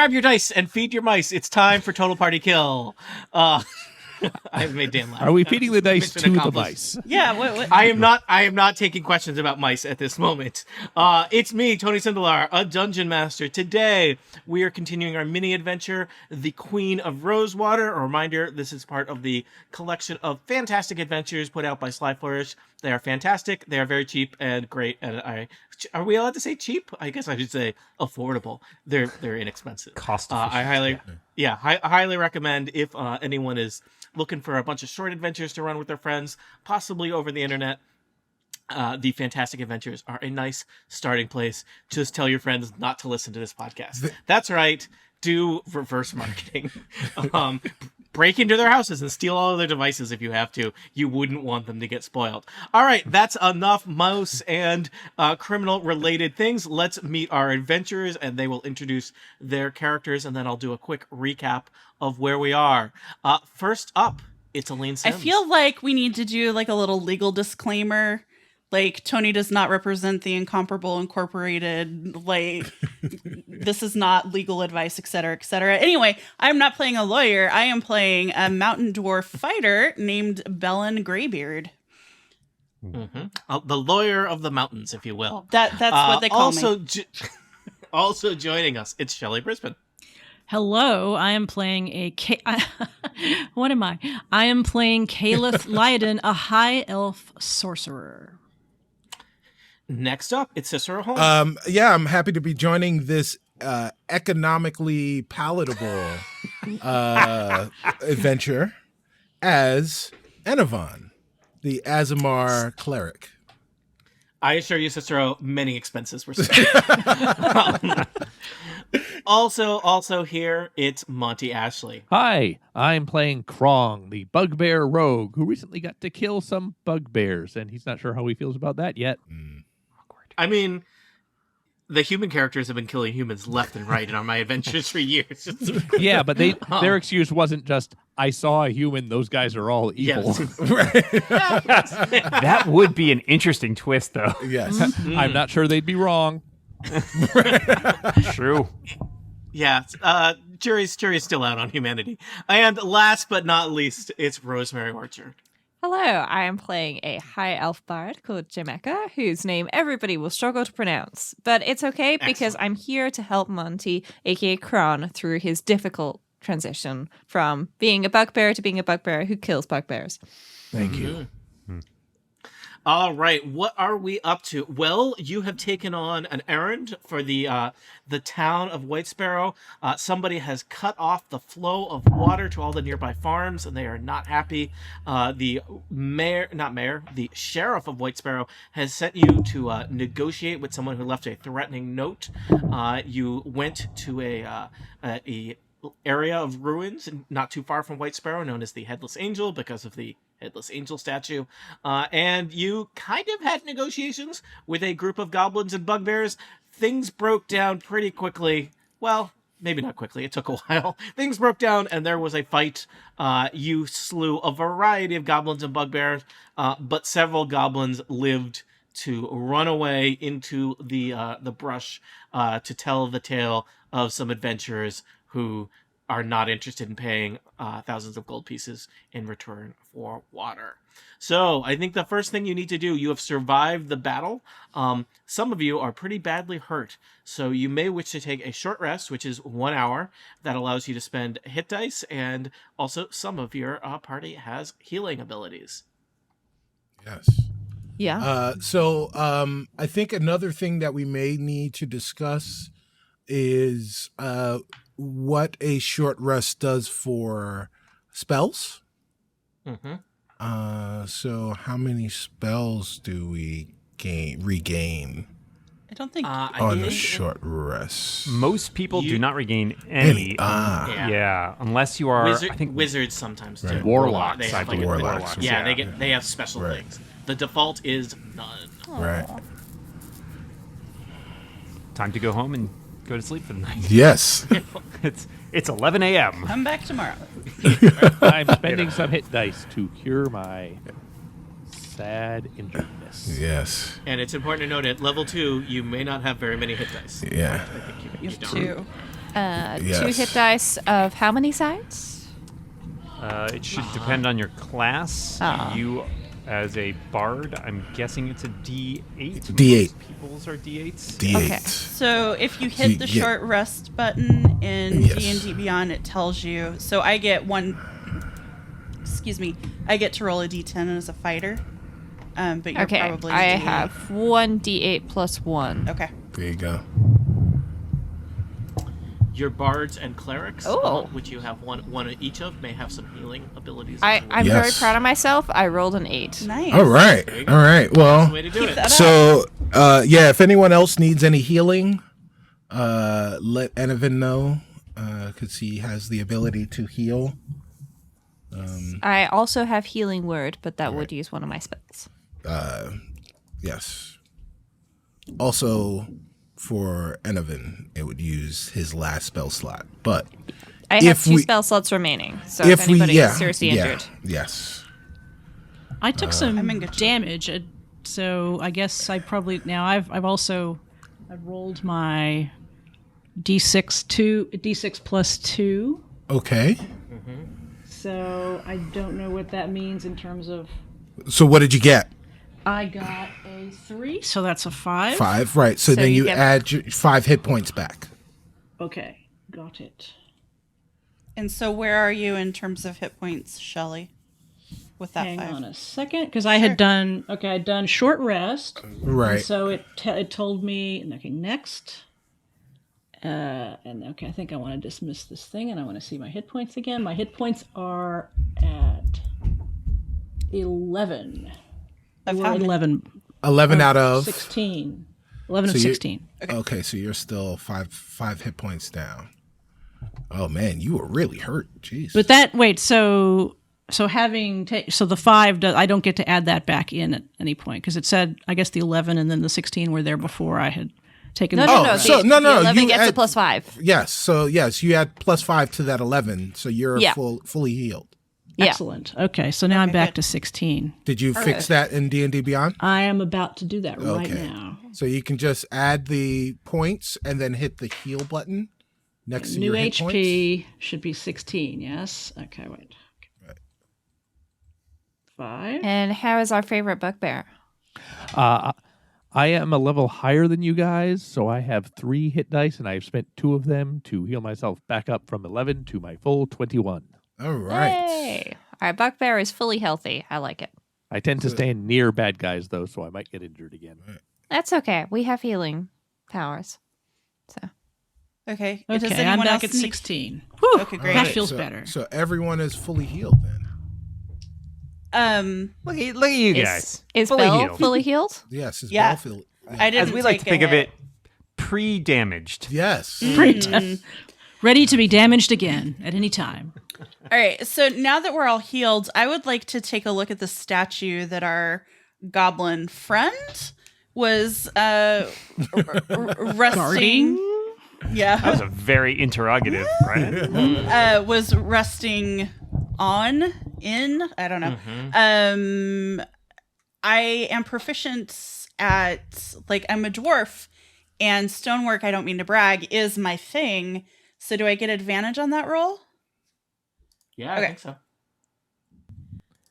grab your dice and feed your mice. It's time for Total Party Kill. I've made Dan laugh. Are we feeding the dice Mission to accomplished. the mice? Yeah. What? I am not taking questions about mice at this moment. It's me, Tony Sindelar, a dungeon master. Today, we are continuing our mini adventure, The Queen of Rosewater. A reminder, this is part of the collection of fantastic adventures put out by Sly Flourish. They are fantastic. They are very cheap and great. And are we allowed to say cheap? I guess I should say affordable. They're inexpensive. Cost efficient. I highly recommend if anyone is looking for a bunch of short adventures to run with their friends, possibly over the internet. The Fantastic Adventures are a nice starting place. Just tell your friends not to listen to this podcast. That's right. Do reverse marketing. Break into their houses and steal all of their devices if you have to. You wouldn't want them to get spoiled. All right, that's enough mouse and criminal-related things. Let's meet our adventurers, and they will introduce their characters, and then I'll do a quick recap of where we are. First up, it's Elaine Sims. I feel like we need to do like a little legal disclaimer. Like, Tony does not represent the Incomparable Incorporated. Like, this is not legal advice, et cetera, et cetera. Anyway, I'm not playing a lawyer. I am playing a mountain dwarf fighter named Bellin Greybeard. Mm-hmm. The lawyer of the mountains, if you will. That's what they call me. Also joining us, it's Shelley Brisbane. Hello, I am playing what am I? I am playing Caliph Lyden, a high elf sorcerer. Next up, it's Cicero Holmes. I'm happy to be joining this economically palatable adventure as Enovan, the Azamar cleric. I assure you, Cicero, many expenses were spent. Also here, it's Monty Ashley. Hi, I'm playing Krong, the bugbear rogue, who recently got to kill some bugbears, and he's not sure how he feels about that yet. Awkward. I mean, the human characters have been killing humans left and right in my adventures for years. Yeah, but their excuse wasn't just, I saw a human, those guys are all evil. Yes. That would be an interesting twist, though. Yes. I'm not sure they'd be wrong. True. Yeah, jury's still out on humanity. And last but not least, it's Rosemary Orchard. Hello, I am playing a high elf bard called Jamaica, whose name everybody will struggle to pronounce. But it's okay because I'm here to help Monty, aka Kron, through his difficult transition from being a bugbear to being a bugbear who kills bugbears. Thank you. All right, what are we up to? Well, you have taken on an errand for the town of White Sparrow. Somebody has cut off the flow of water to all the nearby farms, and they are not happy. The sheriff of White Sparrow has sent you to negotiate with someone who left a threatening note. You went to a area of ruins not too far from White Sparrow known as the Headless Angel because of the Headless Angel statue. And you kind of had negotiations with a group of goblins and bugbears. Things broke down pretty quickly. Well, maybe not quickly. It took a while. Things broke down and there was a fight. You slew a variety of goblins and bugbears, but several goblins lived to run away into the brush to tell the tale of some adventurers who are not interested in paying thousands of gold pieces in return for water. So I think the first thing you need to do, you have survived the battle. Some of you are pretty badly hurt, so you may wish to take a short rest, which is 1 hour. That allows you to spend hit dice, and also some of your party has healing abilities. Yes. Yeah. So I think another thing that we may need to discuss is what a short rest does for spells. Mm-hmm. So how many spells do we regain I don't think on a short rest? Most people do not regain any. Yeah, unless you are. I think wizards sometimes do. Right. Warlocks, They have I believe. Warlocks. Yeah, they have special Right. things. The default is none. Right. Time to go home and go to sleep for the night. Yes. It's 11 a.m. come back tomorrow. I'm spending some hit dice to cure my sad injuredness. Yes. And it's important to note at level 2, you may not have very many hit dice. Yeah. I think you You have don't. 2. 2 hit dice of how many sides? It should depend on your class. Ah. You, as a bard, I'm guessing it's a D8. D8. Most people's are D8s. D8. Okay. So if you So you hit the get- short rest button in Yes. D&D Beyond, it tells you. So I get one. Excuse me. I get to roll a D10 as a fighter. But you're Okay, probably. a I D8. have 1 d8 plus 1. Okay. There you go. Your bards and clerics, Oh. which you have one each of, may have some healing abilities. I'm as well. very Yes. proud of myself. I rolled an 8. Nice. All right. There you go. All right. That's the Well, way to do Keep it. that up. so yeah, if anyone else needs any healing, let Enovin know because he has the ability to heal. I also have healing word, but that would use one of my spells. Yes. Also, for Enovin, it would use his last spell slot. But I have If 2 we- spell slots remaining, so if anybody is seriously injured. Yes. I took some I'm in good shape. damage, so I guess I probably now I've rolled my d6 plus 2. Okay. So I don't know what that means in terms of. So what did you get? I got a 3, so that's a 5. 5. Right. So, So then you you get- add 5 hit points back. Okay, got it. And so where are you in terms of hit points, Shelly? With that Hang 5. on a second, because I had done I'd done short rest. Right. And so it told me okay next. And okay, I think I want to dismiss this thing, and I want to see my hit points again. My hit points are at 11. Of Or how many? 11. 11 out of 16. 11 So of you- 16. Okay, so you're still five hit points down. Oh man, you were really hurt. Jeez. But that so having so the 5 I don't get to add that back in at any point because it said I guess the 11 and then the 16 were there before I had taken No, the no, Oh, no. so- the, no, the no, 11 you gets a add- plus 5. yes, so yes, you add plus 5 to that 11, so you're Yeah. fully healed. Yeah. Excellent. Okay, so now I'm back good. to 16. Did you fix that in D&D Beyond? I am about to do that right Okay. now. So you can just add the points and then hit the heal button next to New your hit points. HP should be 16, yes? Okay, wait. 5. And how is our favorite bugbear? I am a level higher than you guys, so I have 3 hit dice, and I've spent 2 of them to heal myself back up from 11 to my full 21. All right. Hey. Our bugbear is fully healthy. I like it. I tend to stand near bad guys, though, so I might get injured again. That's okay. We have healing powers. So Okay. Does Okay, anyone I'm back else at need- 16. Whew, Okay, great. that feels so, better. So everyone is fully healed then. Look at you is, guys. is Fully Belle healed. fully healed? Yes, it's Yeah. Battlefield. I didn't As we like to take a think of hit. it, pre-damaged. Yes. Ready to be damaged again at any time. All right. So now that we're all healed, I would like to take a look at the statue that our goblin friend was resting. Guarding? That Yeah. was a very interrogative, right? Was resting on in. I don't know. I am proficient at I'm a dwarf, and stonework. I don't mean to brag, is my thing. So do I get advantage on that roll? Yeah, Okay. I think so.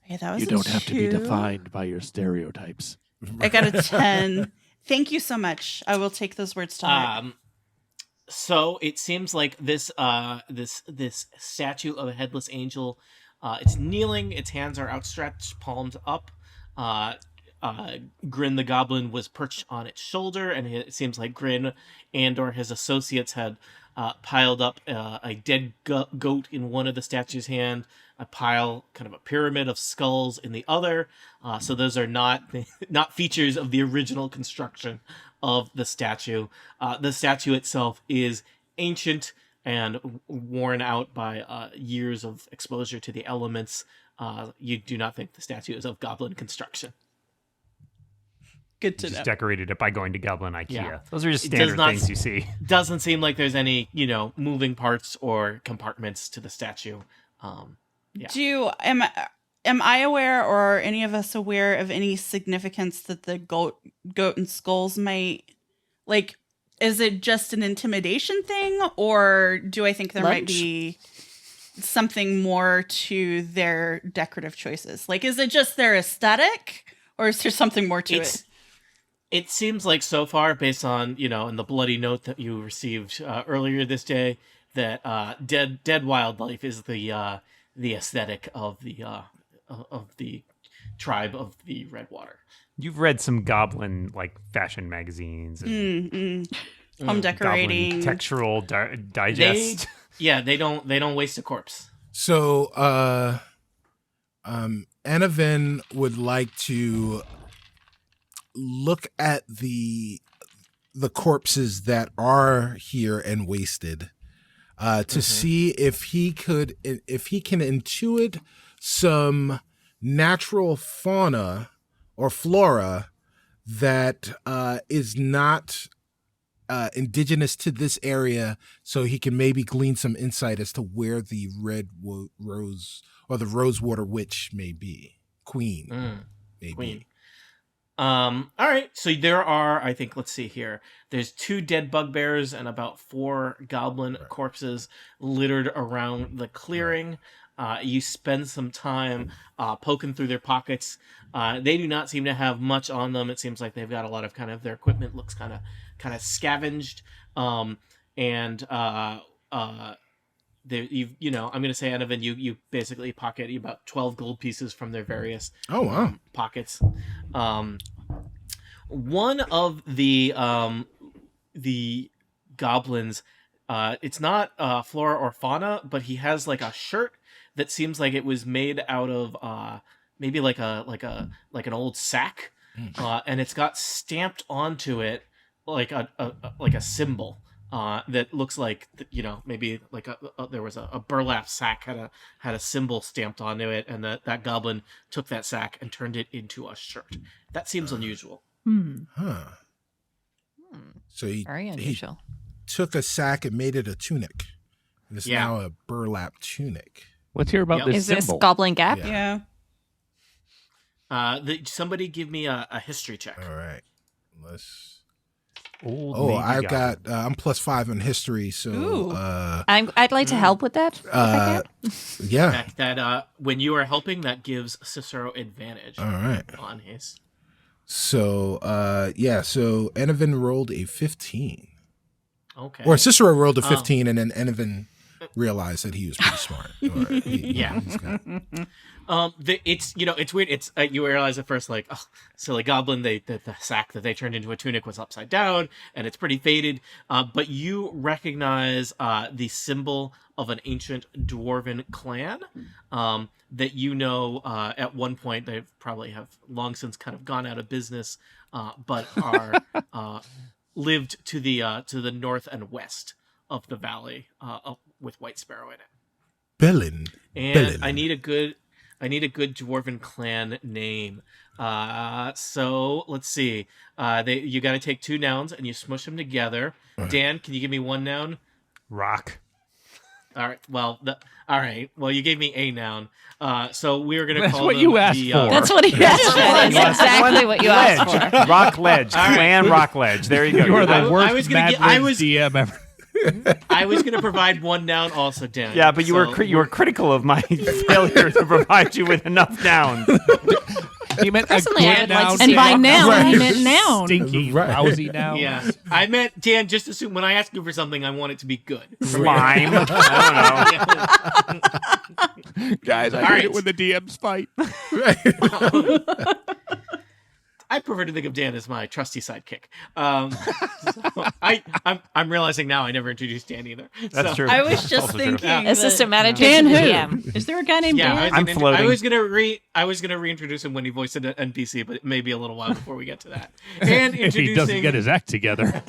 Okay, that was You a don't have to be 2. defined by your stereotypes. I got a 10. Thank you so much. I will take those words to heart. So it seems like this statue of a headless angel, it's kneeling, its hands are outstretched, palms up. Grin the goblin was perched on its shoulder, and it seems like Grin and or his associates had piled up a dead goat in one of the statue's hand, a pile, kind of a pyramid of skulls in the other. So those are not features of the original construction of the statue. The statue itself is ancient and worn out by years of exposure to the elements. You do not think the statue is of goblin construction. Good to know. Just decorated it by going to Goblin IKEA. Yeah. Those are just It does standard not- things you see. Doesn't seem like there's any, moving parts or compartments to the statue. Yeah. Am I aware, or are any of us aware of any significance that the goat and skulls might is it just an intimidation thing, or do I think there might Lunch? be something more to their decorative choices? Like, is it just their aesthetic, or is there something more to it? It seems like so far, based on in the bloody note that you received earlier this day, that dead wildlife is the aesthetic of the tribe of the Redwater. You've read some goblin like fashion magazines and Home decorating, goblin textural digest. They don't waste a corpse. So, Anaven would like to look at the corpses that are here and wasted, to see if he can intuit some natural fauna or flora that is not indigenous to this area, so he can maybe glean some insight as to where the rose or the Rosewater Witch may be. Queen. Maybe. Queen. All right. So there are, I think, let's see here. There's 2 dead bugbears and about 4 goblin corpses littered around the clearing. You spend some time poking through their pockets. They do not seem to have much on them. It seems like they've got a lot of their equipment looks kind of scavenged. I'm going to say, Anaven, you basically pocket about 12 gold pieces from their various pockets. One of the goblins, it's not flora or fauna, but he has like a shirt that seems like it was made out of maybe like an old sack, and it's got stamped onto it like a symbol. That looks like maybe like there was a burlap sack had a symbol stamped onto it, and that goblin took that sack and turned it into a shirt. That seems unusual. So he Very unusual. took a sack and made it a tunic. And it's now a burlap tunic. Let's hear about this Is symbol. this Goblin Gap? Yeah. Somebody give me a history check. All right. Let's. Old Oh, Navy I've goblin. got. I'm +5 in history, so. Ooh. I'd like to help with that. If I can. Yeah. That when you are helping, that gives Cicero advantage All right. on his. So, so Anaven rolled a 15. Okay. Or Cicero rolled a 15, and then Anaven realized that he was pretty smart. Or he's got- It's it's weird. It's you realize at first like, oh, silly goblin. The sack that they turned into a tunic was upside down, and it's pretty faded. But you recognize the symbol of an ancient dwarven clan. That at one point they probably have long since kind of gone out of business, but are lived to the north and west of the valley, with White Sparrow in it. Bellin. And Bellin. I need a good dwarven clan name. So let's see. You got to take 2 nouns and you smush them together. Dan, can you give me 1 noun? Rock. All right. Well, you gave me a noun. So we're gonna That's call what them you asked the, for. That's what he asked for. That's exactly what you asked for. Ledge. Rock ledge. Clan rock ledge. There you go. You are the I worst was gonna Mad get- I Libs was- DM ever. I was gonna provide 1 noun also, Dan. Yeah, but you were critical of my failure to provide you with enough nouns. He meant a Personally, I good would like to noun. see And by Right. noun, he meant noun. Stinky, Right. lousy noun. Yeah, I meant Dan. Just assume when I ask you for something, I want it to be good. Slime. I don't know. Guys, I All hate right. it when the DMs fight. I prefer to think of Dan as my trusty sidekick. So I'm realizing now I never introduced Dan either. That's So- true. I was just Also true. thinking. Assistant manager Dan to who? GM. Is there a guy named Yeah, Dan? I'm floating. I was gonna reintroduce him when he voiced an NPC, but it may be a little while before we get to that. And If he doesn't introducing get his act together.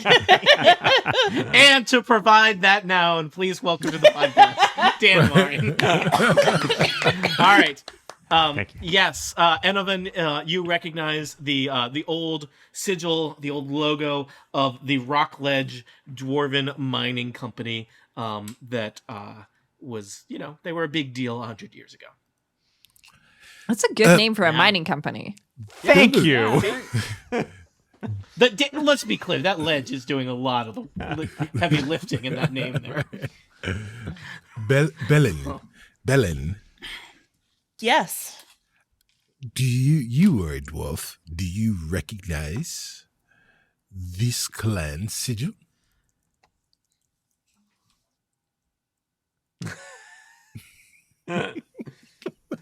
and to provide that noun, please welcome to the podcast, Dan Warren. All right. Thank you. Yes, Enovan, you recognize the old sigil, the old logo of the Rockledge Dwarven Mining Company that was, they were a big deal 100 years ago. That's a good name for a mining company. Thank you. Let's be clear. That ledge is doing a lot of the heavy lifting in that name there. Belen, Yes. do you are a dwarf? Do you recognize this clan sigil?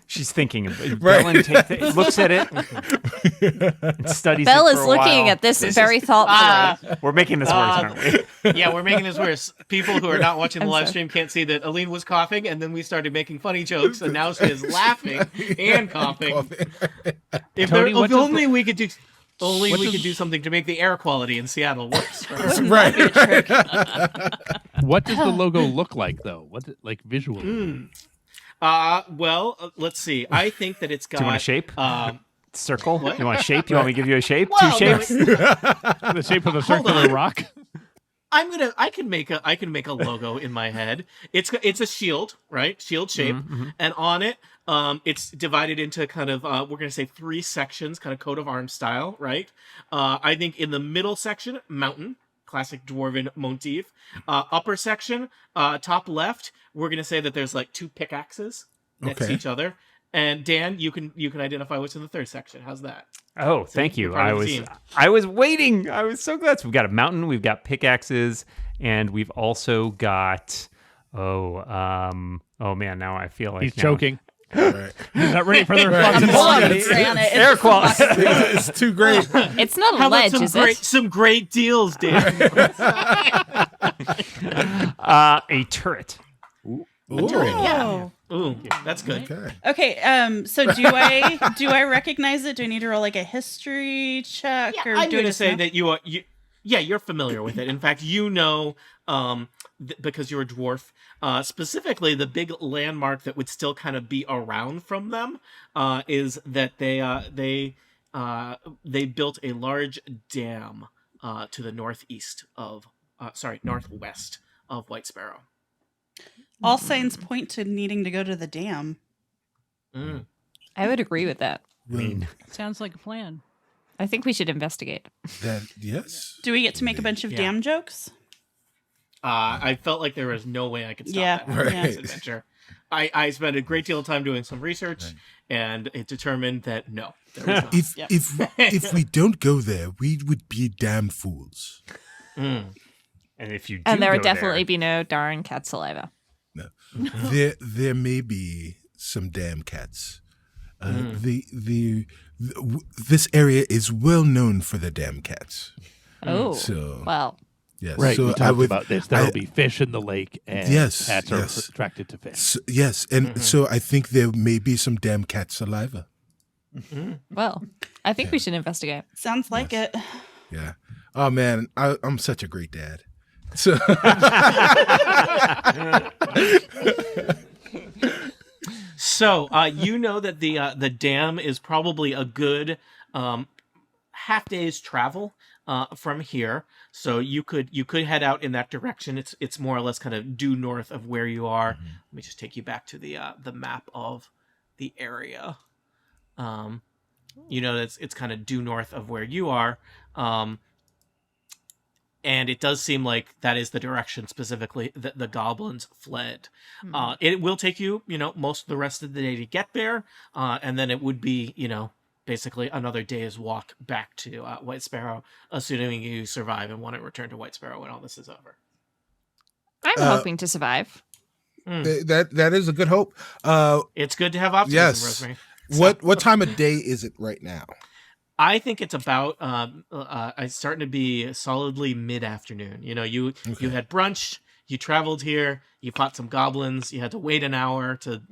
She's thinking of it. Bellen looks at it, studies Belle it is for a looking while. at this very thoughtfully. We're making this worse, aren't we? Yeah, we're making this worse. People who are not watching the live stream can't see that Aline was coughing, and then we started making funny jokes, and now she is laughing and coughing. If Tony, what does only we could do. Only we could do something to make the air quality in Seattle worse. Right. What does the logo look like, though? What, like, visually? Well, let's see. I think that it's got. Do you want a shape? Circle? What? You want a shape? You want me to give you a shape? Well, Two shapes? The shape of a circular rock? I can make a logo in my head. It's a shield, right? Shield shape, and on it, it's divided into kind of we're gonna say 3 sections, kind of coat of arms style, right? I think in the middle section, mountain, classic dwarven motif. Upper section, top left, we're gonna say that there's like 2 pickaxes next to each other. And Dan, you can identify what's in the 3rd section. How's that? Oh, thank you. part of the team. I was waiting. I was so glad. So we've got a mountain, we've got pickaxes, and we've also got oh man, now I feel like He's choking. Right. He's not ready for the I'm response. pulling on granite. Air quality. It's too great. It's not a How ledge, about is it? some great deals, Dan? A turret. Ooh. Oh. Ooh, that's good. Okay. Okay. So do I recognize it? Do I need to roll like a history check, Yeah, or I'm do I going to just say know? that you're familiar with it. In fact, you know, because you're a dwarf, specifically the big landmark that would still kind of be around from them is that they built a large dam to the northwest of White Sparrow. All signs point to needing to go to the dam. Mm. I would agree with that. Sounds like a plan. I think we should investigate. Yes. Do we get to make a bunch of dam jokes? I felt like there was no way I could stop that Right. adventure. I spent a great deal of time doing some research, and it determined that no, there was not. If we don't go there, we would be damn fools. Mm. And if you do And there would go definitely be no darn cat saliva. No, there may be some damn cats. This area is well known for the damn cats. Oh, So well. yes, Right, so we talked about this. There will be fish in the lake, and Yes, cats are yes. attracted to fish. So, yes, and so I think there may be some damn cat saliva. Well, I think we should investigate. Sounds like it. Yeah. Oh man, I'm such a great dad. So So you know that the dam is probably a good half day's travel from here. So you could head out in that direction. It's more or less kind of due north of where you are. Let me just take you back to the map of the area. You know that it's kind of due north of where you are. And it does seem like that is the direction specifically that the goblins fled. It will take you, most of the rest of the day to get there. And then it would be, basically another day's walk back to White Sparrow, assuming you survive and want to return to White Sparrow when all this is over. I'm hoping to survive. that is a good hope. It's good to have optimism, Yes. Rosemary. What time of day is it right now? I think it's about it's starting to be solidly mid-afternoon. You had brunch, you traveled here, you fought some goblins, you had to wait an hour to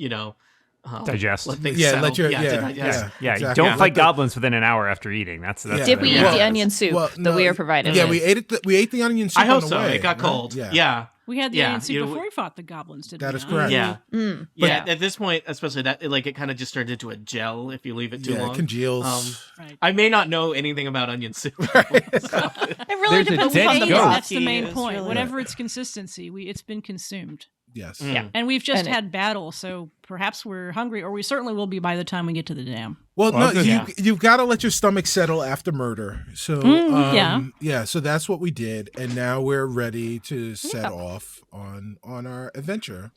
digest. let things Yeah, settle. let your to yeah, digest. Yeah, exactly. you don't Yeah. fight goblins within an hour after eating. That's Did we eat the onion soup that we were provided Yeah, with? we ate the onion soup. I hope on the so. way, It got right? cold. Yeah. We had the Yeah, onion soup you- before we fought the goblins, didn't That we? is correct. Yeah. Mm. Yeah. At this point, especially that, it kind of just turned into a gel if you leave it too Yeah, long. it congeals. Right. I may not know anything about onion soup. It really There's a depends dead on the goat. broth That's the you main use, point. really. Whatever its consistency, it's been consumed. Yes. Mm. And we've just And had battle, so perhaps we're hungry, or we certainly will be by the time we get to the dam. Well, Well, no, yeah. you've got to let your stomach settle after murder. So, Yeah. so that's what we did, and now we're ready to set off on our adventure.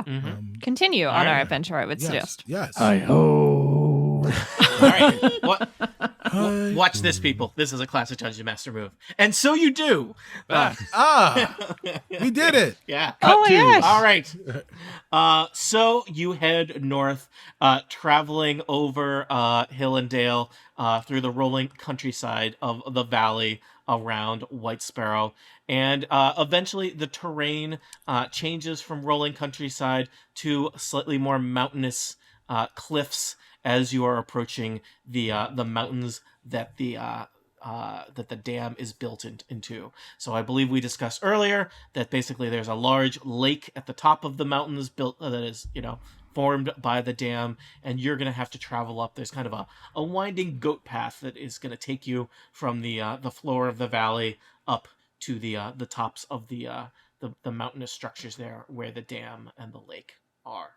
Mhm. Continue on Alright. our adventure, I would Yes, suggest. yes. Hi-ho. All right. Watch this, people. This is a classic Dungeon Master move. And so you do. We did it. Yeah. Oh my gosh. All right. So you head north, traveling over hill and dale through the rolling countryside of the valley around White Sparrow. And eventually the terrain changes from rolling countryside to slightly more mountainous cliffs as you are approaching the mountains that the dam is built into. So I believe we discussed earlier that basically there's a large lake at the top of the mountains built that is, formed by the dam, and you're going to have to travel up. There's kind of a winding goat path that is going to take you from the floor of the valley up to the tops of the mountainous structures there where the dam and the lake are.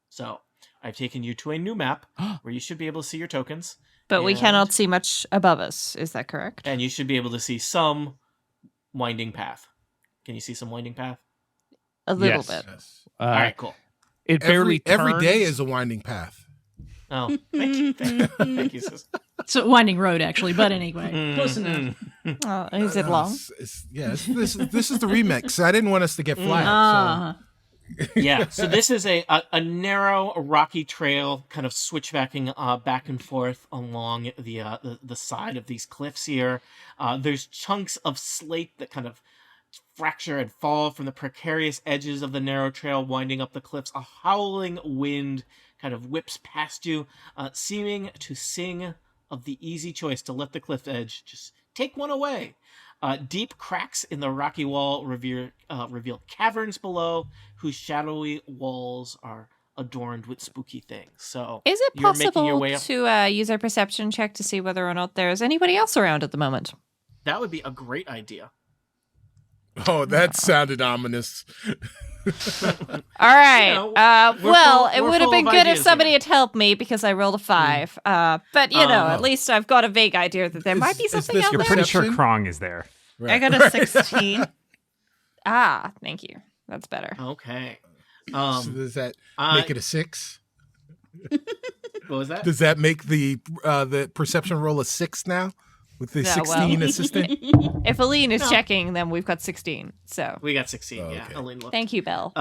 So I've taken you to a new map where you should be able to see your tokens. But we And- cannot see much above us. Is that correct? And you should be able to see some winding path. Can you see some winding path? A little Yes. bit. Yes. All right, cool. It barely Every day turns. is a winding path. Oh, thank you. Thank you, sis. It's a winding road, actually, but anyway, close enough. Oh, is it long? This is the remix. I didn't want us to get flat. Uh, Yeah, so this is a narrow, rocky trail, kind of switchbacking back and forth along the side of these cliffs here. There's chunks of slate that kind of fracture and fall from the precarious edges of the narrow trail winding up the cliffs. A howling wind kind of whips past you, seeming to sing of the easy choice to lift the cliff edge. Just take one away. Deep cracks in the rocky wall reveal caverns below, whose shadowy walls are adorned with spooky things. So, Is it you're making your possible way up. to use our perception check to see whether or not there's anybody else around at the moment? That would be a great idea. Oh, that sounded ominous. All right. You know, well, it we're would have full been of good if ideas somebody here. had helped me because I rolled a 5. But, at least I've got a vague idea that there might be Is something this out your there. Pretty sure Perception? Krong is there. I got a 16. Ah, thank you. That's better. Okay. So does that I- make it a 6? What was that? Does that make the perception roll a 6 now? With the No, 16 well. assistant? If Aline is checking, then we've got 16. So We got 16, Oh, yeah. okay. Aline looked. thank you, Belle.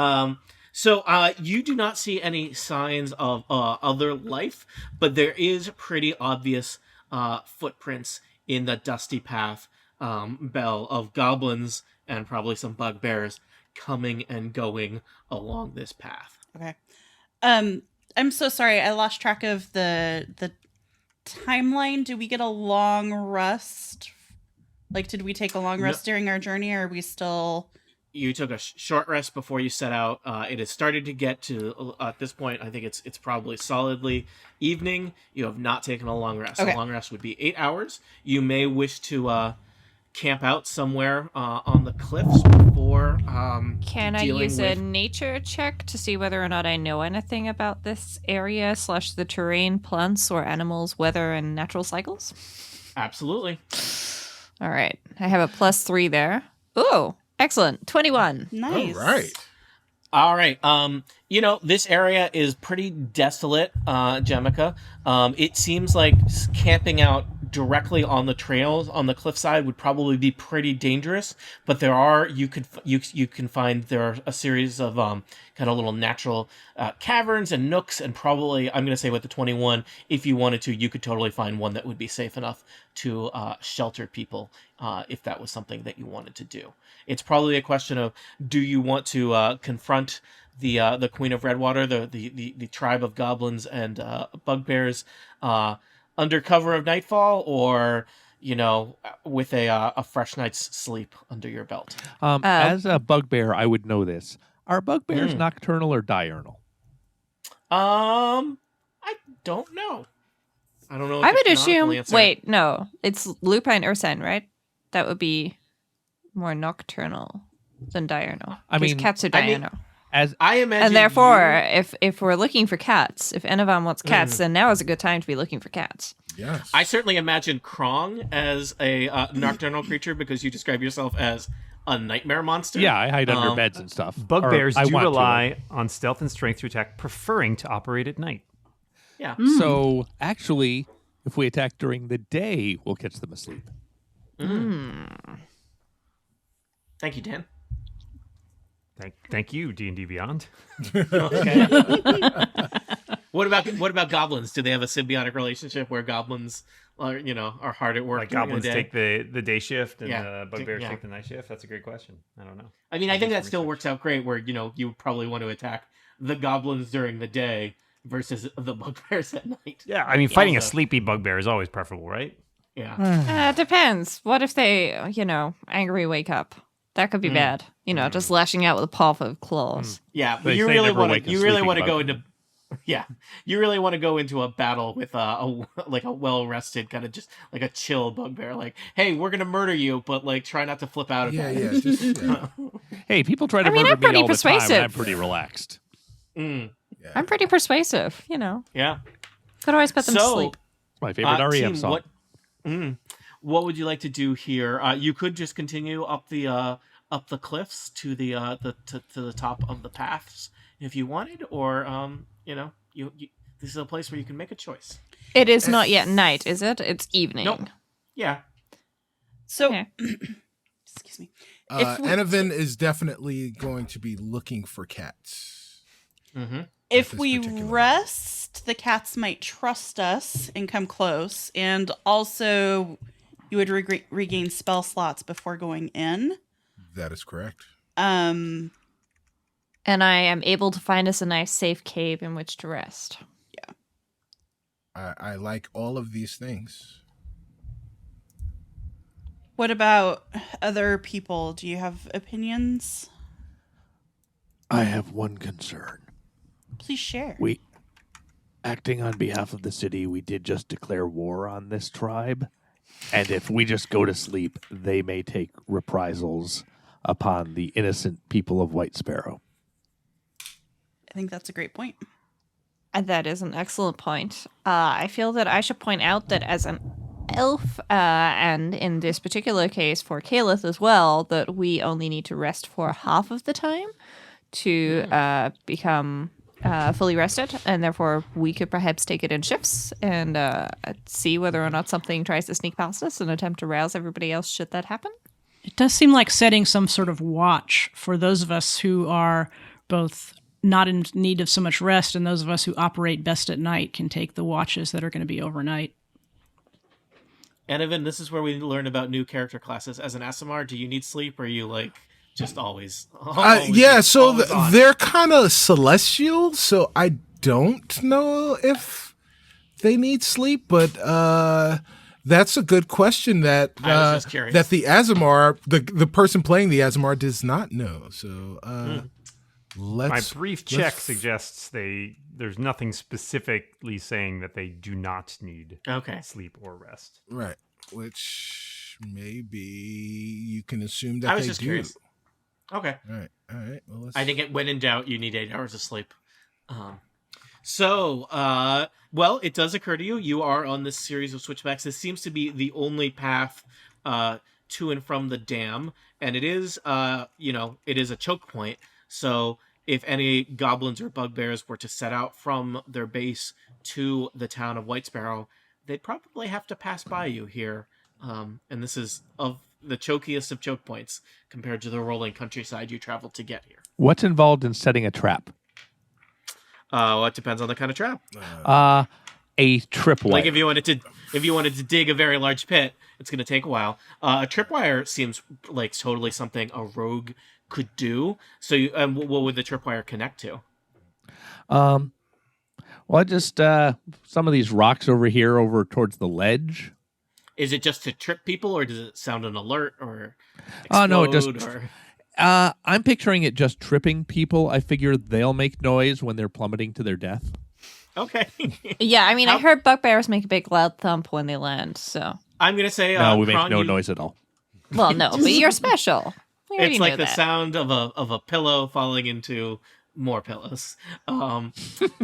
So you do not see any signs of other life, but there is pretty obvious footprints in the dusty path, Belle, of goblins and probably some bugbears coming and going along this path. Okay. I'm so sorry. I lost track of the timeline. Do we get a long rest? Like, did we take a long rest during our journey, or are we still... You took a short rest before you set out. It has started to get to, at this point, I think it's probably solidly evening. You have not taken a long rest. Okay. A long rest would be 8 hours. You may wish to camp out somewhere on the cliffs before Can I dealing use a with... nature check to see whether or not I know anything about this area / the terrain, plants or animals, weather, and natural cycles? Absolutely. All right. I have a +3 there. Ooh, excellent. 21. Nice. All right. All right. This area is pretty desolate, Jemica. It seems like camping out directly on the trails on the cliffside would probably be pretty dangerous. But there are you can find there are a series of kind of little natural caverns and nooks, and probably I'm going to say with the 21, if you wanted to, you could totally find one that would be safe enough to shelter people if that was something that you wanted to do. It's probably a question of, do you want to confront the Queen of Redwater, the tribe of goblins and bugbears under cover of nightfall, or with a fresh night's sleep under your belt? As a bugbear, I would know this. Are bugbears nocturnal or diurnal? I don't know. I don't know. If I would the canonical assume. answer- Wait, no. It's lupine ursine, right? That would be more nocturnal than diurnal. I 'Cause mean- cats are I mean- diurnal. As I imagine. And therefore, if we're looking for cats, if Enovan wants cats, then now is a good time to be looking for cats. Yes. I certainly imagine Krong as a nocturnal creature because you describe yourself as a nightmare monster. yeah, I hide under beds and stuff. Bugbears Or I do want to. rely on stealth and strength to attack, preferring to operate at night. Yeah. So actually, if we attack during the day, we'll catch them asleep. Thank you, Dan. Thank you, D&D Beyond. Okay. What about goblins? Do they have a symbiotic relationship where goblins are hard at work? Like during goblins the day? take the day shift and Yeah. bugbears Yeah. take the night shift? That's a great question. I don't know. I mean, I I'll think do that some still research. works out great where, you probably want to attack the goblins during the day versus the bugbears at night. Yeah, I mean, fighting a Also- sleepy bugbear is always preferable, right? Yeah. Depends. What if they, angry wake up? That could be bad. Just lashing out with a paw of claws. Yeah, but They you say really never want wake to a you really sleeping want to go bug. into you really want to go into a battle with a well-rested kind of just like a chill bugbear. Like, hey, we're gonna murder you, but like try not to flip out Yeah, about it. yeah. Just, yeah. Hey, people try to I mean, murder I'm pretty me all the time, and I'm persuasive. pretty relaxed. I'm pretty persuasive, Yeah. Could always put them to So, sleep. It's my favorite REM team, song. what would you like to do here? You could just continue up the cliffs to the to the top of the paths if you wanted, or you this is a place where you can make a choice. It is not yet night, is it? It's evening. Nope. Yeah. So, Okay. excuse me. If we- Enovan is definitely going to be looking for cats. Mm-hmm. If this we particular rest, the cats might trust us and come close. And also, you would regain spell slots before going in. That is correct. Um, And I am able to find us a nice safe cave in which to rest. I like all of these things. what about other people? Do you have opinions? I have one concern. Please share. We, acting on behalf of the city, we did just declare war on this tribe. And if we just go to sleep, they may take reprisals upon the innocent people of White Sparrow. I think that's a great point. That is an excellent point. I feel that I should point out that as an elf, and in this particular case for Calith as well, that we only need to rest for half of the time to become fully rested, and therefore we could perhaps take it in shifts and see whether or not something tries to sneak past us and attempt to rouse everybody else should that happen. It does seem like setting some sort of watch for those of us who are both not in need of so much rest and those of us who operate best at night can take the watches that are going to be overnight. Enovan, this is where we learn about new character classes. As an Asimar, do you need sleep, or are you like just always Yeah, so always on? they're kind of celestial, so I don't know if they need sleep, but that's a good question that I was just curious. that the Azamar, the person playing the Azamar, does not know. So My let's brief check suggests there's nothing specifically saying that they do not need Okay. sleep or rest. right, which maybe you can assume that I was they just do. curious. Okay. All right. Well, let's. I think when in doubt, you need 8 hours of sleep. Well, it does occur to you. You are on this series of switchbacks. This seems to be the only path to and from the dam, and it is, it is a choke point. So if any goblins or bugbears were to set out from their base to the town of White Sparrow, they'd probably have to pass by you here. And this is of the chokiest of choke points compared to the rolling countryside you traveled to get here. What's involved in setting a trap? Well, it depends on the kind of trap. A tripwire. Like if you wanted to dig a very large pit, it's going to take a while. A tripwire seems like totally something a rogue could do. So, what would the tripwire connect to? Well, just some of these rocks over here, over towards the ledge. Is it just to trip people, or does it sound an alert, or Oh no, it just. explode, or... I'm picturing it just tripping people. I figure they'll make noise when they're plummeting to their death. Okay. Yeah, I mean, I heard bugbears make a big loud thump when they land, so. I'm going to say... No, we make Kron, no noise at all. Well, no, but you're special. We already It's knew like the that. sound of a pillow falling into more pillows.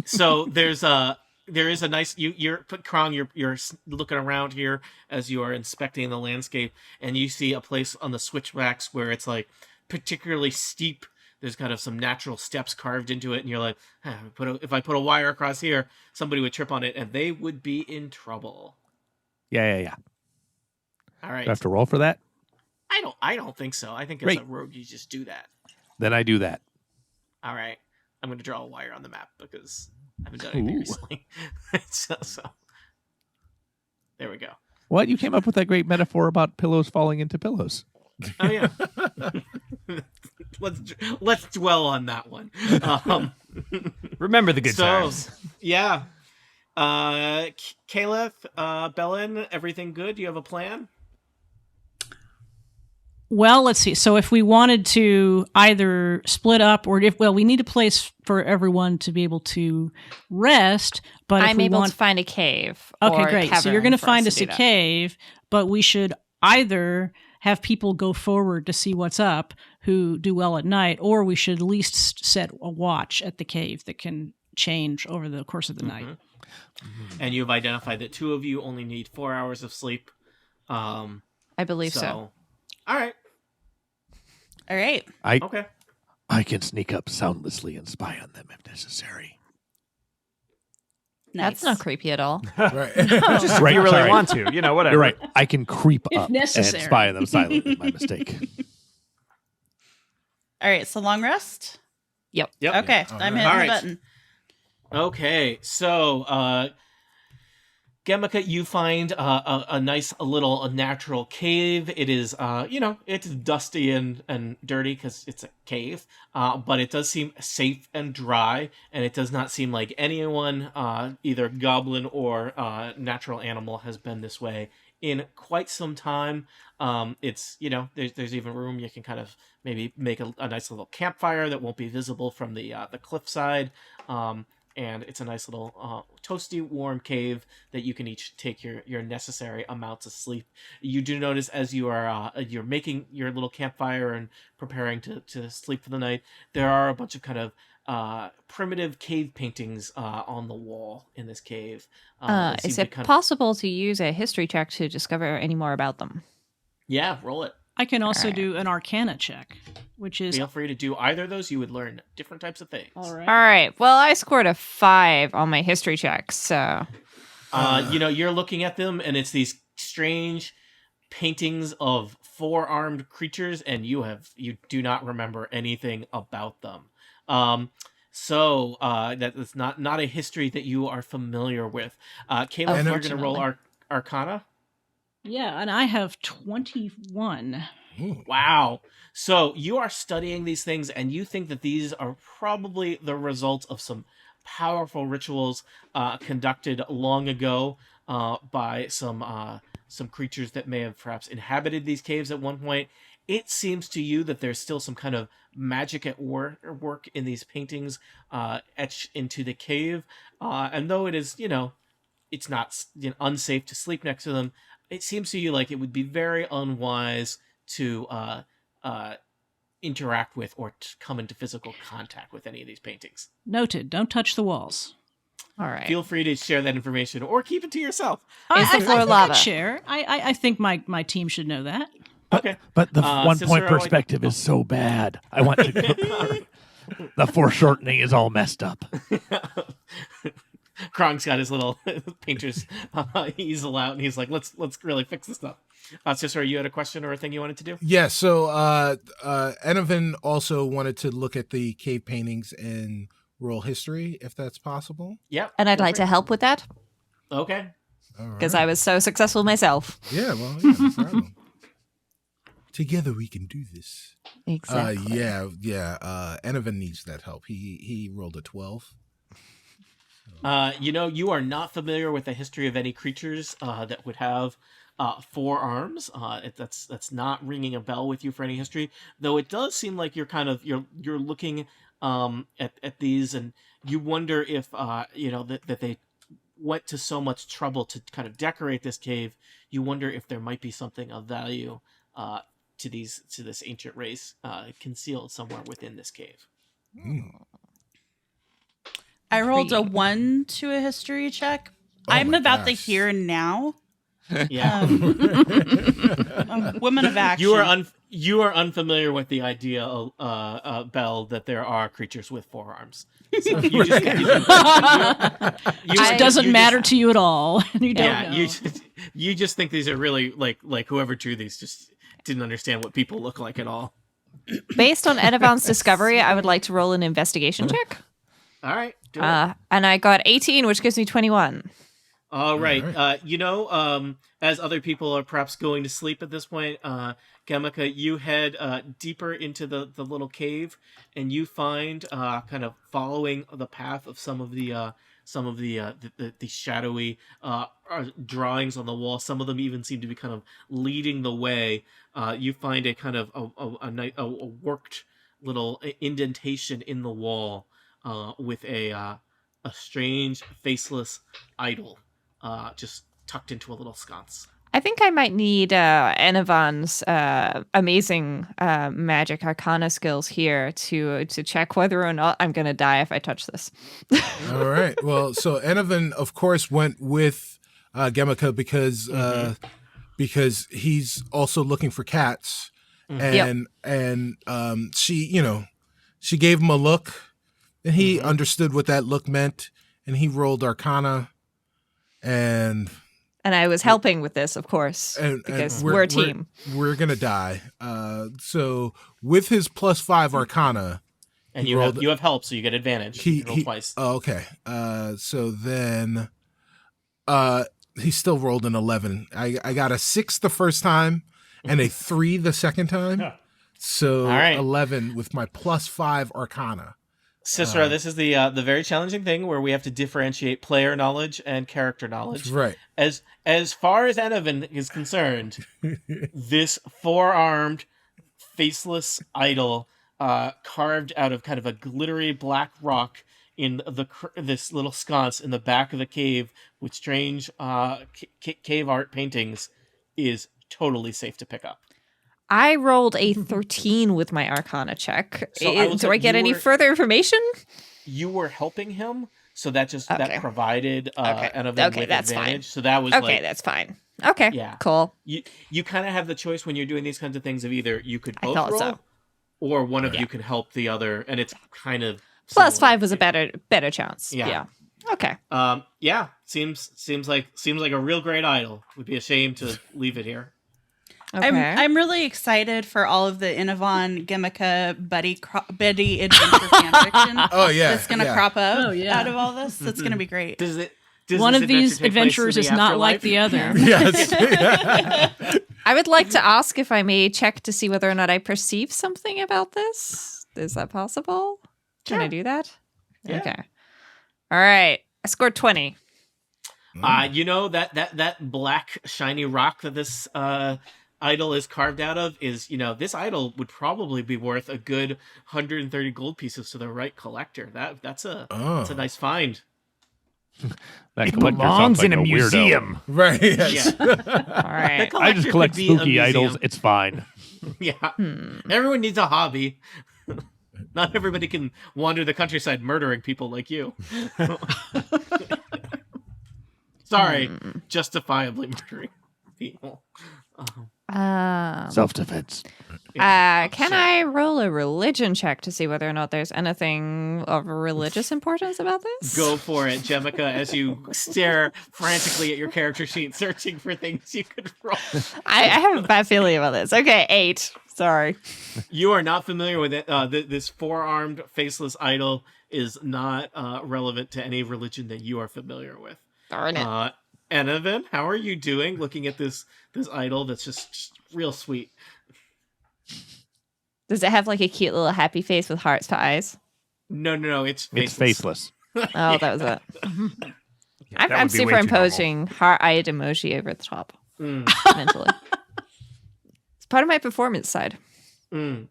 So there is a nice you're Krong, you're looking around here as you are inspecting the landscape, and you see a place on the switchbacks where it's like particularly steep. There's kind of some natural steps carved into it, and you're like, if I put a wire across here, somebody would trip on it, and they would be in trouble. Yeah. All right. Do I have to roll for that? I don't think so. I think as Great. a rogue, you just do that. Then I do that. All right. I'm going to draw a wire on the map because I haven't done anything Ooh. recently. so there we go. What? You came up with that great metaphor about pillows falling into pillows. Oh yeah. let's dwell on that one. Remember the good So times. yeah. Caleb, Bellin, everything good? Do you have a plan? Well, let's see. So if we wanted to either split up or we need a place for everyone to be able to rest, but if I'm we able want to find a cave. Okay, or a great. So you're cavern going to for find us us to a do that. cave, but we should either have people go forward to see what's up who do well at night, or we should at least set a watch at the cave that can change over the course of the night. And you've identified that 2 of you only need 4 hours of sleep. I believe so. All right. All right. Okay. I can sneak up soundlessly and spy on them if necessary. That's not creepy at all. Right. Just if you really want to, whatever. You're right. I can creep If up necessary. and spy on them silently. My mistake. All right. So long rest. Yep. Okay. All I'm right. hitting All the right. button. Okay, so Gemika, you find a nice little natural cave. It is, it's dusty and dirty because it's a cave, but it does seem safe and dry, and it does not seem like anyone, either goblin or natural animal, has been this way in quite some time. It's, there's even room you can kind of maybe make a nice little campfire that won't be visible from the cliffside. And it's a nice little toasty, warm cave that you can each take your necessary amounts of sleep. You do notice as you are you're making your little campfire and preparing to sleep for the night, there are a bunch of kind of primitive cave paintings on the wall in this cave. They seem Is to it kind of- possible to use a history check to discover any more about them? Yeah, roll it. I can also Alright. do an Arcana check, which is Feel free to do either of those. You would learn different types of things. all right. All right. Well, I scored a 5 on my history check, so You're looking at them, and it's these strange paintings of 4-armed creatures, and you do not remember anything about them. So that's not a history that you are familiar with. Caleb, you're going to roll Arcana. Yeah, and I have 21. Wow. So you are studying these things, and you think that these are probably the result of some powerful rituals conducted long ago by some creatures that may have perhaps inhabited these caves at one point. It seems to you that there's still some kind of magic at work in these paintings etched into the cave. And though it is, it's not unsafe to sleep next to them, it seems to you like it would be very unwise to interact with or come into physical contact with any of these paintings. Noted. Don't touch the walls. all right. Feel free to share that information or keep it to yourself. Is the floor think lava? I'd share. I think my team should know that. Okay. But the Cicero, 1-point perspective is so bad. I want to. The foreshortening is all messed up. Krong's got his little painter's easel out, and he's like, "Let's really fix this stuff." Cicero, you had a question or a thing you wanted to do? Yeah, so Enovan also wanted to look at the cave paintings and roll history, if that's possible. Yeah. And I'd feel like free. to help with that Okay. because I was so successful myself. Yeah, well, yeah, no problem. Together we can do this. Exactly. Enovan needs that help. He rolled a 12. You are not familiar with the history of any creatures that would have 4 arms. That's not ringing a bell with you for any history. Though it does seem like you're looking at these, and you wonder if that they went to so much trouble to kind of decorate this cave. You wonder if there might be something of value to this ancient race concealed somewhere within this cave. I rolled a Intriguing. 1 to a history check. Oh I'm my about the gosh. here and now. Yeah. Woman of action. You are unfamiliar with the idea, Belle, that there are creatures with 4 arms. So you just, Just doesn't matter to you at all. You don't know. you just think these are really like whoever drew these just didn't understand what people look like at all. Based on Edivon's discovery, I would like to roll an investigation check. All right, do it. And I got 18, which gives me 21. All right. As other people are perhaps going to sleep at this point, Gemika, you head deeper into the little cave, and you find kind of following the path of some of the shadowy drawings on the wall. Some of them even seem to be kind of leading the way. You find a kind of a worked little indentation in the wall with a strange faceless idol just tucked into a little sconce. I think I might need Edivon's amazing magic arcana skills here to check whether or not I'm going to die if I touch this. All right. Well, so Enovan, of course, went with Gemika because he's also looking for cats, and she gave him a look, and he understood what that look meant, and he rolled Arcana, and I was helping with this, of course, because we're a team. We're gonna die. So with his +5 Arcana, and you have help, so you get advantage. You roll twice. Oh, okay. So then, he still rolled an 11. I got a 6 the first time and a 3 the second time. So all right. 11 with my +5 Arcana. Cicero, this is the very challenging thing where we have to differentiate player knowledge and character knowledge. Right. As far as Enovan is concerned, this 4-armed, faceless idol carved out of kind of a glittery black rock in this little sconce in the back of the cave with strange cave art paintings is totally safe to pick up. I rolled a 13 with my Arcana check. So do I get any further information? You were helping him, so that provided Enovan with that's advantage. fine. So that was That's fine. Okay, yeah, cool. You kind of have the choice when you're doing these kinds of things of either you could both thought roll, so. or one of you can help the other, and it's kind of +5 similar. was a better chance. Yeah. Okay. Seems like a real great idol. Would be a shame to leave it here. Okay. I'm really excited for all of the Enovan Gemika Betty adventure fan fiction. Oh yeah, that's gonna crop up Oh, yeah. out of all this. That's gonna be great. Does One this of these adventure take place adventures in is the not like afterlife? the other. yes. I would like to ask if I may check to see whether or not I perceive something about this. Is that possible? Can I do that? Yeah. Okay. All right. I scored 20. That black shiny rock that this idol is carved out of is, this idol would probably be worth a good 130 gold pieces to the right collector. That's a nice find. That It collector belongs sounds like in a weirdo. museum. Right. Yes. All right. I just collect could be a spooky idols. museum. It's fine. Yeah. Everyone needs a hobby. Not everybody can wander the countryside murdering people like you. Sorry, justifiably murdering people. Self-defense. Can I roll a religion check to see whether or not there's anything of religious importance about this? Go for it, Gemika, as you stare frantically at your character sheet, searching for things you could roll. I have a bad feeling about this. Okay, 8. Sorry. You are not familiar with it. This 4-armed, faceless idol is not relevant to any religion that you are familiar with. Darn it. Enovan, how are you doing looking at this idol that's just real sweet? Does it have like a cute little happy face with hearts for eyes? No, it's faceless. It's faceless. Oh, that was it. That I'm would be way too superimposing heart-eyed emoji over the top mentally. It's part of my performance side. Mm.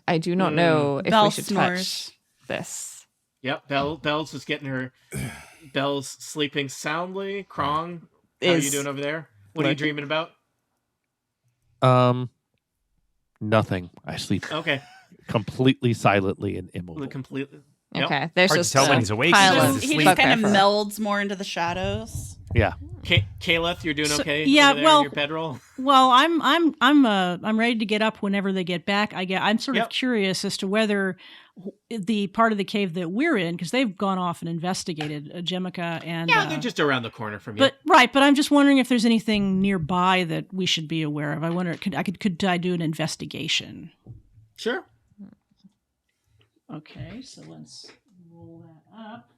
I do not know if Belle we should snores. touch this. Yep, Belle's just getting her. Belle's sleeping soundly. Krong, how are you doing over there? What are you dreaming about? Nothing. I sleep Okay. completely silently and immobile. Completely. Yep. Okay, there's Hard to just tell when a he's awake. pile He's So of just he sleep. just kind of bugbear fur. melds more into the shadows. Yeah. Kaleth, you're doing So- okay? yeah, over there well- in your bedroll. Well, I'm ready to get up whenever they get back. I'm sort of Yep. curious as to whether the part of the cave that we're in, because they've gone off and investigated Jemica and Yeah, they're just around the corner from you. but I'm just wondering if there's anything nearby that we should be aware of. I wonder could I do an investigation? Sure. Okay, so let's roll that up.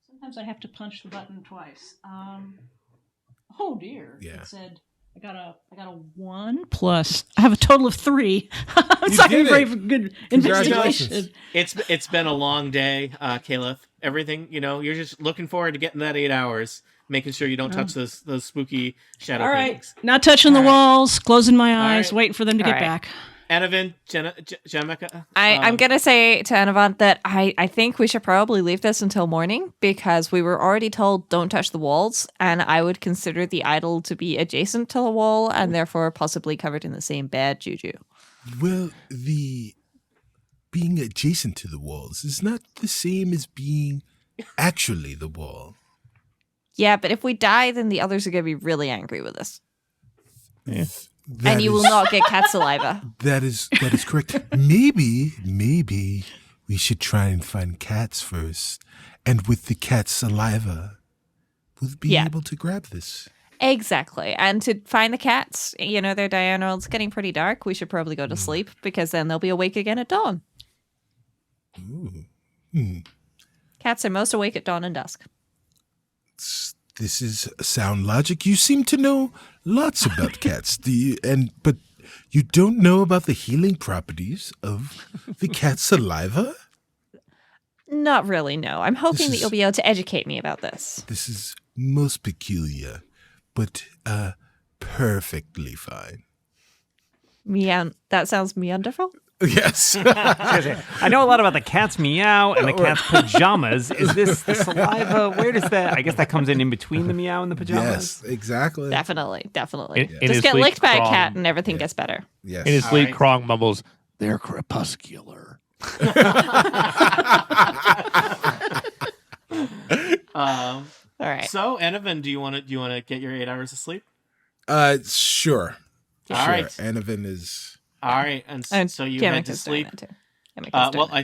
Sometimes I have to punch the button twice. Oh dear. Yeah. It said I got a 1 plus. I have a total of 3. I'm You not did very it. good Congratulations. investigation. It's been a long day, Kaleth. Everything, you're just looking forward to getting that 8 hours, making sure you don't touch those spooky shadow All right, paintings. not touching the All right. walls, closing my eyes, right. waiting for them to All get right. back. Anavan, Jemica. I'm going to say to Anavant that I think we should probably leave this until morning because we were already told don't touch the walls, and I would consider the idol to be adjacent to the wall and therefore possibly covered in the same bad juju. Well, the being adjacent to the walls is not the same as being actually the wall. Yeah, but if we die, then the others are going to be really angry with us. That And you will is- not get cat saliva. That is correct. Maybe we should try and find cats first, and with the cat's saliva, we'll be Yeah. able to grab this. Exactly. And to find the cats, they're diurnal. It's getting pretty dark. We should probably go to sleep because then they'll be awake again at dawn. Ooh. Cats are most awake at dawn and dusk. This is sound logic. You seem to know lots about cats. But you don't know about the healing properties of the cat's saliva? Not really, no. I'm hoping This that is- you'll be able to educate me about this. This is most peculiar, but perfectly fine. That sounds meanderful. Yes. I know a lot about the cat's meow and the cat's pajamas. Is this the saliva? Where does that? I guess that comes in between the meow and the pajamas. Yes, exactly. Definitely. In Just his get sleep, licked by a Krong- cat and everything gets better. Yes. In his All sleep, right. Krong mumbles, "They're crepuscular." All right. So Anavan, do you want to get your 8 hours of sleep? Sure. All Sure. right. Anavan is. All right, and And so you head to Yamika's doing sleep. that too. Yamika's doing Well, that.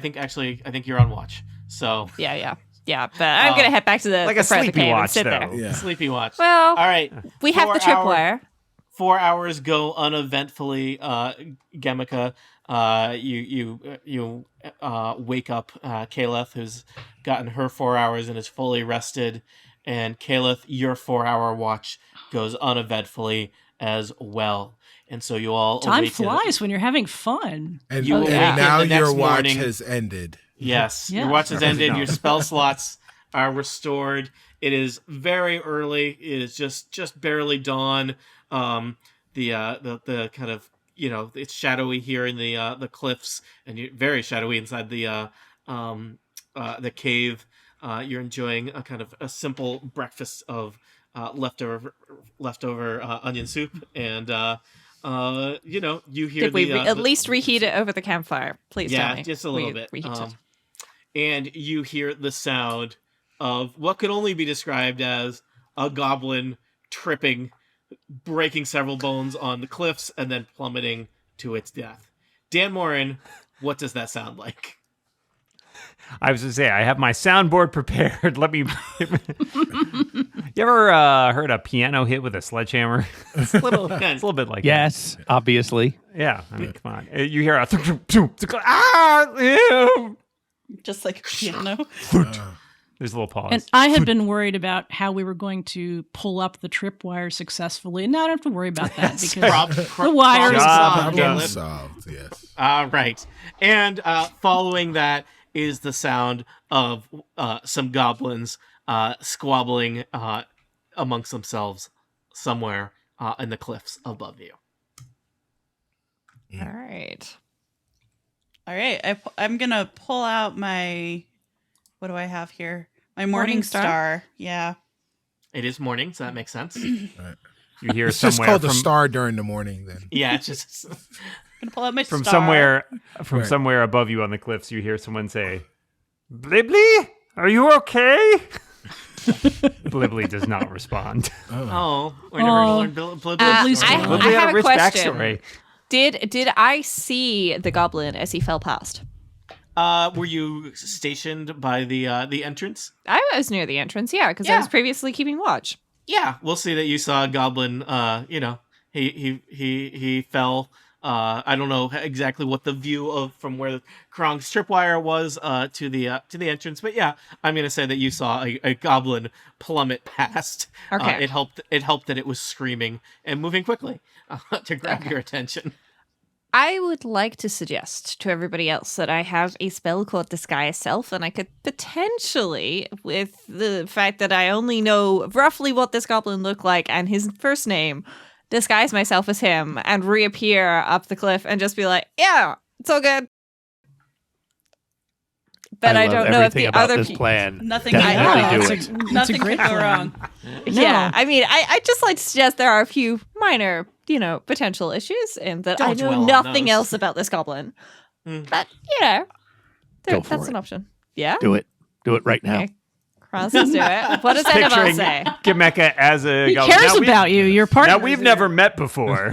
I think you're on watch. So Yeah. But I'm gonna head back to the Like the a front of the sleepy cave and watch, sit though. there. Yeah. sleepy watch. Well, All right, we have the 4 hour- tripwire. 4 hours go uneventfully. Gemika, you wake up Kaleth, who's gotten her 4 hours and is fully rested, and Kaleth, your 4 hour watch goes uneventfully as well. And so you all Time awaken- flies when you're having fun. And, You and awaken now the next your watch morning. has ended. Yes, Yeah. your watch has ended. Your spell slots are restored. It is very early. It is just barely dawn. The kind of it's shadowy here in the cliffs, and very shadowy inside the cave. You're enjoying a kind of a simple breakfast of leftover onion soup, and you hear Did we at the- least reheat it over the campfire? Please tell yeah, me. just a little We bit. reheat it. And you hear the sound of what could only be described as a goblin tripping, breaking several bones on the cliffs, and then plummeting to its death. Dan Morin, what does that sound like? I was going to say, I have my soundboard prepared. Let me. You ever heard a piano hit with a sledgehammer? It's a little bit like Yes, obviously. that. Yeah, I mean, come on. You hear a ah, Just like piano. there's a little pause. And I had been worried about how we were going to pull up the tripwire successfully. And now I don't have to worry about that because the wire is Job gone. done. Problem solved. Yes. Right. And following that is the sound of some goblins squabbling amongst themselves somewhere in the cliffs above you. All right. All right, I'm gonna pull out my. What do I have here? My morning Morning Star? star. Yeah. It is morning, so that makes sense. Right. You hear It's just somewhere called from the star during the morning. Then Yeah, it's just Gonna pull out my from star. Right. somewhere above you on the cliffs. You hear someone say, "Blibbly, are you okay?" Blibbly does not respond. oh, we're never Oh. learned Blibbly's Blibbly's story. story. I Blibbly had have a a rich question. backstory. Did I see the goblin as he fell past? Were you stationed by the entrance? I was near the entrance, yeah, because I Yeah. was previously keeping watch. Yeah, we'll see that you saw a goblin. He fell. I don't know exactly what the view of from where Krong's tripwire was to the entrance, but yeah, I'm gonna say that you saw a goblin plummet past. Okay. It helped that it was screaming and moving quickly to grab your attention. I would like to suggest to everybody else that I have a spell called Disguise Self, and I could potentially, with the fact that I only know roughly what this goblin looked like and his first name, disguise myself as him and reappear up the cliff and just be like, yeah, it's all good. But I love don't know if everything the about other this people. plan. Nothing Definitely can do go it. wrong. Nothing great can go plan. wrong. Yeah, No. I mean, I just like to suggest there are a few minor, potential issues, and that I Don't know dwell on nothing those. else about this goblin. Mm. But Go for that's it. an option. Yeah. Do it. Do it right now. Okay. Kron says do it. What does anyone Picturing say? Gemeka as a He goblin. cares Now we- about you. You're part Now of we've never met before.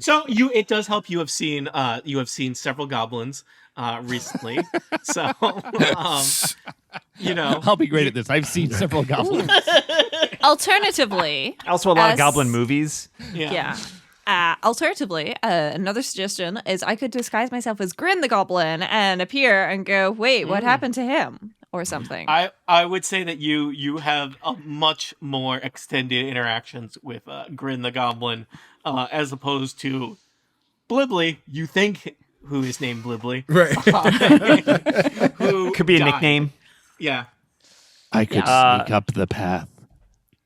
So it does help. You have seen several goblins recently. So I'll be great at this. I've seen several goblins. Alternatively, Also, a lot of As- goblin movies. yeah. Alternatively, another suggestion is I could disguise myself as Grin the Goblin and appear and go, wait, what happened to him? Or something. I would say that you have a much more extended interactions with Grin the Goblin as opposed to Blibbly. You think who is named Blibbly? right. Who Could be a died. nickname. Yeah. I could Yeah. sneak up the path.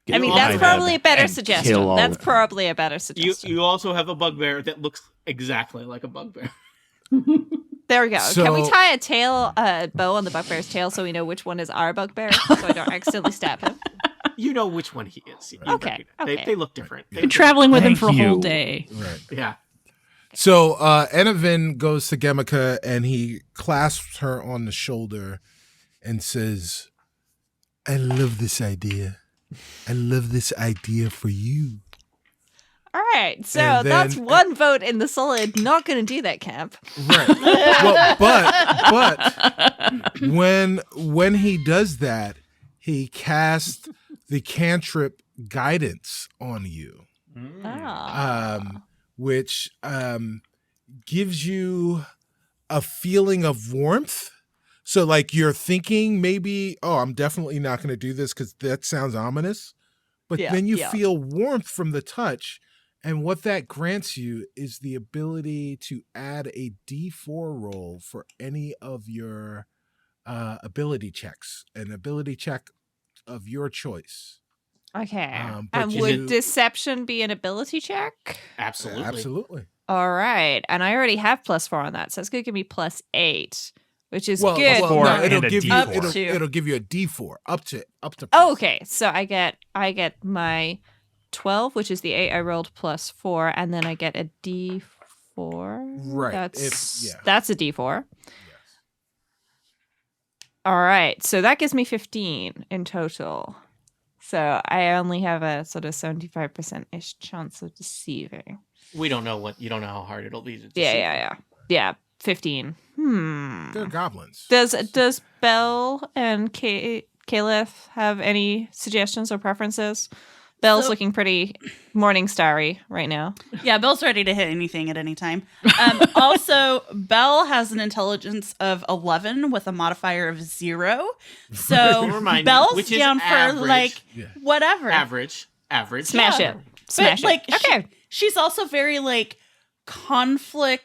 Get I mean, behind that's them probably a better and suggestion. kill all That's of them. probably a better You suggestion. also have a bugbear that looks exactly like a bugbear. There we go. Can we So- tie a bow on the bugbear's tail so we know which one is our bugbear so I don't accidentally stab him? You know which one he is. You Okay, recognize- okay. They look different. They Been look traveling with him Thank for a whole you. day. Right. Yeah. So Enavin goes to Gemika and he clasps her on the shoulder and says, I love this idea. I love this idea for you. All right, so And then- that's one vote in the solid. Not going to do that, Camp. Right. Well, but when he does that, he casts the cantrip guidance on you. Ah. Which gives you a feeling of warmth. So, like, you're thinking maybe, oh, I'm definitely not going to do this because that sounds ominous. But Yeah, then you yeah. feel warmth from the touch. And what that grants you is the ability to add a D4 roll for any of your ability checks, an ability check of your choice. Okay. but And you- would deception be an ability check? Absolutely. Absolutely. All right. And I already have +4 on that, so it's going to give me +8, which is Well, good. well, Four no, and it'll a give you D4. it'll give you a D4 up to. Oh, okay. So I get my 12, which is the 8 I rolled +4, and then I get a D4. Right. That's Yeah. that's a D4. All right. So that gives me 15 in total. So I only have a sort of 75%-ish chance of deceiving. We don't know you don't know how hard it'll be to deceive. Yeah, 15. They're goblins. Does Belle and Caliph have any suggestions or preferences? Belle's So- looking pretty morning starry right now. Yeah, Belle's ready to hit anything at any time. Also, Belle has an intelligence of 11 with a modifier of 0. So Remind me, Belle's which is down for average. like Yeah. whatever. Average. Smash Yeah. it. Smash But, like, it. Okay. She's also very like conflict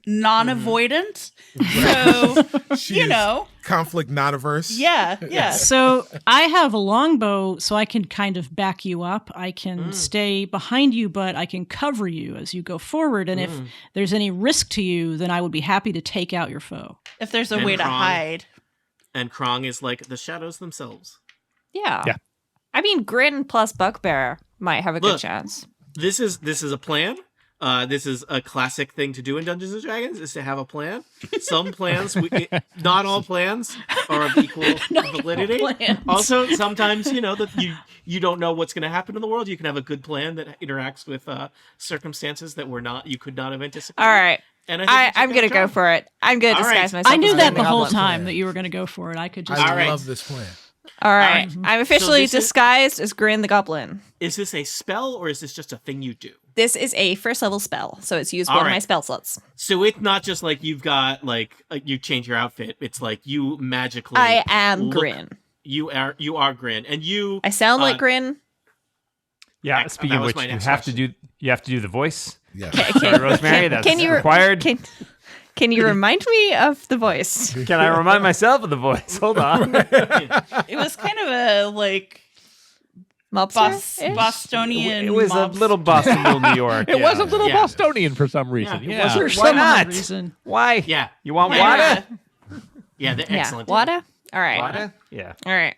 non-avoidant. So, She you is know, conflict not averse. yeah. So I have a longbow, so I can kind of back you up. I can stay behind you, but I can cover you as you go forward. And if there's any risk to you, then I would be happy to take out your foe. If there's a And way to Krong. hide. And Krong is like the shadows themselves. Yeah. Yeah. I mean, Grin plus Bugbear might have a good Look. chance. This is a plan. This is a classic thing to do in Dungeons and Dragons, is to have a plan. Some plans, not all plans, are of equal validity. plans. Also, sometimes that you don't know what's going to happen in the world. You can have a good plan that interacts with circumstances that you could not have anticipated. All right. And I think I'm going to go for it. I'm going to All right. disguise myself. I knew as that Grin the whole Goblin. time that you were going to go for it. I could just. I All right. love this plan. All right. right. I'm officially this is- disguised as Grin the Goblin. Is this a spell or is this just a thing you do? This is a first level spell, so it's used All one of right. my spell slots. So it's not just like you've got you change your outfit. It's like you magically. I am look- Grin. You are Grin, and you. I sound like uh, Grin. Yeah. That Speaking of was which, my you next have to question. do the voice. Yeah. Sorry, Rosemary. That's required. Can you remind me of the voice? Can I remind myself of the voice? Hold on. It was kind of a Mobster? Bostonian. It was a mobs- little Boston, little New York. It was a little Yeah. Bostonian for some reason. Yeah, it Yeah. was. For For Why some not? reason. Why? Yeah. You want Yeah. water? Yeah, Yeah. excellent. Water? All right. Water? Yeah. All right.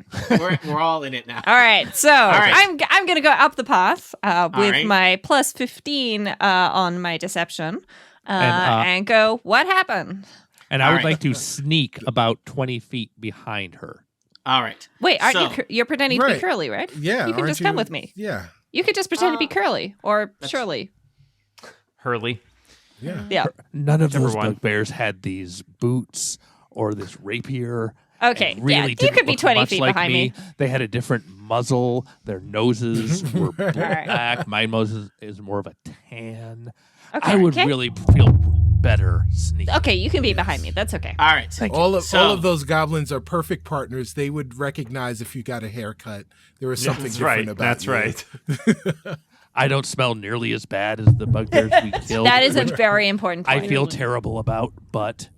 We're all in it now. All right. So right. I'm going to go up the path with right. my plus 15 on my deception And, and go, what happened? And I would All right. like to sneak about 20 feet behind her. All right. Wait, aren't So- you're pretending to be Right. Curly, right? Yeah. You can aren't just come with me. Yeah. You could just pretend to be Curly or Shirley. Hurley. Yeah. Yeah. None of Number those one. bugbears had these boots or this rapier. Okay, and really yeah, you didn't could be look 20 much feet like behind me. They had a different muzzle. Their noses were black. My nose is more of a tan. Okay, I would okay. really feel better sneaking. Okay, you can be behind me. That's okay. All right. All of So- those goblins are perfect partners. They would recognize if you got a haircut. There was something That's different right. about That's you. right. I don't smell nearly as bad as the bugbears we killed. That is a which very important point. I feel terrible about, but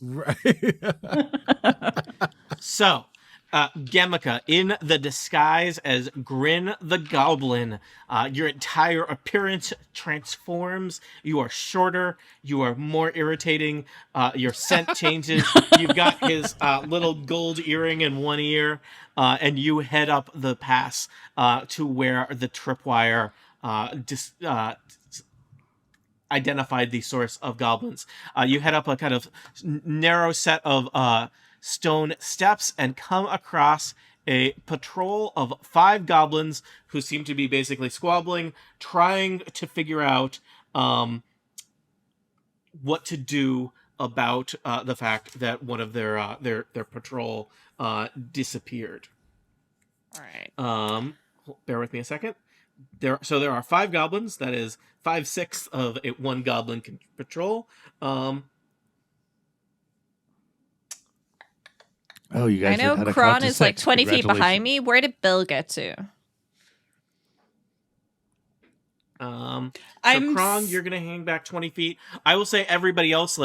Right. So, Gemika, in the disguise as Grin the Goblin, your entire appearance transforms. You are shorter. You are more irritating. Your scent changes. You've got his little gold earring in one ear, and you head up the pass to where the tripwire identified the source of goblins. You head up a kind of narrow set of stone steps and come across a patrol of 5 goblins who seem to be basically squabbling, trying to figure out what to do about the fact that one of their patrol disappeared. All right. Bear with me a second. There are 5 goblins. That is 5/6 of one goblin patrol. oh, you I guys. know had a Kron cut to is like 6. 20 feet behind Congratulations. me. Where did Bill get to? So I'm Kron, s- you're gonna hang back 20 feet. I will say everybody else,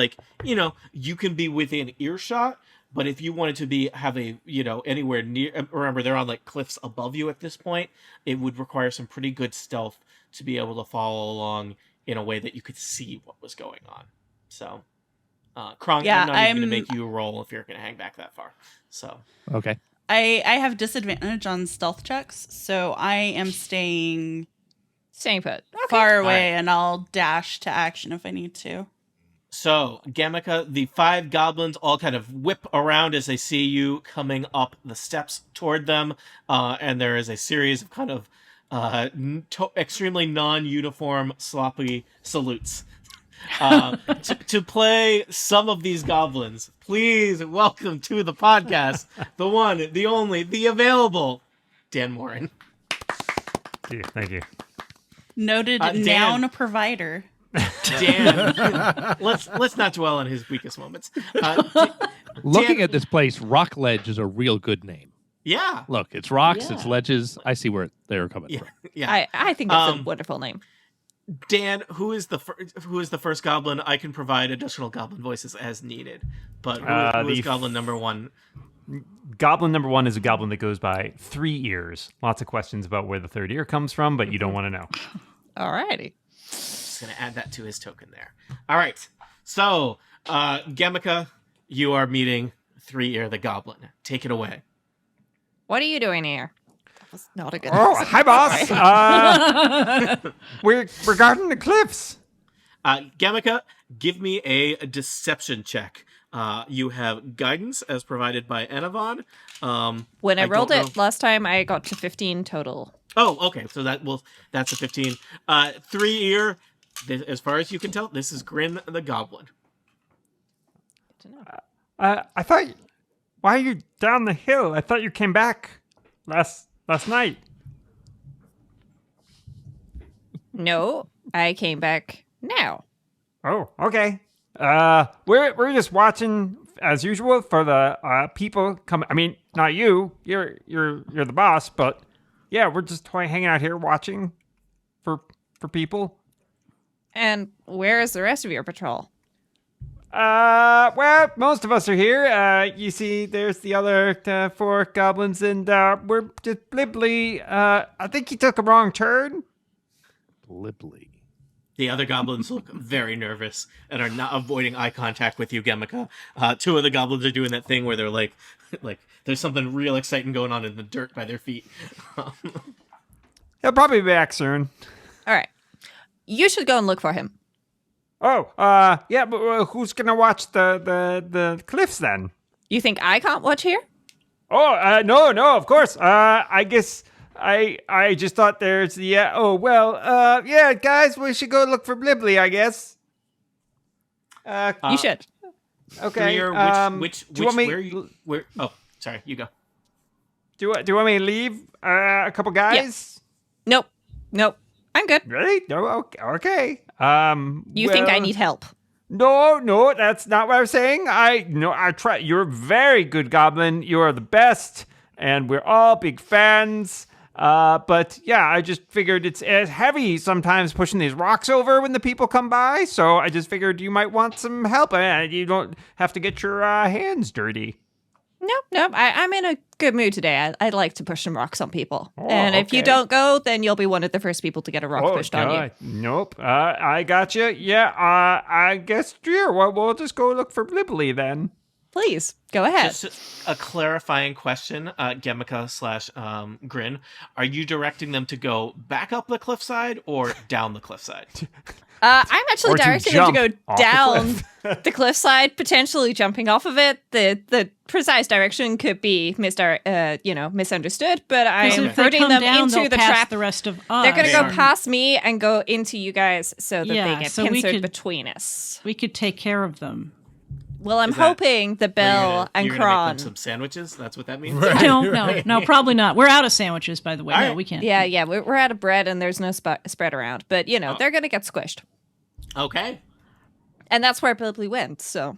you can be within earshot, but if you wanted to have anywhere near, remember they're on like cliffs above you at this point, it would require some pretty good stealth to be able to follow along in a way that you could see what was going on. So, Kron, Yeah, I'm not even I'm- gonna make you roll if you're gonna hang back that far. So, Okay. I have disadvantage on stealth checks, so I am staying Staying put. Okay. far away, Alright. and I'll dash to action if I need to. So, Gamika, the 5 goblins all kind of whip around as they see you coming up the steps toward them, and there is a series of kind of extremely non-uniform, sloppy salutes. To play some of these goblins, please welcome to the podcast the one, the only, the available Dan Morin. Thank you. Noted Dan. noun provider. Dan, let's not dwell on his weakest moments. Looking at this place, Rock Ledge is a real good name. Yeah, Look, it's rocks, it's ledges. I see where they're coming yeah, from. yeah. I think that's a Um, wonderful name. Dan, who is the first goblin? I can provide additional goblin voices as needed. But who is the goblin number 1? Goblin number 1 is a goblin that goes by 3 ears. Lots of questions about where the 3rd ear comes from, but you don't want to know. Alrighty. Just gonna add that to his token there. All right. So, Gemika, you are meeting 3 Ear the Goblin. Take it away. What are you doing here? was not a good Oh, accent. hi, boss. We're guarding the cliffs. Gamika, give me a deception check. You have guidance as provided by Enavon. When I rolled don't it last time, I got to 15 total. Oh, okay. So that's a 15. 3-ear. As far as you can tell, this is Grin the Goblin. Good to know. I thought. Why are you down the hill? I thought you came back last night. No, I came back now. Oh, okay. We're just watching as usual for the people come. I mean, not you. You're the boss, but yeah, we're just hanging out here watching for people. And where is the rest of your patrol? Well, most of us are here. You see, there's the other 4 goblins, and we're just Blibbly. I think he took a wrong turn. Blibbly. The other goblins look very nervous and are not avoiding eye contact with you, Gemika. 2 of the goblins are doing that thing where they're like there's something real exciting going on in the dirt by their feet. He'll probably be back soon. All right. You should go and look for him. Oh, yeah, but who's gonna watch the cliffs then? You think I can't watch here? Oh, no, of course. I guess I just thought there's the, yeah, guys, we should go look for Blibbly, I guess. You should. Okay. Which do you want me? where? Oh, sorry, you go. Do you want me to leave a couple guys? Nope. I'm good. Really? No. Okay. You think I need help? No, that's not what I was saying. I try. You're a very good goblin. You are the best, and we're all big fans. But yeah, I just figured it's heavy sometimes pushing these rocks over when the people come by. So I just figured you might want some help. You don't have to get your hands dirty. Nope. I'm in a good mood today. I'd like to push some rocks on people. Oh, and if you okay. don't go, then you'll be one of the first people to get a rock pushed on you. Nope. I got you. Yeah. I guess here. Well, we'll just go look for Blibbly then. Please, go ahead. Just a clarifying question, Gemika / Grin. Are you directing them to go back up the cliffside or down the cliffside? I'm actually Or to directing them to jump go off the down cliff. the cliffside, potentially jumping off of it. The precise direction could be misunderstood, but I 'Cause am if they hurting come them down, into they'll the pass trap. the rest of us. They're going to go They are. past me and go into you guys so that Yeah, they get so we pincered could- between us. We could take care of them. Well, I'm Is that- hoping the Bell and you're gonna make them Kron. some sandwiches. That's what that means. Right. No, probably not. We're out of sandwiches, by the way. All No, right. we can't. Yeah, we're out of bread and there's no spread around. But, they're going to get squished. Okay. And that's where Blibbly went, so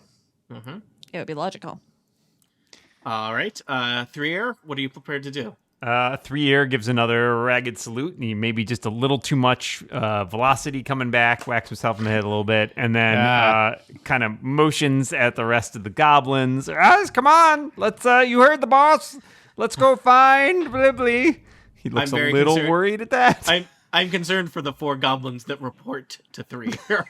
Mm-hmm. it would be logical. All right. 3-ear, what are you prepared to do? 3-ear gives another ragged salute, and he maybe just a little too much velocity coming back, whacks himself in the head a little bit, and then kind of motions at the rest of the goblins. Guys, come on, let's. You heard the boss. Let's go find Blibbly. He looks a very little concerned. worried at that. I'm concerned for the 4 goblins that report to 3-ear.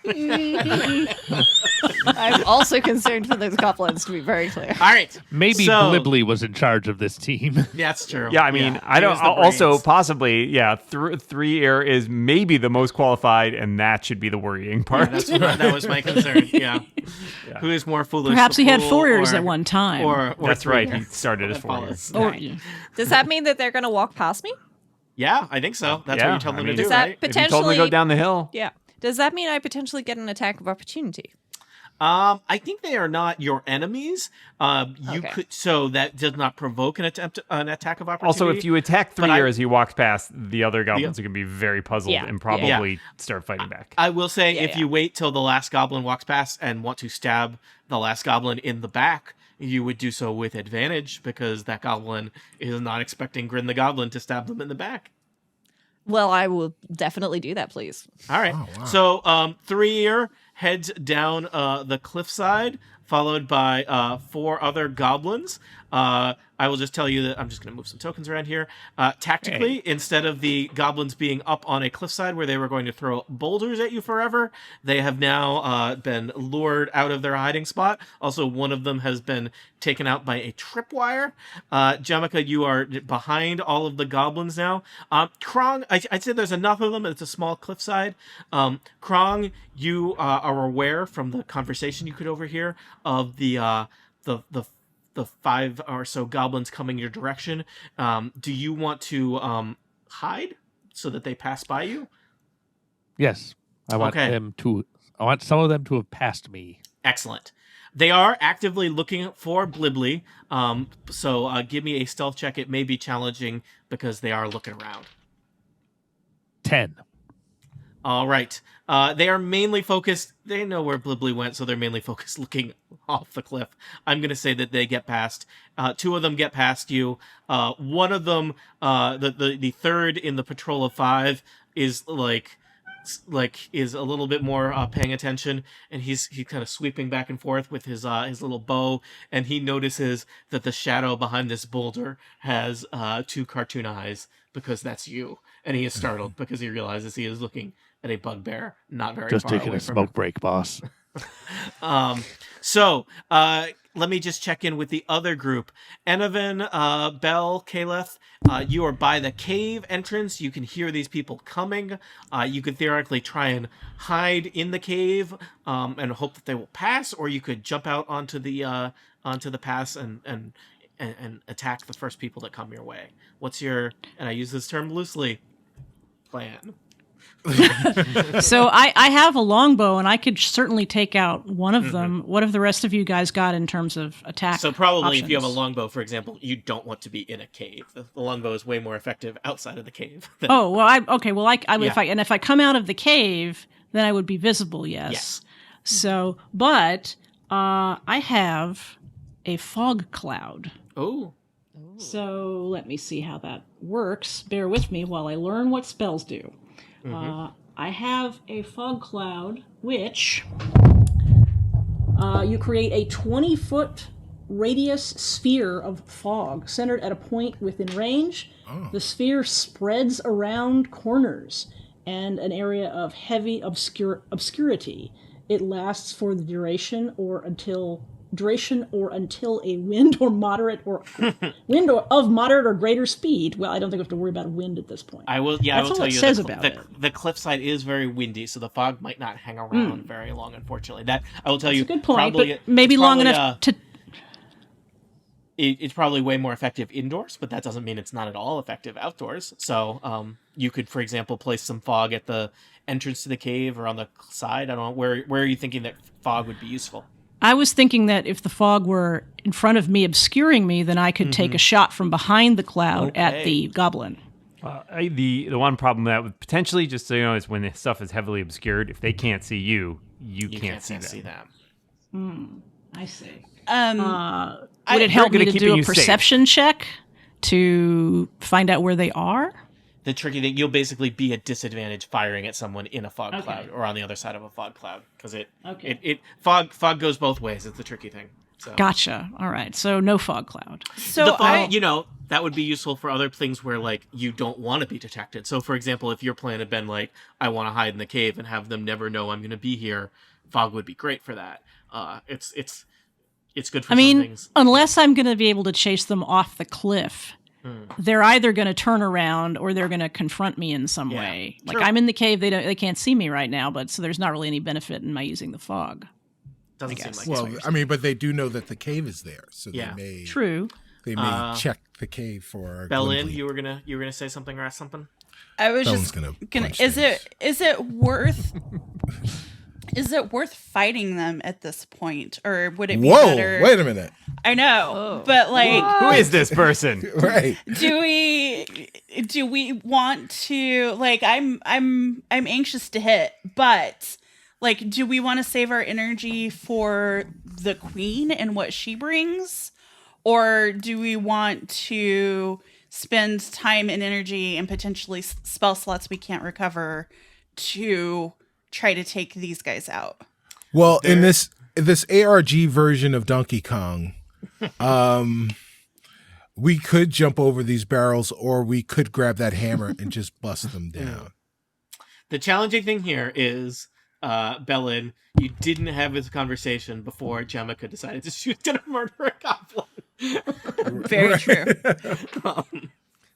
I'm also concerned for those goblins, to be very clear. All right. Maybe so, Blibbly was in charge of this team. That's true. Yeah, I mean, I he don't. was the Also, brains. possibly, yeah, 3-ear is maybe the most qualified, and that should be the worrying part. That was my concern. Yeah. Who is more foolish? Perhaps the he had fool 4 ears or- at one time. Or That's right. 3-ear? He started as That 4-ear. follows. Or- Right. Does that mean that they're going to walk past me? Yeah, I think so. That's what you told them to do, Does that right? pot- If you told him to go Potentially- down the hill. Yeah. Does that mean I potentially get an attack of opportunity? I think they are not your enemies. You Okay. could, so that does not provoke an attack of opportunity. Also, if you attack But 3-ear I- as he walks past, the other goblins are going to be very puzzled Yeah. and probably start fighting back. I will say, Yeah, if yeah. you wait till the last goblin walks past and want to stab the last goblin in the back, you would do so with advantage because that goblin is not expecting Grin the Goblin to stab them in the back. Well, I will definitely do that, please. All right. Oh, wow. So 3-ear heads down the cliffside, followed by 4 other goblins. I will just tell you that I'm just going to move some tokens around here. Tactically, instead of the goblins being up on a cliffside where they were going to throw boulders at you forever, they have now been lured out of their hiding spot. Also, one of them has been taken out by a tripwire. Jamika, you are behind all of the goblins now. Krong, I'd say there's enough of them. It's a small cliffside. Krong, you are aware from the conversation you could overhear of the 5 or so goblins coming your direction. Do you want to hide so that they pass by you? Yes, I want them to. I want some of them to have passed me. Excellent. They are actively looking for Blibbly. So give me a stealth check. It may be challenging because they are looking around. 10. All right. They are mainly focused. They know where Blibbly went, so they're mainly focused looking off the cliff. I'm going to say that they get past. 2 of them get past you. One of them, the third in the patrol of 5, is is a little bit more paying attention, and he's kind of sweeping back and forth with his little bow, and he notices that the shadow behind this boulder has 2 cartoon eyes, because that's you, and he is startled because he realizes he is looking at a bugbear not very just far taking away a from smoke him. break, boss. So let me just check in with the other group. Enovan, Bell, Caleth, you are by the cave entrance. You can hear these people coming. You could theoretically try and hide in the cave and hope that they will pass, or you could jump out onto the pass and attack the first people that come your way. What's your, and I use this term loosely, plan? So I have a longbow, and I could certainly take out one of them. What have the rest of you guys got in terms of attack? So probably options? if you have a longbow, for example, you don't want to be in a cave. The longbow is way more effective outside of the cave. Oh well, if I come out of the cave, then I would be visible. Yes. So, but I have a fog cloud. Oh. So let me see how that works. Bear with me while I learn what spells do. I have a fog cloud, which you create a 20-foot radius sphere of fog centered at a point within range. Oh. The sphere spreads around corners and an area of heavy obscurity. It lasts for the duration or until a wind of moderate or greater speed. Well, I don't think we have to worry about wind at this point. I will tell you the cliffside is very windy, so the fog might not hang around very long, unfortunately. That I will tell you. That's a good point, probably, but maybe long enough to. It's probably way more effective indoors, but that doesn't mean it's not at all effective outdoors. So you could, for example, place some fog at the entrance to the cave or on the side. I don't know. Where are you thinking that fog would be useful? I was thinking that if the fog were in front of me, obscuring me, then I could take a shot from behind the cloud at the goblin. The one problem that would potentially, just so you know, is when the stuff is heavily obscured. If they can't see you, you can't see them. I see. Would it help me to do a perception check to find out where they are? The tricky thing, you'll basically be at disadvantage firing at someone in a fog cloud or on the other side of a fog cloud, because fog goes both ways. It's the tricky thing. So. Gotcha. All right. So no fog cloud. So the fog, that would be useful for other things where you don't want to be detected. So for example, if your plan had been I want to hide in the cave and have them never know I'm going to be here, fog would be great for that. It's good for some things. Unless I'm going to be able to chase them off the cliff. They're either going to turn around or they're going to confront me in some way. True. I'm in the cave; they can't see me right now, so there's not really any benefit in my using the fog. Doesn't seem like. Well, I mean, but they do know that the cave is there, so they may. True. They may check the cave for. Bellin, you were gonna say something or ask something. I was Bellin's just gonna. Is it worth? Is it worth fighting them at this point, or would it be better? Wait a minute. I know, but who is this person? Right? Do we want to I'm anxious to hit, but do we want to save our energy for the queen and what she brings, or do we want to spend time and energy and potentially spell slots we can't recover to try to take these guys out? Well, in this this ARG version of Donkey Kong, we could jump over these barrels, or we could grab that hammer and just bust them down. The challenging thing here is, Bellin, you didn't have this conversation before Jemica decided she was going to murder a goblin. Very true.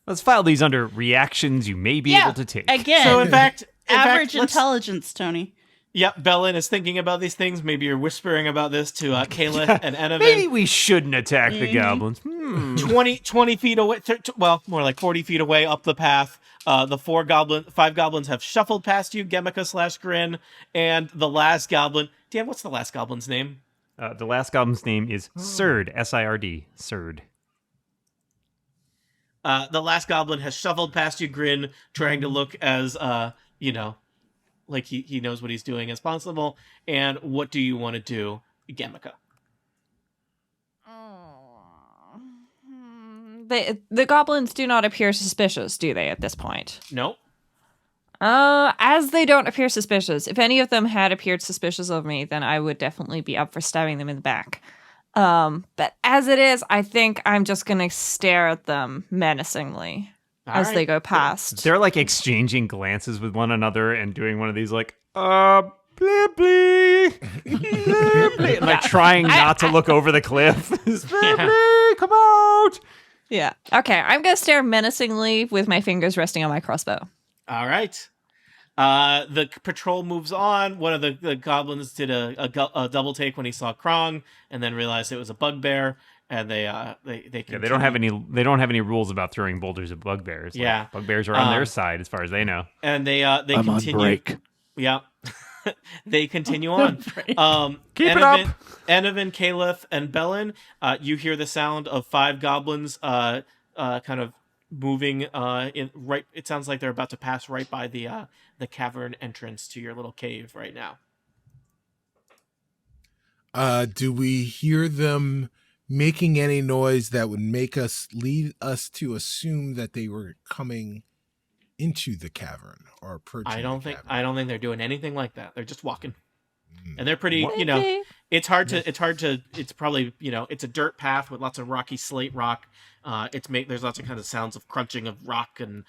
Let's file these under reactions you may be able to take. Again, So in fact, average let's- intelligence, Tony. Yep, Bellin is thinking about these things. Maybe you're whispering about this to Caliph and Enovin. Maybe we shouldn't attack the goblins. 20 feet away, well, more like 40 feet away up the path. The 5 goblins have shuffled past you, Gemica/Grin, and the last goblin. Dan, what's the last goblin's name? The last goblin's name is Sird, S-I-R-D, Sird. The last goblin has shuffled past you, Grin, trying to look as, like he knows what he's doing as possible. And what do you want to do, Gemica? The goblins do not appear suspicious, do they, at this point? Nope. As they don't appear suspicious, if any of them had appeared suspicious of me, then I would definitely be up for stabbing them in the back. But as it is, I think I'm just gonna stare at them menacingly as they go past. They're like exchanging glances with one another and doing one of these like, blee, blee, blee, blee, and like trying not to look over the cliff. Blee, blee, come out. Yeah. Okay, I'm gonna stare menacingly with my fingers resting on my crossbow. All right. The patrol moves on. One of the goblins did a double take when he saw Krong, and then realized it was a bugbear. And they They don't have any rules about throwing boulders at bugbears. Like, Yeah. bugbears are on their side as far as they know. And they I'm continue. on break. Yeah. They continue on. Keep it up. Enovin, Caliph, and Bellin, you hear the sound of 5 goblins kind of moving in right. It sounds like they're about to pass right by the cavern entrance to your little cave right now. Do we hear them making any noise that would lead us to assume that they were coming into the cavern or approaching? I don't think they're doing anything like that. They're just walking. And they're pretty, Maybe. it's probably, it's a dirt path with lots of rocky slate rock. There's lots of kind of sounds of crunching of rock and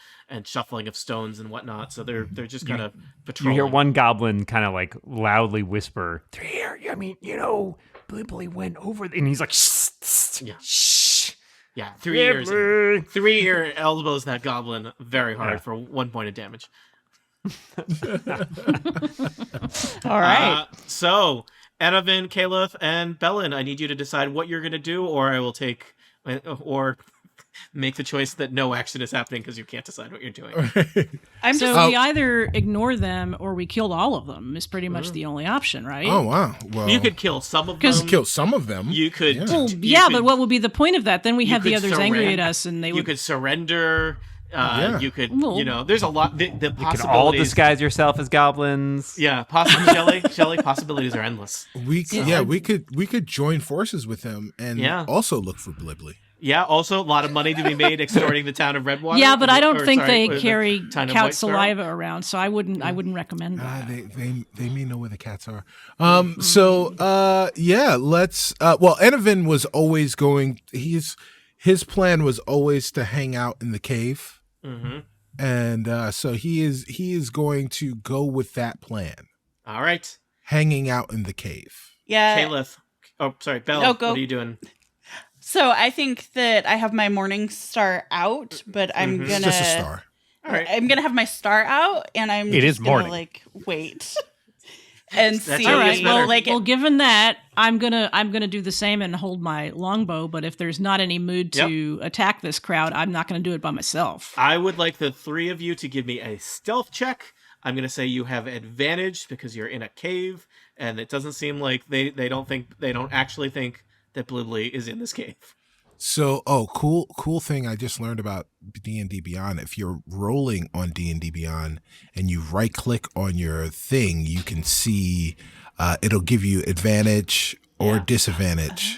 shuffling of stones and whatnot. So they're just kind of patrolling. You hear one goblin kind of like loudly whisper, "They're here. I mean, Blibbly went over," and he's like, "Shh, Yeah. shh." Yeah, 3 years. 3 year elbows that goblin very hard for 1 point of damage. All right. So, Enovin, Caliph, and Bellin, I need you to decide what you're going to do, or I will take, or make the choice that no action is happening because you can't decide what you're doing. So we either ignore them or we killed all of them is pretty much the only option, right? Oh wow! Well, You could kill some of them. kill some of them. You could. Yeah. Well, you could- but what would be the point of that? Then we you have the could others angry surrender- at us, and they You would. could surrender. Yeah. You could. Well- There's a lot. The You can possibilities. all disguise yourself as goblins. Yeah, Shelley. Possibilities are endless. We could join forces with them and Yeah. also look for Blibbly. Yeah. Also, a lot of money to be made extorting the town of Redwater. Yeah, but I don't Or, think sorry, they the carry town of cat White Sparrow. saliva around, so I wouldn't recommend that. They may know where the cats are. Let's. Enovin was always going. His plan was always to hang out in the cave, and so he is going to go with that plan, All right, hanging out in the cave. Yeah. Caliph. Oh, sorry, Belle. No, go. What are you doing? So I think that I have my morning star out, but I'm gonna It's just a star. All right. I'm gonna have my star out, and I'm It just is morning. gonna wait and That's see. how All it right. gets Well, better. well, given that, I'm gonna do the same and hold my longbow. But if there's not any mood to attack this crowd, I'm not gonna do it by myself. I would like the 3 of you to give me a stealth check. I'm going to say you have advantage because you're in a cave, and it doesn't seem like they don't actually think that Blibbly is in this cave. So, cool thing I just learned about D&D Beyond. If you're rolling on D&D Beyond and you right click on your thing, you can see it'll give you advantage or disadvantage.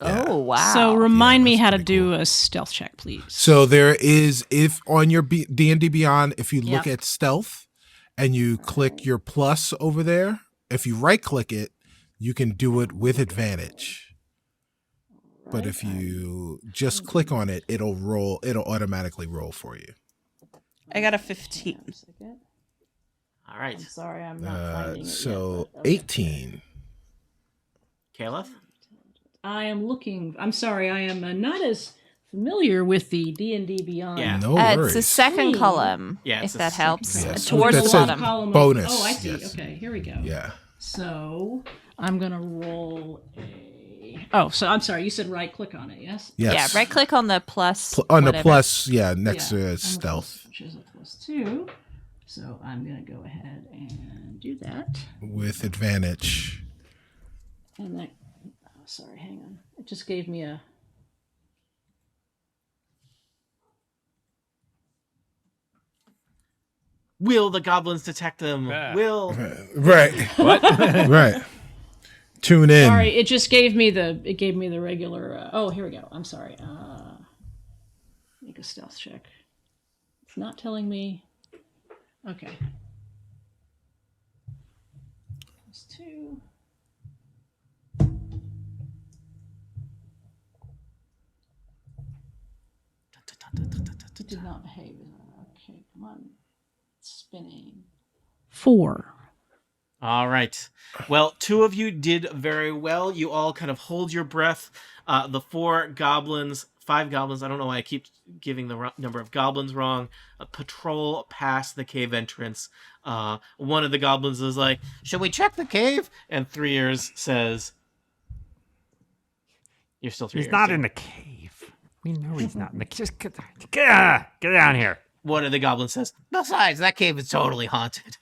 Oh, wow. So remind me that's how to pretty do cool. a stealth check, please. So there is, if on your D&D Beyond, if you look Yep. at stealth and you click your plus over there, if you right click it, you can do it with advantage. But if you just click on it, it'll automatically roll for you. I got a 15. All right. I'm sorry, I'm not finding it So yet, but okay. 18. Caliph? I am looking. I'm sorry, I am not as familiar with the D&D Beyond. Yeah. No worries. It's the second column, Yeah, it's if the that second helps. column. Yes. Towards That the says bottom. Column of- bonus, Oh, I see. yes. Okay, here we go. Yeah. So I'm gonna roll a. Oh, so I'm sorry. You said right click on it, yes? Yes. Yeah, right click on the plus. On the whatever. plus, next Yeah, to on the stealth. plus, which is a +2. So I'm gonna go ahead and do that. With advantage. And that. Oh, sorry, hang on. It just gave me a. Will the goblins detect them? Ah. Will. Right. What? Right. Tune in. Sorry, it just gave me the. It gave me the regular. Oh, here we go. I'm sorry. Make a stealth check. It's not telling me. Okay. +2. It did not behave. Okay, come on. It's spinning. 4. All right. Well, 2 of you did very well. You all kind of hold your breath. The 5 goblins, I don't know why I keep giving the number of goblins wrong, patrol past the cave entrance. One of the goblins is like, should we check the cave? And 3 Years says, you're still 3 He's Years. not in the cave. We know he's not in the cave. Just get down here. One of the goblins says, besides, that cave is totally haunted.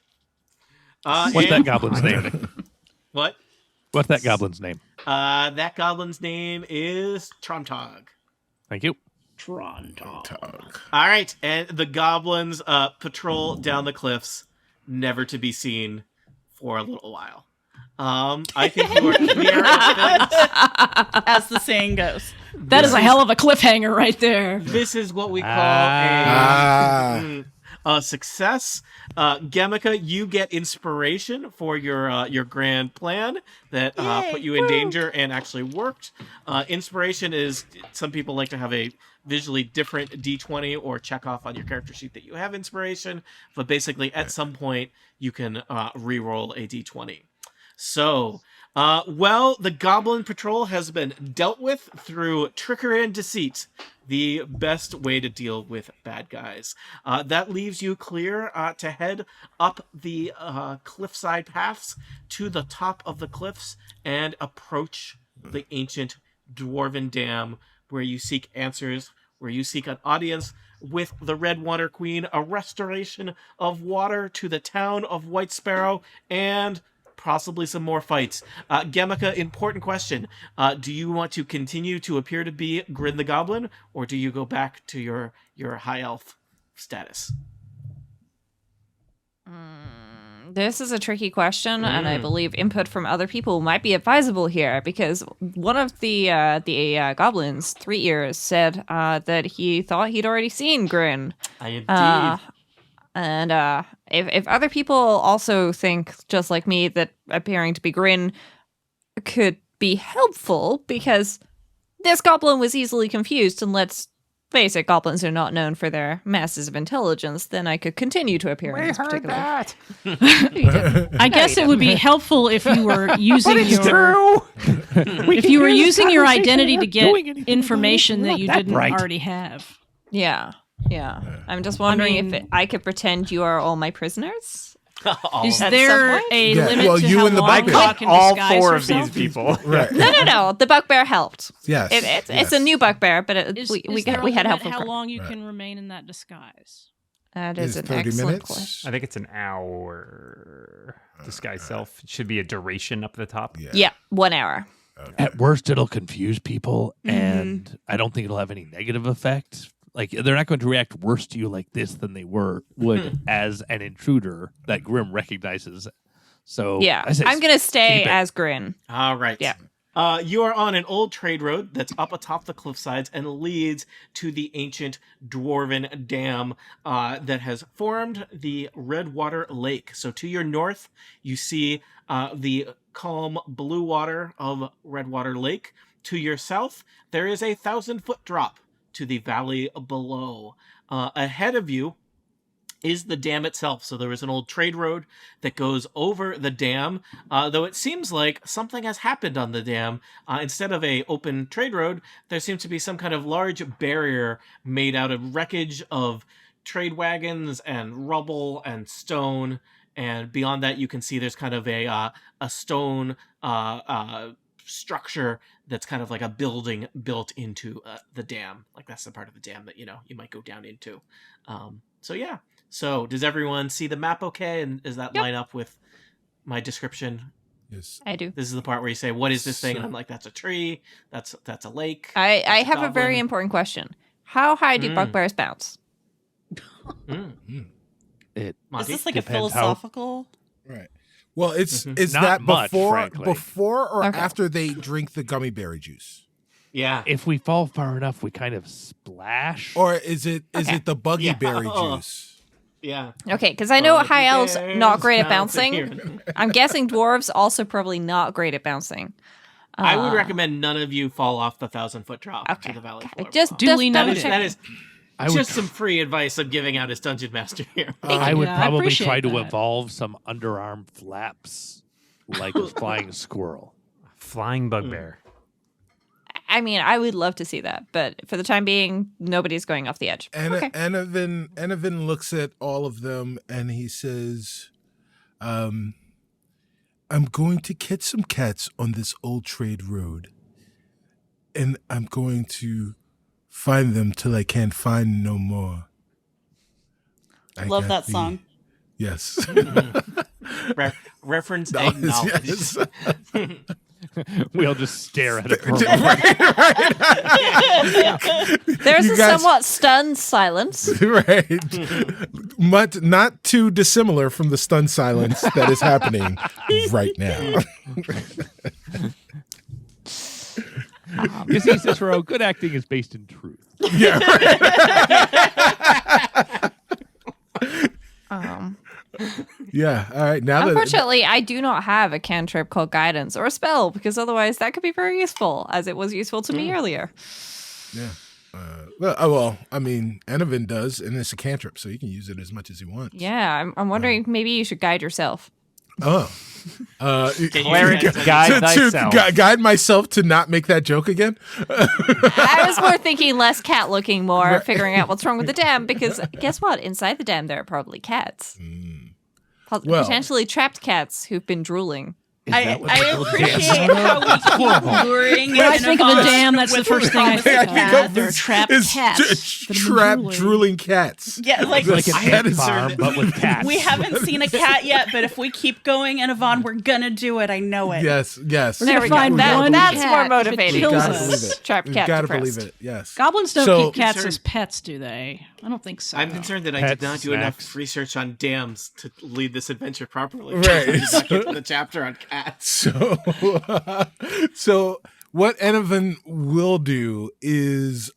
What's that goblin's name? What? What's that goblin's name? That goblin's name is Tromtog. Thank you. Talk. All right, and the goblins patrol down the cliffs, never to be seen for a little while. I think you are clear as things. As the saying goes. That is a hell of a cliffhanger right there. This is what we call a success. Gemika, you get inspiration for your grand plan that put you in danger and actually worked. Inspiration is, some people like to have a visually different D20 or check off on your character sheet that you have inspiration, but basically at some point you can re-roll a D20. So, the Goblin Patrol has been dealt with through trickery and deceit, the best way to deal with bad guys. That leaves you clear to head up the cliffside paths to the top of the cliffs and approach the ancient dwarven dam, where you seek answers, where you seek an audience with the Red Water Queen, a restoration of water to the town of White Sparrow, and possibly some more fights. Gemika, important question. Do you want to continue to appear to be Grin the Goblin, or do you go back to your high elf status? This is a tricky question, and I believe input from other people might be advisable here, because one of the goblins, 3 Ears, said that he thought he'd already seen Grin. Indeed. And if other people also think, just like me, that appearing to be Grin could be helpful, because this goblin was easily confused, and let's face it, goblins are not known for their masses of intelligence, then I could continue to appear in this particular... that. I guess it would be helpful if you were using your identity to get information that you didn't already have. Yeah. I'm just wondering if I could pretend you are all my prisoners. Is At there some point? a Yeah, limit well, to you how and the long bugbear. you Like can all disguise 4 of yourself? these people. Right. No. The bugbear helped. Yes. It's a new bugbear, but we there a had limit help from how Craig. long you can remain in that disguise? That is an 30 excellent minutes? question. I think it's an hour. Disguise self. It should be a duration up at the top. Yeah, 1 hour. At worst, it'll confuse people, and I don't think it'll have any negative effect. Like, they're not going to react worse to you like this than they would as an intruder that Grim recognizes. So Yeah, I say I'm going to stay keep it. as Grin. All right. Yeah. You are on an old trade road that's up atop the cliffsides and leads to the ancient dwarven dam that has formed the Redwater Lake. So to your north, you see the calm blue water of Redwater Lake. To your south, there is a 1,000-foot drop to the valley below. Ahead of you is the dam itself. So there is an old trade road that goes over the dam, though it seems like something has happened on the dam. Instead of a open trade road, there seems to be some kind of large barrier made out of wreckage of trade wagons and rubble and stone. And beyond that, you can see there's kind of a stone structure that's kind of like a building built into the dam. Like that's the part of the dam that, you might go down into. So yeah. So does everyone see the map okay? And does that line up with my description? Yes. I do. This is the part where you say, what is this thing? And I'm like, that's a tree. That's a lake. I have a goblin. very important question. How high do bugbears bounce? It Is this like a depends how- philosophical? Right. Well, it's is Not that much, before frankly. or Okay. after they drink the gummy berry juice, Yeah. If we fall far enough, we kind of splash. or is it Okay. the Yeah. berry Oh. juice? Yeah. Okay, because I know high elves not great at Bouncing bouncing. here. I'm guessing dwarves also probably not great at bouncing. I would recommend none of you fall off the 1,000-foot drop Okay. to the valley Okay, floor. just Duly that double is, noted. that is I would, just some free advice I'm giving out as Dungeon Master here. I would Yeah, I probably appreciate try to that. evolve some underarm flaps like a flying squirrel. Flying bugbear. I mean, I would love to see that, but for the time being, nobody's going off the edge. And Okay. Anavan looks at all of them and he says, I'm going to catch some cats on this old trade road. And I'm going to find them till I can't find no more. I Love got that song. Yes. Reference That was- acknowledged. yes. We all just stare at it. For a moment. There's You a guys- somewhat stunned silence. Right. Not too dissimilar from the stunned silence that is happening right now. You see, Cicero, good acting is based in truth. Yeah. Yeah. All right. Now that Unfortunately, I do not have a cantrip called guidance or a spell, because otherwise that could be very useful, as it was useful to me earlier. yeah. Well, I mean, Anavan does, and it's a cantrip, so you can use it as much as you want. Yeah, I'm wondering maybe you should guide yourself. Oh. Cleric, To guide thyself. guide myself to not make that joke again. I was more thinking less cat looking, more figuring out what's wrong with the dam, because guess what? Inside the dam, there are probably cats. Well- Potentially trapped cats who've been drooling. I appreciate how we horrible. keep luring When I in think of a dam, that's the with first thing I promises think of of. cats. They're trapped It's cats. that have been trapped drooling. drooling cats. Yeah, like Like an That ant is- farm, but with cats. we haven't seen a cat yet, but if we keep going, and Yvonne, we're gonna do it. I know it. Yes. We're There gonna we go. find That- one that's cat more if it motivating. kills Gotta us. believe it. Trapped We've cat gotta depressed. believe it. Yes. Goblins don't So- keep cats Concerned- as pets, do they? I don't think so. I'm concerned that I Pet did not do enough snacks. research on dams to lead this adventure properly. Right. I did not get to the chapter on cats. So what Anavan will do is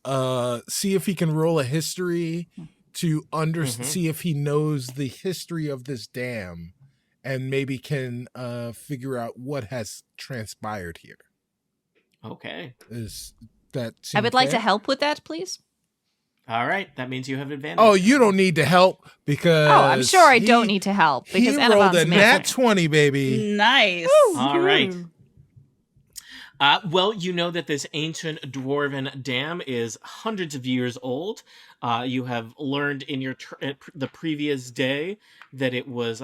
see if he can roll a history to see if he knows the history of this dam, and maybe can figure out what has transpired here. Okay. Is that? I seem would like to fair? help with that, please. All right. That means you have advantage. Oh, you don't need to help because. Oh, I'm sure I don't need to help, He because rolled Anavan's a amazing. nat 20, baby. Nice. All right. Well, you know that this ancient dwarven dam is hundreds of years old. You have learned in your the previous day that it was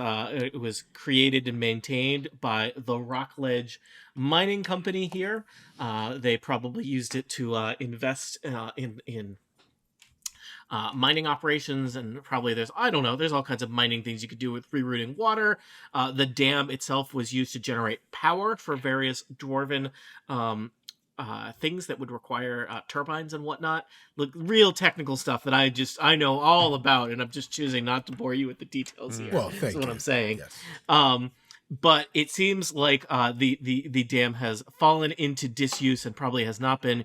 created and maintained by the Rockledge Mining Company here. They probably used it to invest in mining operations, and probably there's all kinds of mining things you could do with rerouting water. The dam itself was used to generate power for various dwarven things that would require turbines and whatnot. Look, real technical stuff that I know all about, and I'm just choosing not to bore you with the details here. Well, thank That's what you. I'm saying. Yes. But it seems like the dam has fallen into disuse and probably has not been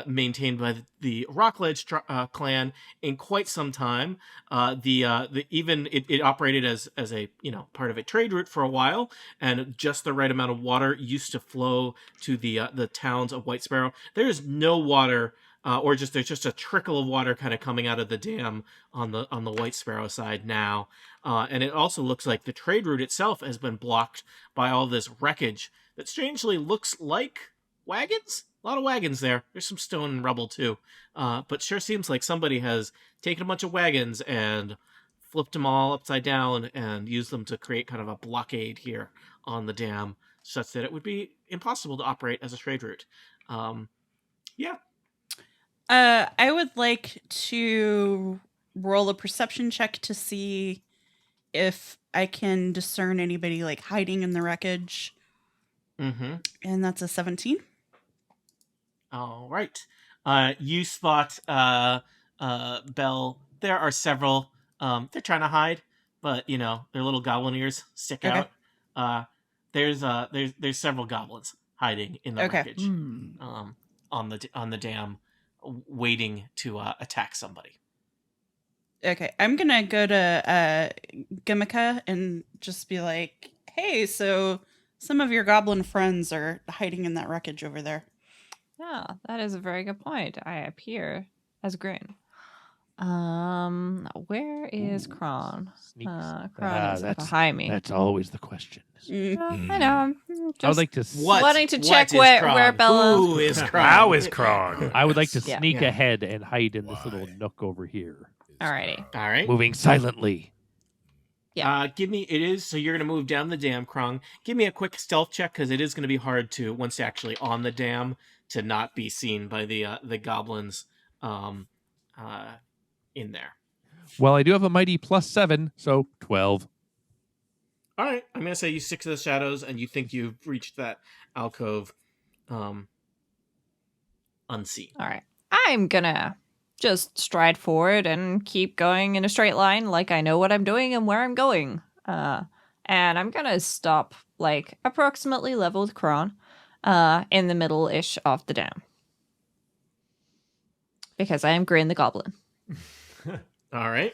maintained by the Rockledge clan in quite some time. It operated as a part of a trade route for a while, and just the right amount of water used to flow to the towns of White Sparrow. There's no water, there's just a trickle of water kind of coming out of the dam on the White Sparrow side now, and it also looks like the trade route itself has been blocked by all this wreckage that strangely looks like wagons. A lot of wagons there. There's some stone and rubble too. But sure seems like somebody has taken a bunch of wagons and flipped them all upside down and used them to create kind of a blockade here on the dam, such that it would be impossible to operate as a trade route. Yeah. I would like to roll a perception check to see if I can discern anybody like hiding in the wreckage. Mm-hmm. And that's a 17. All right. You spot Belle. There are several. They're trying to hide, but their little goblin ears stick Okay. out. There's several goblins hiding in the wreckage. On the dam, waiting to attack somebody. Okay, I'm gonna go to Gimika and just be like, "Hey, so some of your goblin friends are hiding in that wreckage over there." Yeah, that is a very good point. I appear as Grin. Where is Kron? Kron is behind me. That's always the question. I know. I'm just I would like to. wanting to check where Bella. Who is Kron? How is Kron? I would like to Yeah. sneak ahead and hide in this little nook over here, Alrighty. All right. moving silently. Yeah. So you're going to move down the dam, Krong. Give me a quick stealth check, because it is going to be hard to, once you're actually on the dam, to not be seen by the goblins in there. Well, I do have a mighty +7, so 12. All right. I'm going to say you stick to the shadows, and you think you've reached that alcove unseen. All right. I'm gonna just stride forward and keep going in a straight line like I know what I'm doing and where I'm going. And I'm gonna stop like approximately level with Kron in the middle-ish of the dam. Because I am Grin the Goblin. All right.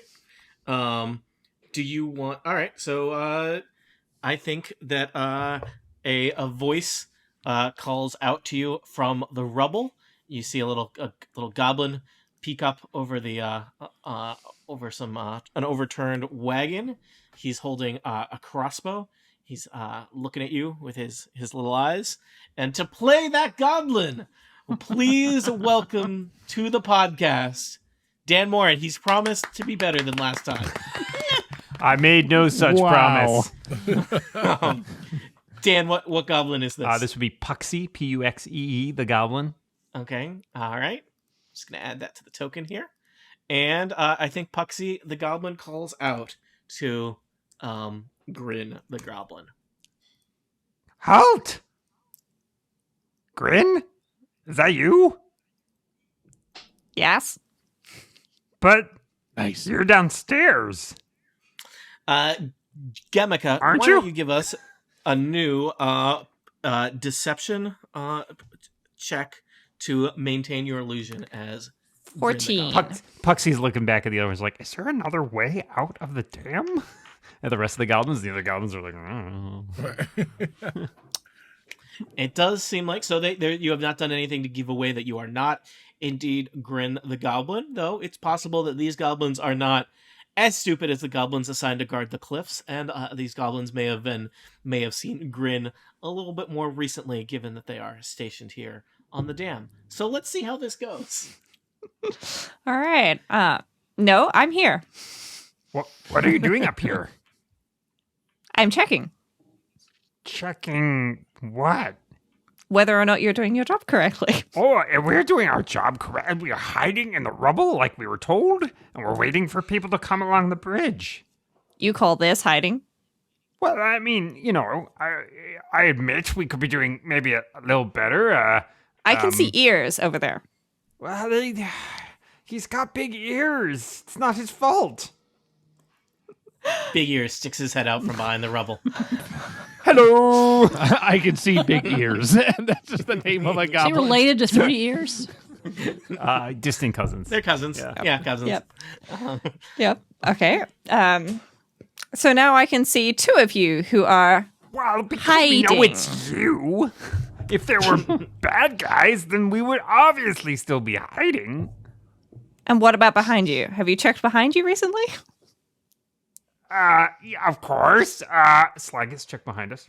Do you want... All right. So I think that a voice calls out to you from the rubble. You see a little goblin peek up over the over some an overturned wagon. He's holding a crossbow. He's looking at you with his little eyes. And to play that goblin, please welcome to the podcast Dan Morin. He's promised to be better than last time. I made no such Wow. promise. Dan, what goblin is this? This would be Puxey, Puxee, the goblin. Okay. All right. Just going to add that to the token here. And I think Puxey, the goblin, calls out to Grin, the goblin. Halt! Grin? Is that you? Yes? But Nice. you're downstairs. Gemika, Aren't why you? don't you give us a new deception check to maintain your illusion as Grin the 14. goblin. Puxey's looking back at the others like, is there another way out of the dam? And the rest of the other goblins are like, It does seem like so. You have not done anything to give away that you are not indeed Grin the goblin, though it's possible that these goblins are not as stupid as the goblins assigned to guard the cliffs, and these goblins may have seen Grin a little bit more recently, given that they are stationed here on the dam. So let's see how this goes. All right. No, I'm here. what are you doing up here? I'm checking Checking what? whether or not you're doing your job correctly. Oh, and we're doing our job correct. We are hiding in the rubble like we were told, and we're waiting for people to come along the bridge. You call this hiding? Well, I mean, I admit we could be doing maybe a little better. I can see ears over there. Well, he's got big ears. It's not his fault. Big Ear sticks his head out from behind the rubble. Hello. I can see big ears. That's just the name of a Is he goblin. related to 3 ears? Distant cousins. They're cousins. Yeah. Yeah, cousins. Yep. Yep. Okay. So now I can see two of you who are Well, because we know hiding. it's you. If there were bad guys, then we would obviously still be hiding. And what about behind you? Have you checked behind you recently? Yeah, of course. Slagus, check behind us.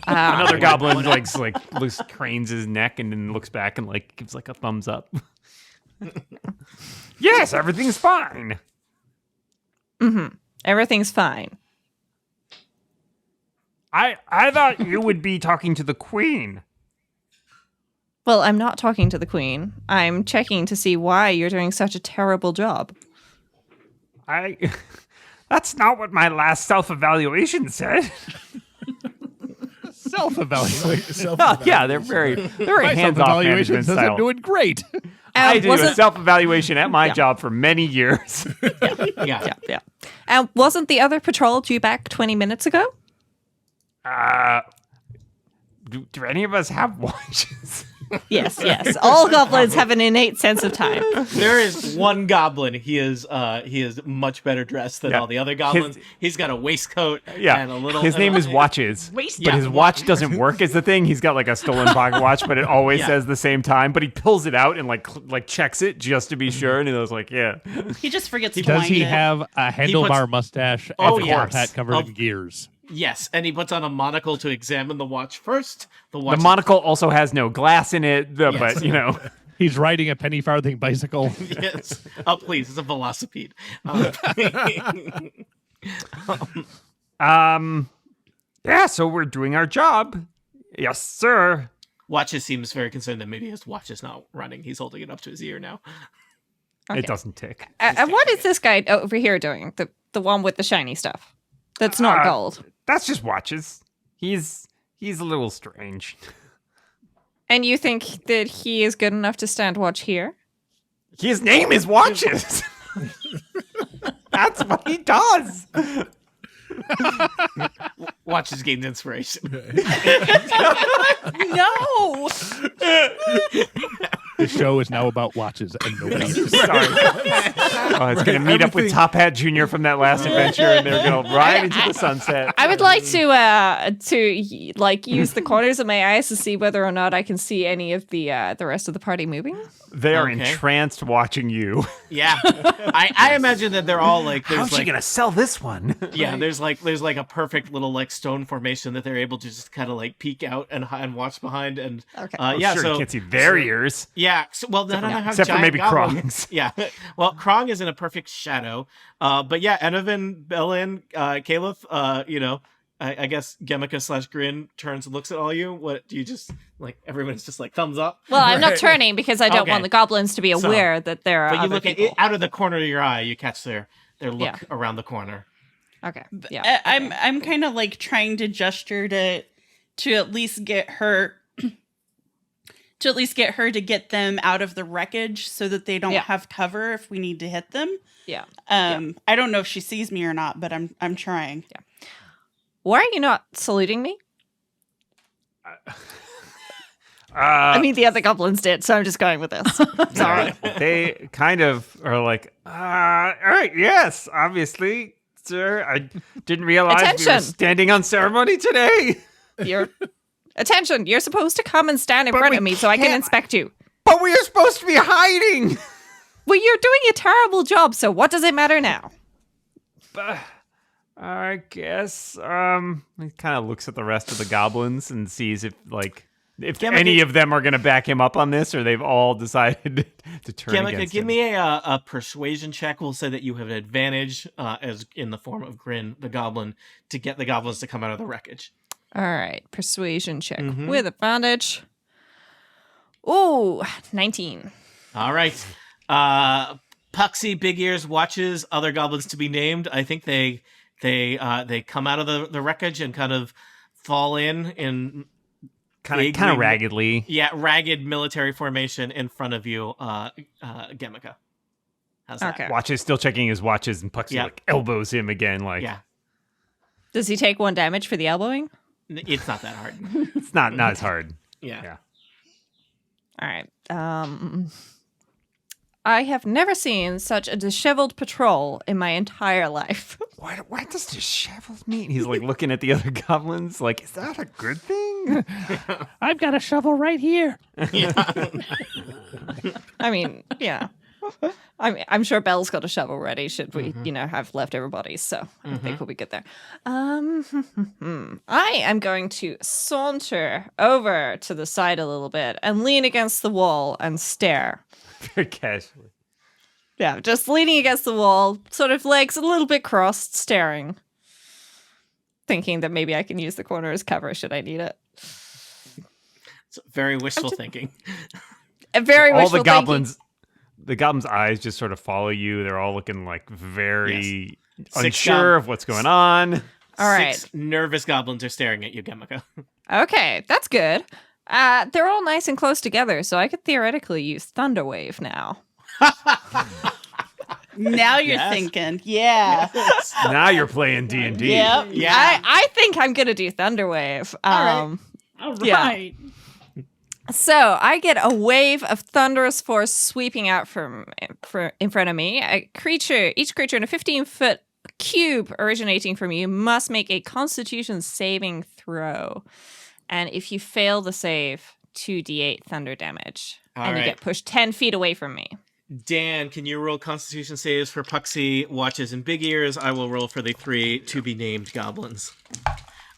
Another goblin looks, cranes his neck and then looks back and like gives like a thumbs up. Yes, everything's fine. Everything's fine. I thought you would be talking to the queen. Well, I'm not talking to the queen. I'm checking to see why you're doing such a terrible job. That's not what my last self-evaluation said. Self-evaluation. Yeah, they're very My hands-off self-evaluation management says style. I'm doing great. I do a wasn't- self-evaluation at my job for many years. Yeah. Yeah. And wasn't the other patrol due back 20 minutes ago? Do any of us have watches? Yes. All goblins have an innate sense of time. There is one goblin. He is much better dressed than Yeah. all the other goblins. He's got a waistcoat and a little. His name is Watches, but his watch doesn't work as the thing. He's got like a stolen pocket watch, but it always says the same time. But he pulls it out and like checks it just to be sure, and he was like, "Yeah." He just forgets to Does wind he it. have a handlebar mustache Oh, and a yes. hat covered in gears? Yes, and he puts on a monocle to examine the watch first. The The watch. monocle also has no glass in it, but you know, He's riding a penny farthing bicycle. Yes. Oh, please, it's a velocipede. yeah. So we're doing our job. Yes, sir. Watches seems very concerned that maybe his watch is not running. He's holding it up to his ear now. Okay. It doesn't tick. And what is this guy over here doing? The one with the shiny stuff. That's not gold. That's just Watches. He's a little strange. And you think that he is good enough to stand watch here? His name is Watches. That's what he does. Watches gains inspiration. No. The show is now about watches and nobody else. Sorry. It's going to meet up with Top Hat Jr. from that last adventure, and they're going to ride into the sunset. I would like to use the corners of my eyes to see whether or not I can see any of the rest of the party moving. They are Okay. entranced watching you. Yeah, I imagine that they're all like. How's There's she like, going to sell this one? yeah, there's like a perfect little like stone formation that they're able to just kind of like peek out and watch behind and. Okay. Yeah, sure, so you can't see their ears. yeah, so, well, I don't know how Except for giant maybe goblins- Krong's. Yeah, well, Krong is in a perfect shadow. But yeah, Enovan, Bellin, Caliph, I guess Gemika / Grin turns and looks at all you. What do you just like? Everyone's just like thumbs up. Well, I'm not turning because I don't Okay. want the goblins to be So- aware that there are But you other look at people. it out of the corner of your eye. You catch their look Yeah. around the corner. Okay. Yeah. I'm kind of like trying to gesture to at least get her to get them out of the wreckage so that they don't Yeah. have cover if we need to hit them. Yeah. I don't know if she sees me or not, but I'm trying. Why are you not saluting me? I mean, the other goblins did, so I'm just going with this. Sorry. They kind of are like, all right, yes, obviously, sir. I didn't realize we were Attention. standing on ceremony today. Attention, you're supposed to come and stand in front we of me so I can can't- inspect you. But we are supposed to be hiding. Well, you're doing a terrible job, so what does it matter now? I guess. He kind of looks at the rest of the goblins and sees if any of them are going to back him up on this, or they've all decided to turn Gemika, against give him. me a persuasion check. We'll say that you have an advantage, as in the form of Grin, the goblin, to get the goblins to come out of the wreckage. All right, persuasion check with advantage. Ooh, 19. All right. Puxy, Big Ears, Watches, other goblins to be named. I think they come out of the wreckage and kind of fall in Kind of raggedly. Yeah, ragged military formation in front of you, Gemika. How's that? Okay. Watch is still checking his watches, and Puxy Yeah. like elbows him again. Like, Yeah, Does he take 1 damage for the elbowing? it's not that hard. it's not as hard. Yeah. Yeah. All right. I have never seen such a disheveled patrol in my entire life. What does disheveled mean? He's like looking at the other goblins like, is that a good thing? I've got a shovel right here. I mean, yeah. I'm sure Belle's got a shovel ready should we, have leftover bodies. So I think we'll be good there. I am going to saunter over to the side a little bit and lean against the wall and stare. Very casually. Yeah, just leaning against the wall, sort of legs a little bit crossed, staring. Thinking that maybe I can use the corner as cover should I need it. It's very wishful thinking. Very all wishful the goblins thinking. The goblins' eyes just sort of follow you. They're all looking like very Six unsure of what's going on. All right. 6 nervous goblins are staring at you, Gemika. Okay, that's good. They're all nice and close together, so I could theoretically use Thunderwave now. Now you're Yes. thinking. Yeah. Now you're playing D&D. Yeah. Yeah. I think I'm gonna do Thunderwave. right. All Yeah. right. So I get a wave of thunderous force sweeping out in front of me. Each creature in a 15-foot cube originating from you must make a Constitution saving throw, and if you fail the save, 2d8 thunder damage, All and right. you get pushed 10 feet away from me. Dan, can you roll Constitution saves for Puxy, Watches, and Big Ears? I will roll for the 3 to-be-named goblins.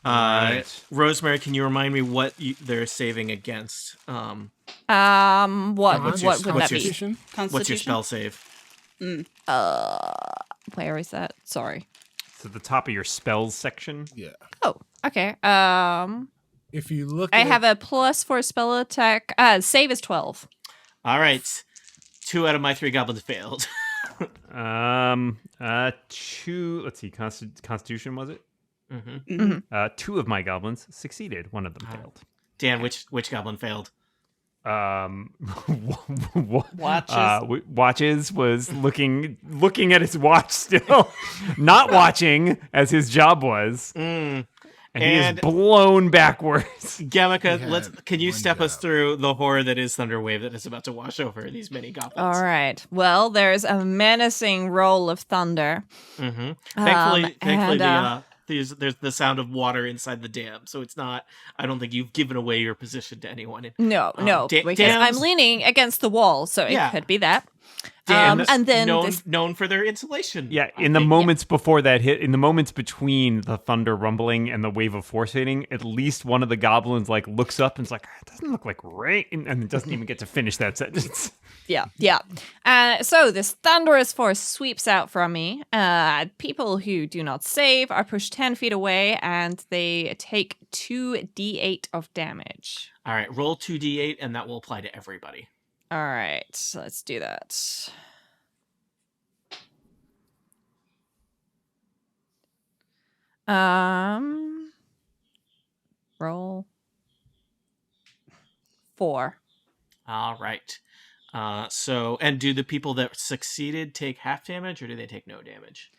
Right. Rosemary, can you remind me what they're saving against? What What's your would that be? constitution? What's your spell save? Where is that? Sorry. It's at the top of your spells section. Yeah. Oh, okay. If you look I at have a +4 spell attack. Save is 12. All right. 2 out of my 3 goblins failed. 2. Let's see. Constitution was it? Mm-hmm. 2 of my goblins succeeded. One of them failed. Dan, which goblin failed? Watches was looking at his watch still, not watching as his job was, and he is And- blown backwards. Gamika, had can you one step us job. through the horror that is Thunderwave that is about to wash over these many goblins? All right. Well, there's a menacing roll of thunder. Mm-hmm. Thankfully, and, there's the sound of water inside the dam, so it's not. I don't think you've given away your position to anyone. No, because dams- I'm leaning against the wall, so it Yeah. could be that. Dams And then known for their insulation. Yeah, in the moments before that hit, in the moments between the thunder rumbling and the wave of force hitting, at least one of the goblins like looks up and is like, "It doesn't look like rain," and doesn't even get to finish that sentence. Yeah. So this thunderous force sweeps out from me. People who do not save are pushed 10 feet away, and they take 2d8 of damage. All right, roll 2d8, and that will apply to everybody. All right, so let's do that. Roll 4. All right. And do the people that succeeded take half damage, or do they take no damage?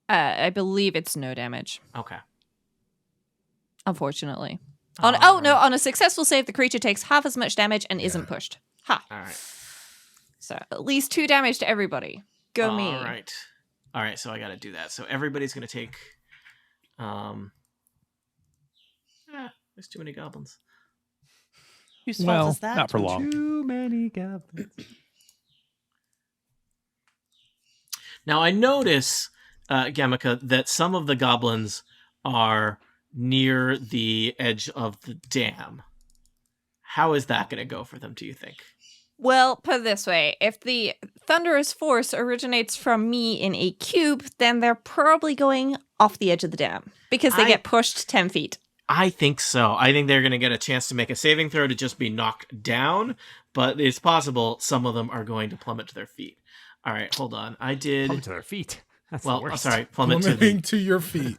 I believe it's no damage, Okay. unfortunately. All On a successful save, the creature takes half as much damage and isn't pushed. Ha. All right. So at least 2 damage to everybody. Go me. All right. So I got to do that. So everybody's going to take. There's too many goblins. Whose fault Well, is that? not for long. Too many goblins. Now I notice, Gamika, that some of the goblins are near the edge of the dam. How is that going to go for them, do you think? Well, put it this way. If the thunderous force originates from me in a cube, then they're probably going off the edge of the dam because they get pushed 10 feet. I think so. I think they're going to get a chance to make a saving throw to just be knocked down, but it's possible some of them are going to plummet to their feet. All right, hold on. I did. Plummet to their feet. That's the Well, worst. sorry, plummet to plummeting the. to your feet.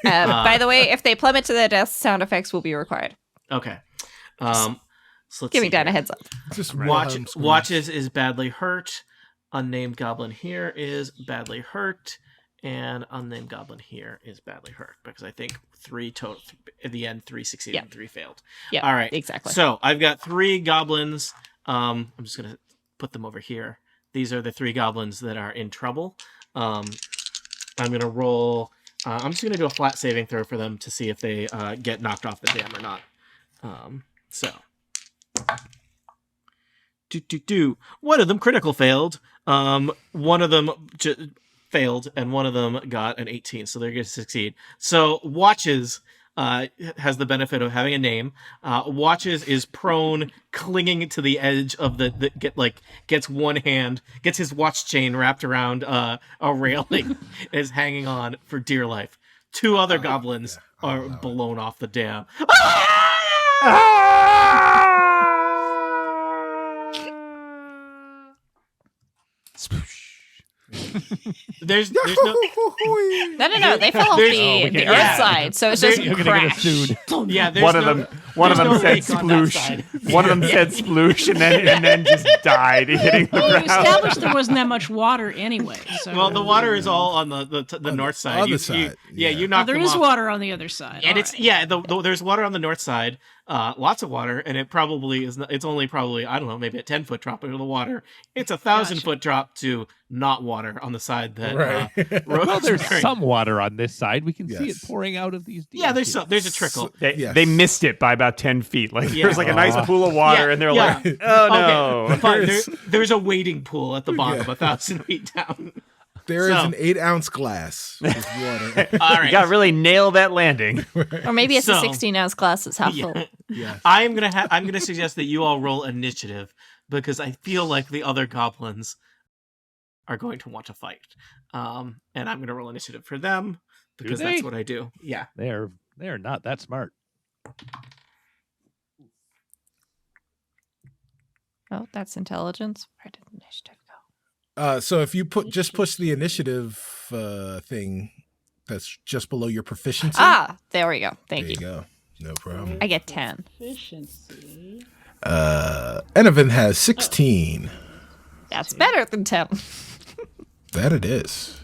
By the way, if they plummet to their death, sound effects will be required. Okay. So let's Giving see Dan a here. heads up. Just Wilhelm scream. Watches is badly hurt. Unnamed goblin here is badly hurt. And unnamed goblin here is badly hurt. Because I think 3 total. At the end, 3 succeeded and 3 failed. Yeah, All right. exactly. So I've got 3 goblins I'm just gonna put them over here. These are the 3 goblins that are in trouble. I'm gonna roll. I'm just gonna do a flat saving throw for them to see if they get knocked off the dam or not. So. One of them critical failed. One of them failed, and one of them got an 18, so they're going to succeed. So Watches has the benefit of having a name. Watches is prone, clinging to the edge of gets one hand, gets his watch chain wrapped around a railing, is hanging on for dear life. 2 other goblins are blown off the dam. There's no No. They fell off the earth side, so it's just You're gonna get us crash. sued. yeah. There's One of them said lake on that sploosh. side. One of them said sploosh, and then just died hitting the Well, we ground. established there wasn't that much water anyway. So. Well, the water is all on the north side. other side, yeah. You Oh, knock there them is off. water on the other side. And All it's right. there's water on the north side, lots of water, and it probably is. It's only probably, I don't know, maybe a 10-foot drop into the water. It's a 1,000-foot drop to not water on the side that Right. Well, there's Rosemary- some water on this side. We can see it Yes. pouring out of these. Yeah, there's a trickle. They missed it by about 10 feet. Like Yeah. there's like a nice pool of water, Yeah, and they're yeah. like, "Oh no!" Okay, fine. There's- There's a wading pool at the bottom, 1,000 feet down. There is So- an 8-ounce glass with water. All right. You got to really nail that landing. Or maybe it's a So- 16-ounce glass that's half full. Yeah. I'm gonna suggest that you all roll initiative because I feel like the other goblins are going to want to fight, and I'm gonna roll initiative for them because they? that's what I do. Yeah. They're not that smart. Oh, that's intelligence. Where did initiative go? So if you push the initiative thing that's just below your proficiency. There we go. Thank There you. you go. No problem. I get 10. Efficiency. Enovan has 16. That's better than 10. That it is.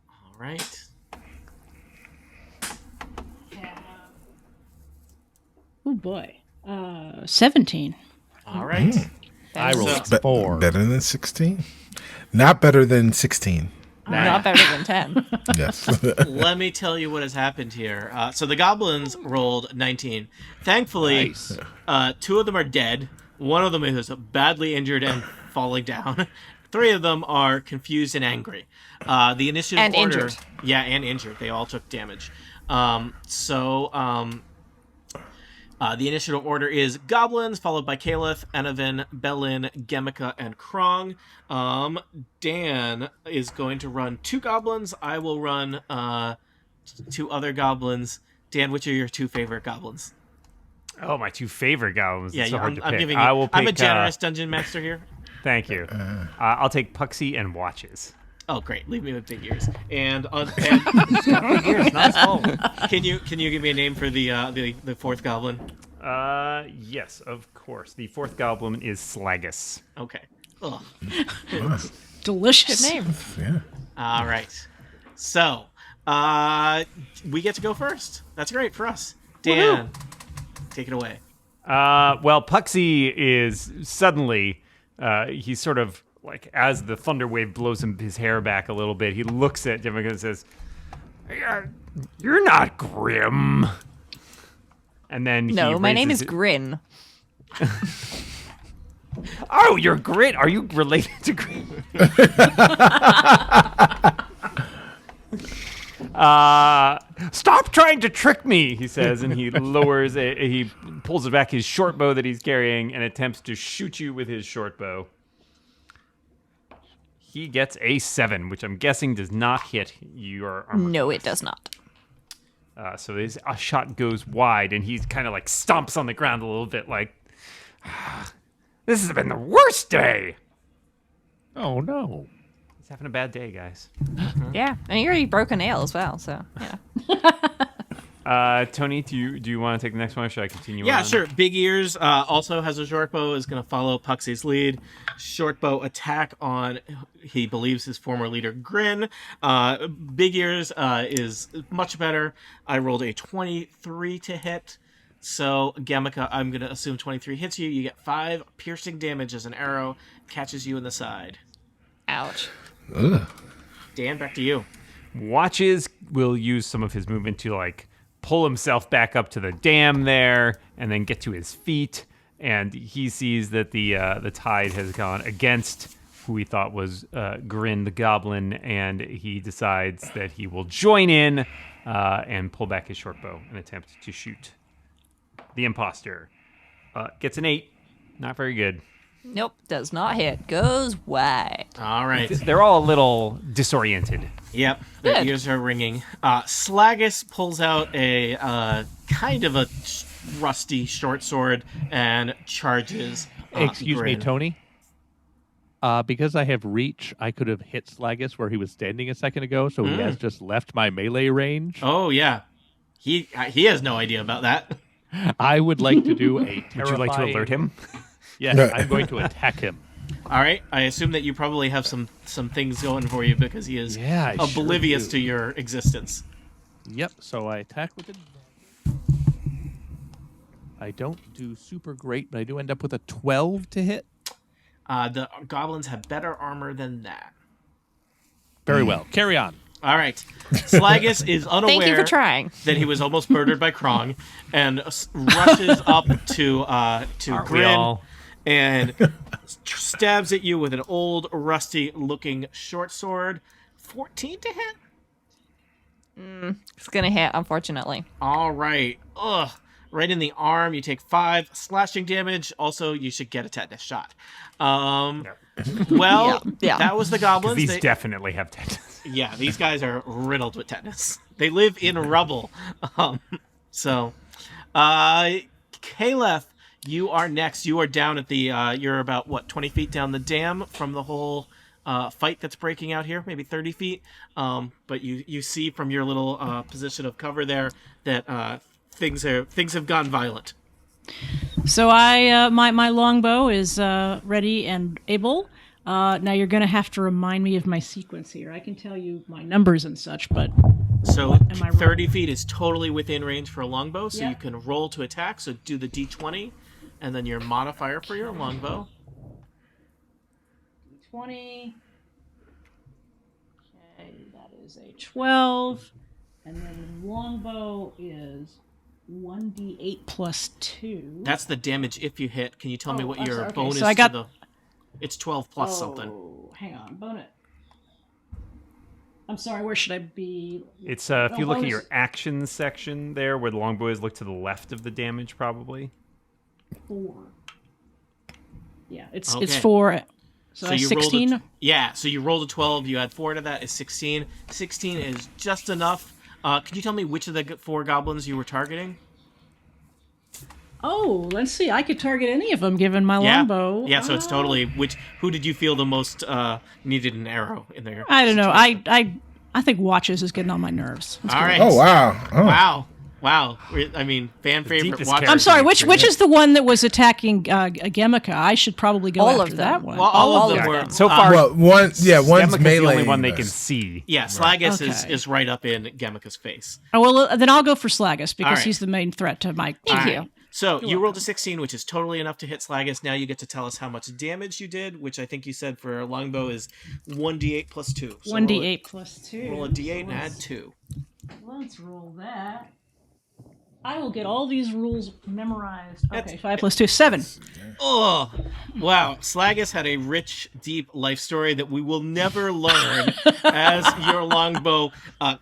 All right. Oh boy. 17. All right. I rolled So- 4. Better than 16? Not better than 16. Not better than 10. Yes. Let me tell you what has happened here. So the goblins rolled 19. Thankfully, Nice. 2 of them are dead. One of them is badly injured and falling down. 3 of them are confused and angry. The initiative And order, injured. Yeah, and injured. They all took damage. The initiative order is Goblins, followed by Caliph, Enovan, Belin, Gemica, and Krong. Dan is going to run 2 goblins. I will run 2 other goblins. Dan, which are your 2 favorite goblins? Oh, my 2 favorite goblins. Yeah, It's so hard to I'm pick. giving you. I will pick, I'm a generous dungeon master here. Thank you. I'll take Puxy and Watches. Oh, great! Leave me with big ears. And Here's not small. can you give me a name for the 4th goblin? Yes, of course. The 4th goblin is Slagus. Okay. Ugh. Delicious. Good name. Yeah. All right. So, we get to go first. That's great for us. Dan, take it away. Well, Puxy is suddenly, he's sort of like, as the thunder wave blows his hair back a little bit, he looks at Jimmy and says, "You're not Grim." And then No, my name is raises Grin. Oh, you're Grin. Are you related to Grin? Stop trying to trick me, he says, and he he pulls back his short bow that he's carrying and attempts to shoot you with his short bow. He gets a 7, which I'm guessing does not hit your armor. No, it does not. So his shot goes wide, and he's kind of like stomps on the ground a little bit, like, this has been the worst day. Oh no. He's having a bad day, guys. Yeah, and you already broke a nail as well, so yeah. Tony, do you want to take the next one, or should I continue Yeah, on? sure. Big Ears also has a short bow, is going to follow Puxy's lead. Short bow attack on, he believes, his former leader, Grin. Big Ears is much better. I rolled a 23 to hit. So, Gamika, I'm going to assume 23 hits you. You get 5 piercing damage as an arrow catches you in the side. Ouch. Ugh. Dan, back to you. Watches will use some of his movement to like pull himself back up to the dam there and then get to his feet. And he sees that the tide has gone against who he thought was Grin the Goblin, and he decides that he will join in and pull back his short bow and attempt to shoot the imposter. Gets an 8. Not very good. Nope, does not hit. Goes wide. All right. They're all a little disoriented. Yep, their Good. ears are ringing. Slagus pulls out a kind of a rusty short sword and charges. Excuse me, Grin. Tony. Because I have reach, I could have hit Slagus where he was standing a second ago, so he has just left my melee range. Oh yeah, he has no idea about that. I would like to do a terrifying... Would you like to alert him? Yes, I'm going to attack him. All right, I assume that you probably have some things going for you because he is Yeah, I sure oblivious do. to your existence. Yep, so I attack with it. I don't do super great, but I do end up with a 12 to hit. The goblins have better armor than that. Very well. Carry on. All right, Slagus is unaware Thank you for trying. that he was almost murdered by Krong, and rushes up to We Grin all... and stabs at you with an old, rusty-looking short sword. 14 to hit. It's gonna hit, unfortunately. All right. Ugh. Right in the arm. You take 5 slashing damage. Also, you should get a tetanus shot. Well, Yeah. that was the goblins. These They- definitely have tetanus. yeah, these guys are riddled with tetanus. They live in rubble. Caleb, you are next. You are down at the, you're about, 20 feet down the dam from the whole fight that's breaking out here, maybe 30 feet. But you see from your little position of cover there that things have gone violent. So my longbow is ready and able. Now you're going to have to remind me of my sequence here. I can tell you my numbers and such, but So am I 30 feet is totally within range for a longbow, so Yeah. you can roll to attack. So do the d20, and then your modifier for your longbow. 20. Okay, that is a 12. And then the longbow is 1d8 plus 2. That's the damage if you hit. Can you tell me Oh, what I'm your sorry. Okay, bonus so I got- to the... It's 12 plus something. Hang on, bonus. I'm sorry, where should I be? It's if you look at bonus. your actions section there, where the longbow is, look to the left of the damage, probably. 4. Yeah, it's Okay. 4. So, So you 16. rolled so you rolled a 12, you add 4 to that, is 16. 16 is just enough. Can you tell me which of the 4 goblins you were targeting? Oh, let's see. I could target any of them given my Yeah. longbow. Yeah, so it's totally who did you feel the most needed an arrow in there? I don't know. I think Watches is getting on my nerves. Let's All go. right. Oh wow. Oh. Wow. I mean, fan favorite. deepest Watch. character. I'm sorry. Which is the one that was attacking Gemika? I should probably go All after of that them. one. Well, all of them Yeah, were. So far, Well, one's Stemmica's melee. the only one they can see. Yeah, Slagus Okay. is right up in Gemika's face. Oh, well, then I'll go for Slagus because right. he's the main threat to my. Thank All you. right. So you rolled a 16, which is totally enough to hit Slagus. Now you get to tell us how much damage you did, which I think you said for a longbow is 1d8 plus 2. So 1d8 plus 2. Roll a d8 and add 2. Let's roll that. I will get all these rules memorized. Okay, 5 plus 2, 7. Oh, wow. Slagus had a rich, deep life story that we will never learn as your longbow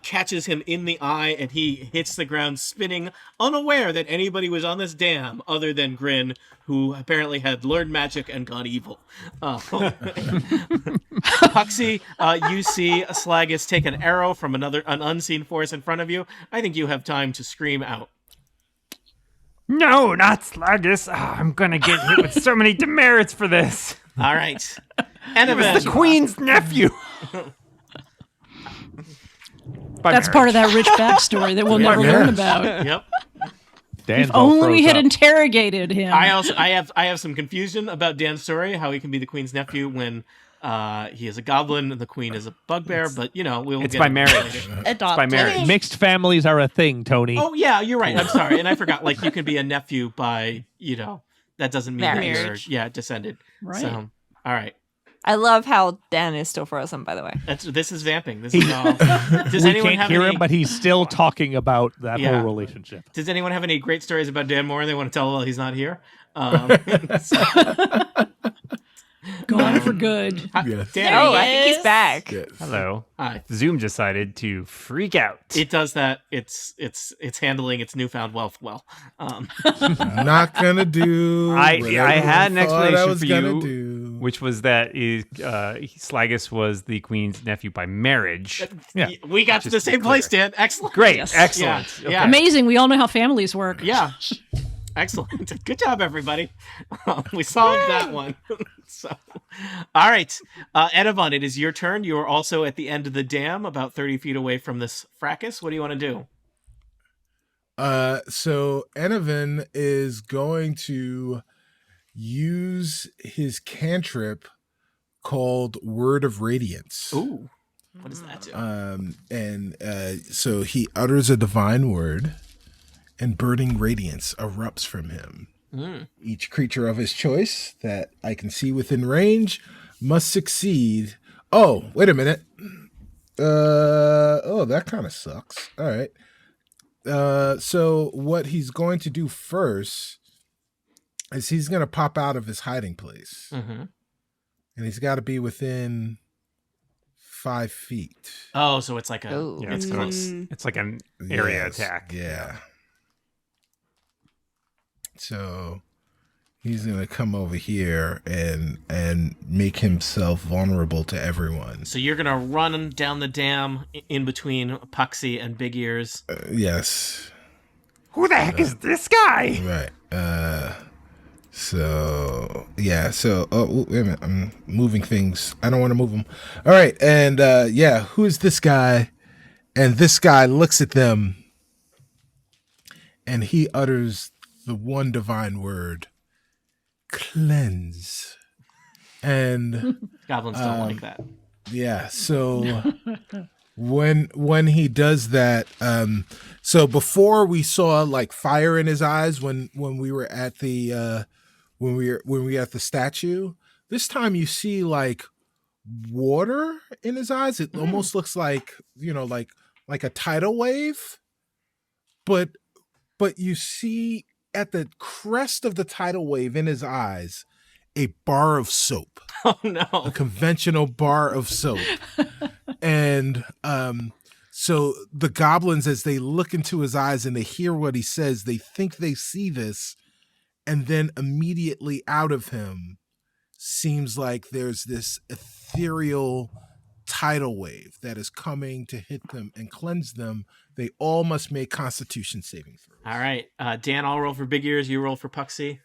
catches him in the eye and he hits the ground spinning, unaware that anybody was on this dam other than Grin, who apparently had learned magic and gone evil. Puxy, you see Slagus take an arrow from an unseen force in front of you. I think you have time to scream out. No, not Slagus. I'm gonna get hit with so many demerits for this. All right. And The Queen's nephew. By That's part of marriage. that rich backstory that we'll never Yeah. learn about. Yep. Dan's If all only we froze had up. interrogated him. I have some confusion about Dan's story, how he can be the Queen's nephew when He is a goblin, and the queen is a bugbear. But we'll It's get by into marriage. it later. Adopted. by marriage. Mixed families are a thing, Tony. Oh yeah, you're right. I'm sorry, and I forgot. Like you can be a nephew by that doesn't mean that Marriage. you're descended. Right. So all right. I love how Dan is still frozen, by the way. This is vamping. This is all. Does We anyone can't have hear any? him, but he's still talking about that Yeah. whole relationship. Does anyone have any great stories about Dan Moore they want to tell while he's not here? Gone for good. Yes. Dan, Oh, he I think is. he's back. Yes. Hello. Hi. Zoom decided to freak out. It does that. It's handling its newfound wealth well. Not gonna do. I what had an everyone thought I explanation was for gonna you, do. which was that Slagus was the queen's nephew by marriage. Yeah. We got to the Just to be same place, clear. Dan. Excellent. Great, Yes. excellent. Yeah. Amazing. We all know how families work. Yeah. Excellent. Good job, everybody. We solved that one. So, all right. Edavon, it is your turn. You are also at the end of the dam, about 30 feet away from this fracas. What do you want to do? So Enovin is going to use his cantrip called Word of Radiance. Ooh. What does that do? So he utters a divine word, and burning radiance erupts from him. Each creature of his choice that I can see within range must succeed. Oh, wait a minute. That kind of sucks. All right. So what he's going to do first is he's going to pop out of his hiding place. Mm-hmm. And he's got to be within 5 feet. Oh, so it's like a. Oh. Yeah, it's close. It's like an area Yes, attack. Yeah. So he's gonna come over here and make himself vulnerable to everyone. So you're gonna run down the dam in between Puxy and Big Ears. Yes. Who the heck is this guy? Right. So yeah. So wait a minute. I'm moving things. I don't want to move them. All right. And who is this guy? And this guy looks at them, and he utters the one divine word, cleanse. And Goblins don't like that. yeah, so when he does that, so before we saw like fire in his eyes when we were at the when we were at the statue. This time you see like water in his eyes. It almost looks like like a tidal wave, but you see at the crest of the tidal wave in his eyes a bar of soap. Oh A no. conventional bar of soap. And so the goblins, as they look into his eyes and they hear what he says, they think they see this, and then immediately out of him seems like there's this ethereal tidal wave that is coming to hit them and cleanse them. They all must make Constitution saving throws. All right. Dan, I'll roll for Big Ears. You roll for Puxy.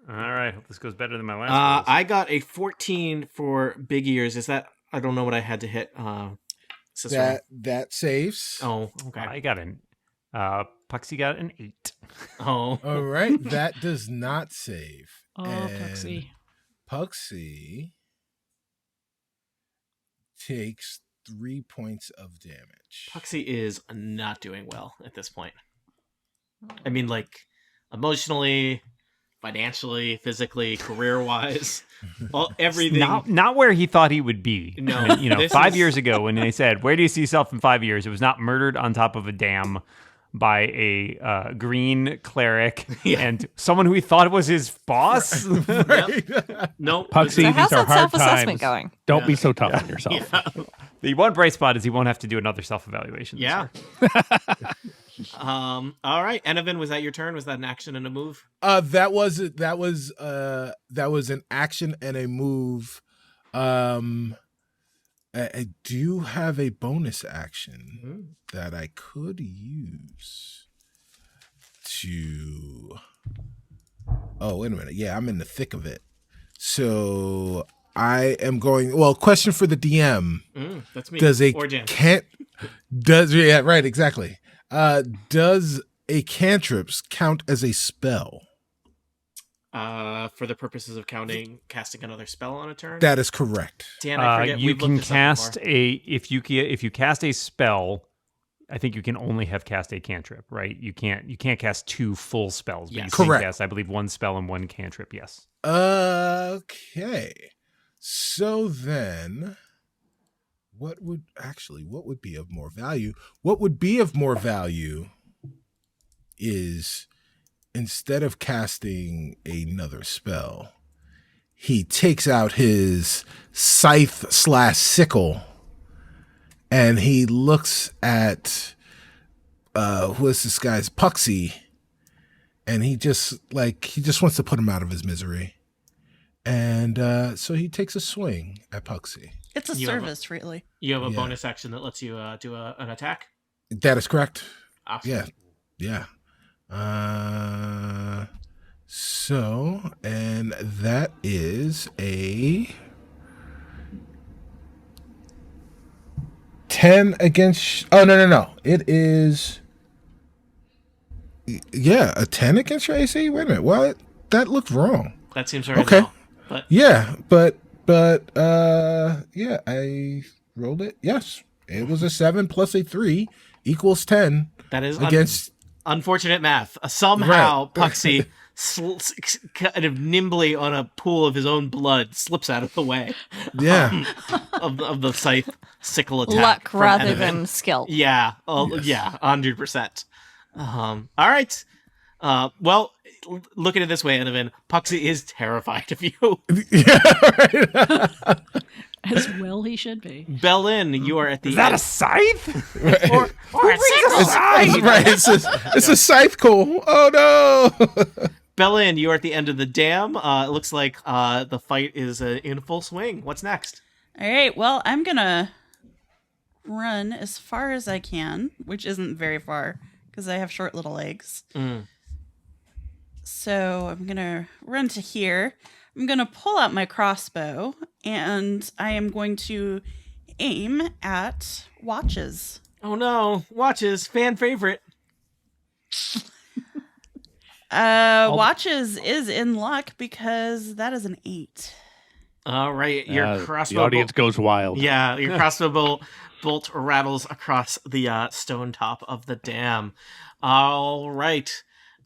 All right, hope this goes better than my last rolls. I got a 14 for Big Ears. Is that? I don't know what I had to hit. Cicero. That saves. Oh, okay. I got an Puxy got an 8. Oh. All right, that does not save. Oh, And Puxy. Puxy takes 3 points of damage. Puxy is not doing well at this point. I mean, like, emotionally, financially, physically, career-wise, everything. Not where he thought he would be. No, I mean, this 5 is- years ago when they said, "Where do you see yourself in 5 years?" It was not murdered on top of a dam by a green cleric Yeah. and someone who he thought was his boss. Nope. Puxy, So these how's are that hard self-assessment times. going? Don't be so tough on yourself. The one bright spot is he won't have to do another self-evaluation. this Yeah. year. All right. Enovin, was that your turn? Was that an action and a move? That was an action and a move. I do have a bonus action that I could use to. Oh, wait a minute. Yeah, I'm in the thick of it. So I am going. Well, question for the DM. That's me. Does a or Jan. yeah, right, exactly. Does a cantrips count as a spell? For the purposes of casting another spell on a turn. That is correct. Dan, I forget. You we've can looked this up cast before. if you cast a spell. I think you can only have cast a cantrip, right? You can't cast 2 full spells, but Yes. you can Correct. cast, I believe, 1 spell and 1 cantrip. Yes. Okay. So then, what would be of more value? What would be of more value is, instead of casting another spell, he takes out his scythe/sickle and he looks at who is this guy's Puxy, and he just wants to put him out of his misery. And so he takes a swing at Puxy. It's a You have a- service, really. You have a Yeah. bonus action that lets you do an attack. That is correct. Awesome. Yeah. So, and that is a 10 against. Oh, no. It is. Yeah, a 10 against your AC? Wait a minute. Well, that looked wrong. That seems very Okay. low. But Yeah, yeah, I rolled it. Yes. It was a 7 plus a 3 equals 10 that is against. unfortunate math. Somehow, Right. Puxy kind of nimbly on a pool of his own blood slips out of the way Yeah. of the scythe sickle attack. Luck from rather Evan. than skill. Yeah. Yes. Yeah. 100%. All right. Well, look at it this way, Enovan. Puxy is terrified of you. Yeah, right. As well he should be. Bellin, you are at the Is that end. a scythe? or a sickle. It's right. It's a scythe call. Oh no. Bellin, you are at the end of the dam. It looks like the fight is in full swing. What's next? All right. Well, I'm going to run as far as I can, which isn't very far because I have short little legs. So I'm going to run to here. I'm going to pull out my crossbow and I am going to aim at Watches. Oh no, Watches, fan favorite. Watches is in luck because that is an 8. All right, your The crossbow audience goes wild. Yeah, your crossbow bolt rattles across the stone top of the dam. All right.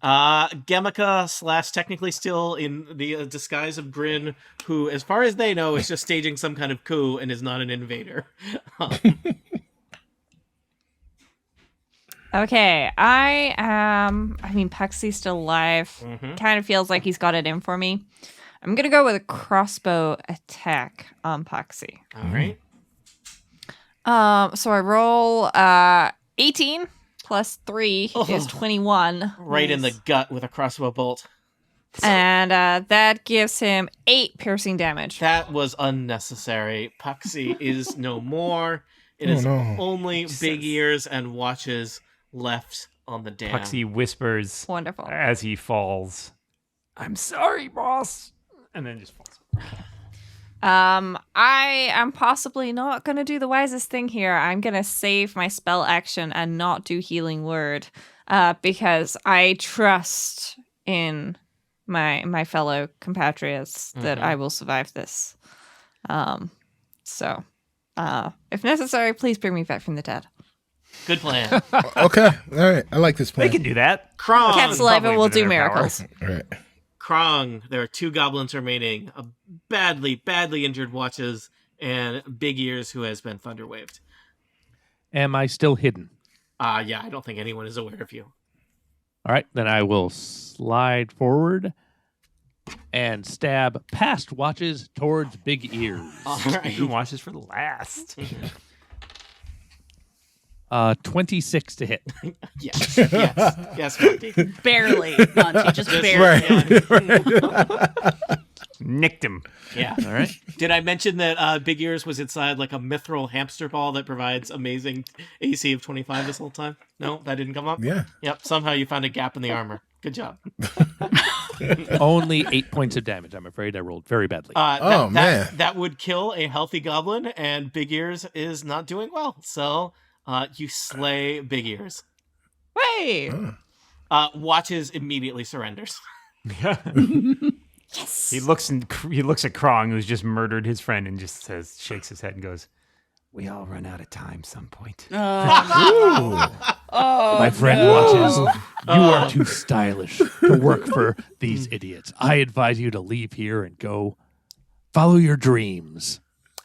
Gemika / technically still in the disguise of Grin, who, as far as they know, is just staging some kind of coup and is not an invader. Okay, Puxy's still alive. Kind of feels like he's got it in for me. I'm gonna go with a crossbow attack on Puxy. All right. So I roll 18 plus 3 is 21. Right in the gut with a crossbow bolt. And that gives him 8 piercing damage. That was unnecessary. Puxy is no more. It is no. only Big Ears and Watches left on the dam. Puxy whispers Wonderful. as he falls, "I'm sorry, boss," and then just falls. I am possibly not going to do the wisest thing here. I'm going to save my spell action and not do Healing Word because I trust in my fellow compatriots that I will survive this. So, if necessary, please bring me back from the dead. Good plan. Okay. All right. I like this plan. They can do that. Krong. Cat saliva probably will within do their power. miracles. All right. Krong, there are 2 goblins remaining. A badly injured Watches and Big Ears, who has been thunderwaved. Am I still hidden? Yeah, I don't think anyone is aware of you. All right, then I will slide forward and stab past Watches towards Big Ears. All You right. can watch this for the last. 26 to hit. Yes, Monty. Barely, Monty, just barely. Right. Nicked him. Yeah. All right. Did I mention that Big Ears was inside like a mithril hamster ball that provides amazing AC of 25 this whole time? No, that didn't come up? Yeah. Yep, somehow you found a gap in the armor. Good job. Only 8 points of damage. I'm afraid I rolled very badly. Man. That would kill a healthy goblin, and Big Ears is not doing well. So you slay Big Ears. Wait. Watches immediately surrenders. Yes. He looks at Krong, who's just murdered his friend, and just shakes his head and goes, "We all run out of time some point." My friend watches. You are too stylish to work for these idiots. I advise you to leave here and go follow your dreams.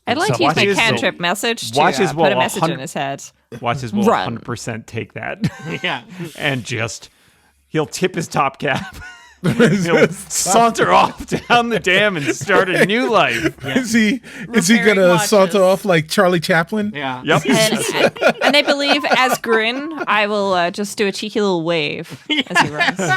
I'd like to use my Watches cantrip will- message to Watches put a will message in his head. Watches will Run. 100% take that Yeah. and just he'll tip his top cap. He'll saunter off down the dam and start a new life. Is he Repairing gonna watches. saunter off like Charlie Chaplin? Yeah. Yep. And I believe as Grin, I will just do a cheeky little wave as he runs.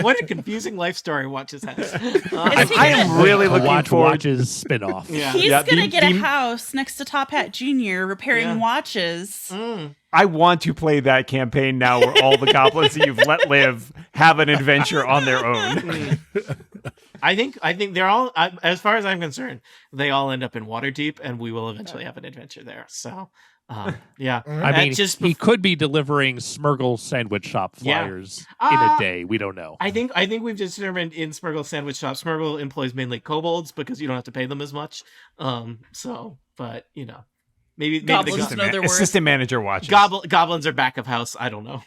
What a confusing life story Watches has. I am really looking Watch forward. Watches spin-off. Yeah. He's Yeah, gonna the- get a the- house next to Top Hat Junior repairing Yeah. watches. I want to play that campaign now where all the goblins that you've let live have an adventure on their own. I think they're all, as far as I'm concerned, they all end up in Waterdeep, and we will eventually have an adventure there. So, yeah. I mean, just he could be delivering Smurgle sandwich shop Yeah. flyers in a day. We don't know. I think we've determined in Smurgle Sandwich Shop, Smurgle employs mainly kobolds because you don't have to pay them as much. But maybe Goblins the know their worth. Assistant manager watches. goblins are back of house. I don't know.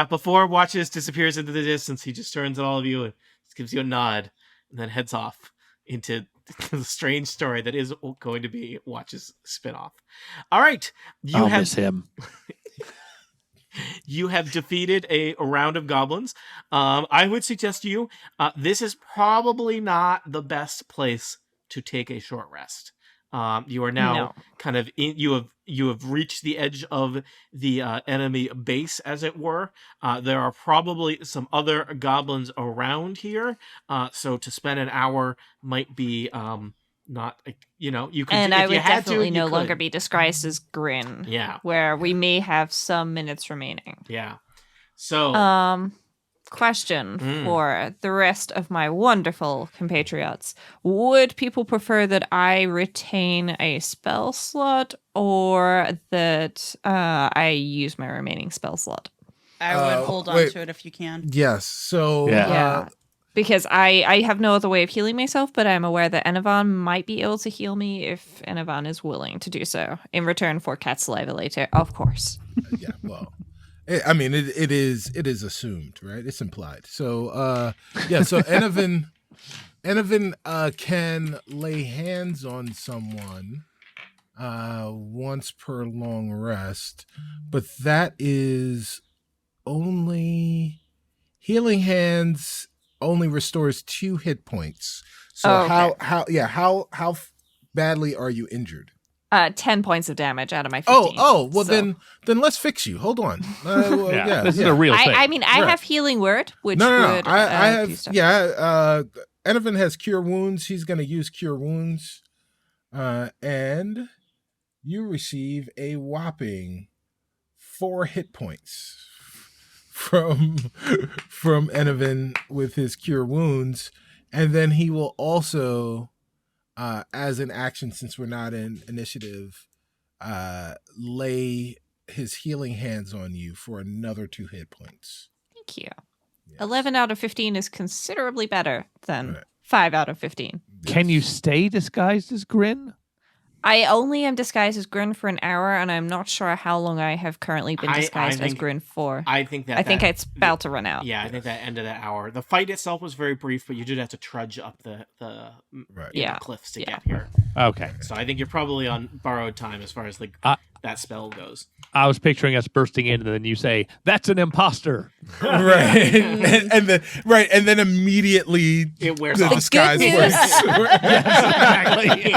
Before Watches disappears into the distance, he just turns at all of you and just gives you a nod, and then heads off into the strange story that is going to be Watches spinoff. All right, I'll miss him. You have defeated a round of goblins. I would suggest to you, this is probably not the best place to take a short rest. You are now kind of in. You have reached the edge of the enemy base, as it were. There are probably some other goblins around here, so to spend an hour might be not. You could. And if I you would had definitely to, no you longer could. be disguised as Grin. Yeah. Where we may have some minutes remaining. Yeah. So. Question for the rest of my wonderful compatriots. Would people prefer that I retain a spell slot or that I use my remaining spell slot? I would hold on wait. to it if you can. Yes. So Yeah. Because I have no other way of healing myself, but I'm aware that Enovan might be able to heal me if Enovan is willing to do so. In return for cat saliva later, of course. yeah. Well, I mean, it is assumed, right? It's implied. So So Enovan can lay hands on someone once per long rest, but that is only healing hands only restores 2 hit points. So okay. how badly are you injured? 10 points of damage out of my 15. Well, then let's fix you. Hold on. This is a real thing. I mean, I Right. have healing word, which No. would I have. do stuff. Enovan has cure wounds. He's going to use cure wounds, and you receive a whopping 4 hit points from Enovan with his cure wounds, and then he will also, as an action, since we're not in initiative, lay his healing hands on you for another 2 hit points. Thank you. Yes. 11 out of 15 is considerably better than Right. 5 out of 15. Can you stay disguised as Grin? I only am disguised as Grin for an hour, and I'm not sure how long I have currently been I disguised as think- Grin for. I think I think it's about to run out. Yeah, I think that end of that hour. The fight itself was very brief, but you did have to trudge up the Right. Yeah. cliffs to Yeah. get here. Okay. So I think you're probably on borrowed time as far as that spell goes. I was picturing us bursting in, and then you say, "That's an imposter." Right. and then immediately It wears the off. disguise Good works. Exactly.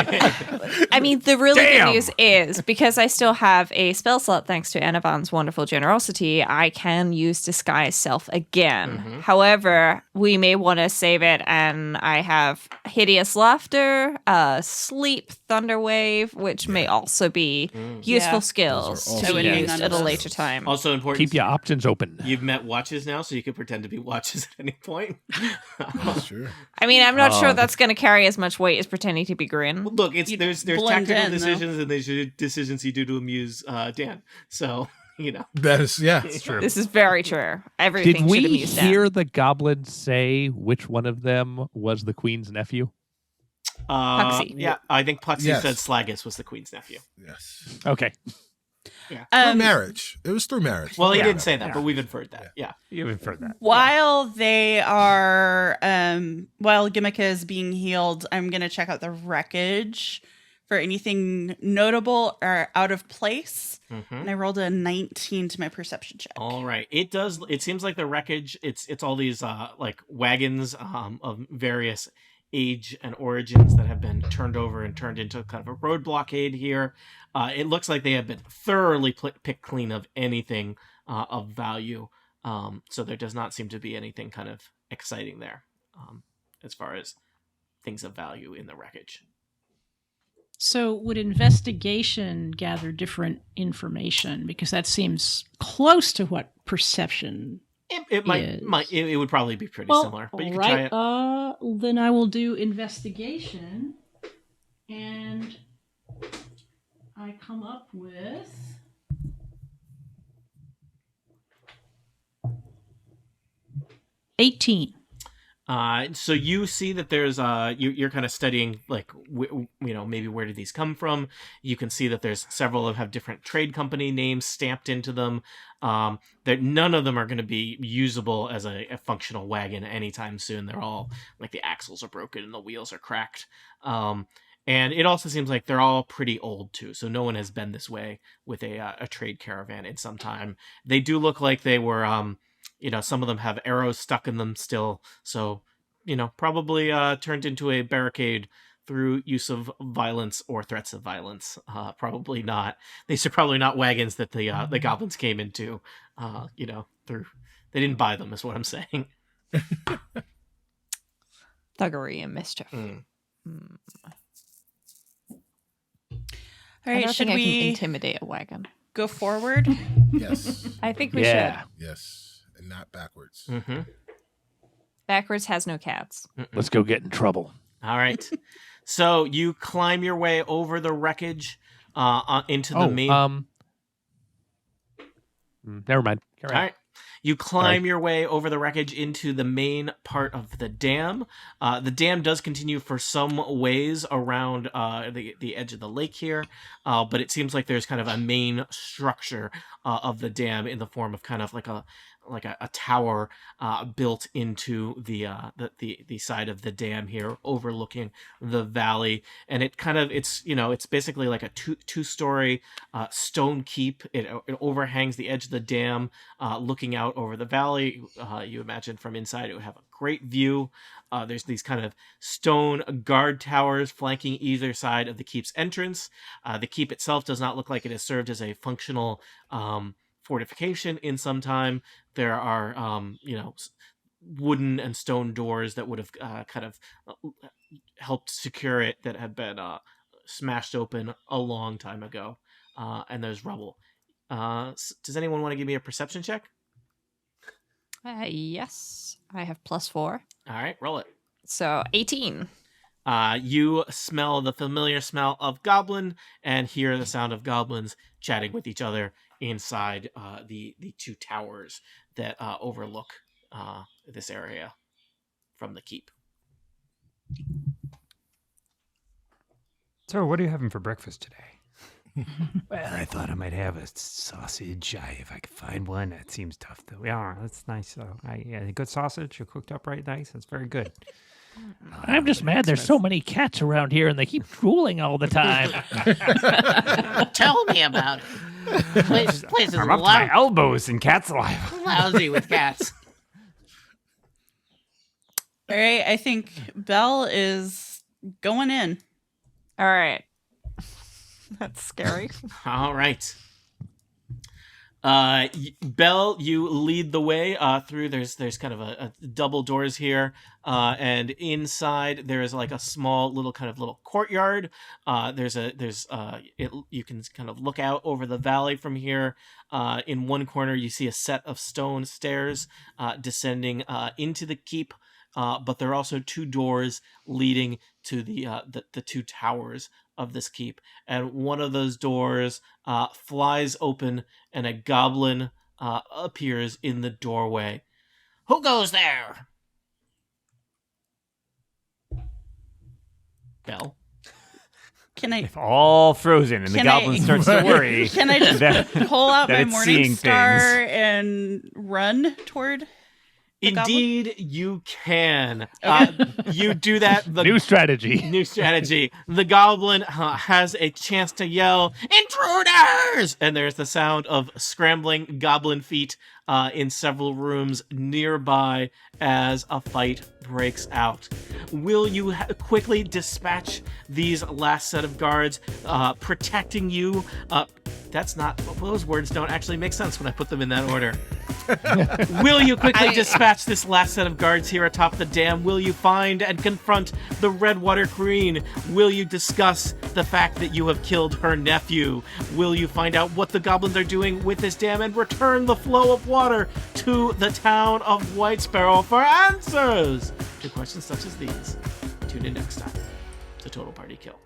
I mean, the really Damn. good news is because I still have a spell slot thanks to Enovan's wonderful generosity, I can use disguise self again. However, we may want to save it, and I have hideous laughter, sleep, thunderwave, which may also be useful Yeah. skills Those are to also be useful used at a skills. later time. Also important. Keep your options open. You've met Watches now, so you can pretend to be Watches at any point. Sure. I mean, I'm not sure that's going to carry as much weight as pretending to be Grin. Look, there's blend tactical in, though. decisions and there's decisions you do to amuse Dan. So you know. That is, yeah. It's true. This is very true. Everything Did should we amuse Dan. hear the goblin say which one of them was the queen's nephew? Puxy. Yeah, I think Puxy Yes. said Slagus was the queen's nephew. Yes. Okay. Through marriage. It was through marriage. Well, he Yeah. didn't say that, Yeah. but we've inferred that. Yeah. You've inferred that. While they are, while Gimmick is being healed, I'm going to check out the wreckage for anything notable or out of place. Mhm. And I rolled a 19 to my perception check. All right. It does. It seems like the wreckage. It's all these like wagons of various age and origins that have been turned over and turned into kind of a road blockade here. It looks like they have been thoroughly picked clean of anything of value. So there does not seem to be anything kind of exciting there as far as things of value in the wreckage. So would investigation gather different information? Because that seems close to what perception. It would probably be pretty similar, but you could right. try it. Then I will do investigation, and I come up with 18. So you see that there's you're kind of studying like maybe where did these come from. You can see that there's several of have different trade company names stamped into them. That none of them are going to be usable as a functional wagon anytime soon. They're all like the axles are broken and the wheels are cracked. And it also seems like they're all pretty old too. So no one has been this way with a trade caravan in some time. They do look like they were some of them have arrows stuck in them still. So, probably turned into a barricade through use of violence or threats of violence. Probably not. These are probably not wagons that the goblins came into, through. They didn't buy them is what I'm saying. Thuggery and mischief. All I right, don't should think I can we intimidate a wagon. go forward? Yes. I think we Yeah. should. Yes. And not backwards. Mm-hmm. Backwards has no cats. Let's go get in trouble. All right. So you climb your way over the wreckage into the main. Never mind. All right. You climb your way over the wreckage into the main part of the dam. The dam does continue for some ways around the edge of the lake here, but it seems like there's kind of a main structure of the dam in the form of kind of like a tower built into the side of the dam here, overlooking the valley. And it's basically like a two-story stone keep. It overhangs the edge of the dam, looking out over the valley. You imagine from inside it would have a great view. There's these kind of stone guard towers flanking either side of the keep's entrance. The keep itself does not look like it has served as a functional fortification in some time. There are wooden and stone doors that would have kind of helped secure it that had been smashed open a long time ago, and there's rubble. Does anyone want to give me a perception check? Yes. I have +4. All right, roll it. So 18. You smell the familiar smell of goblin and hear the sound of goblins chatting with each other inside the two towers that overlook this area from the keep. So, what are you having for breakfast today? Well, I thought I might have a sausage. If I could find one, that seems tough though. Yeah, that's nice though. A good sausage, cooked up right nice. That's very good. I'm just mad there's so many cats around here and they keep drooling all the time. Tell me about it. Place is I'm up to my elbows in cat's alive. lousy with cats. All right, I think Belle is going in. All right. That's scary. All right. Belle, you lead the way through. There's kind of a double doors here, and inside there is like a small little courtyard. You can kind of look out over the valley from here. In one corner, you see a set of stone stairs descending into the keep. but there are also 2 doors leading to the 2 towers of this keep. And one of those doors flies open, and a goblin appears in the doorway. Who goes there? Bell. Can I? If all frozen and the Can goblin I- starts to worry. Can I just that- pull out that my it's morning seeing star things. and run toward? The Indeed, you can. Okay. You do that. The New strategy. New strategy. The goblin has a chance to yell, "Intruders!" And there's the sound of scrambling goblin feet in several rooms nearby as a fight breaks out. Will you quickly dispatch these last set of guards protecting you? That's not... Those words don't actually make sense when I put them in that order. Will you quickly dispatch this last set of guards here atop the dam? Will you find and confront the Redwater Queen? Will you discuss the fact that you have killed her nephew? Will you find out what the goblins are doing with this dam and return the flow of water to the town of White Sparrow for answers to questions such as these? Tune in next time to Total Party Kill.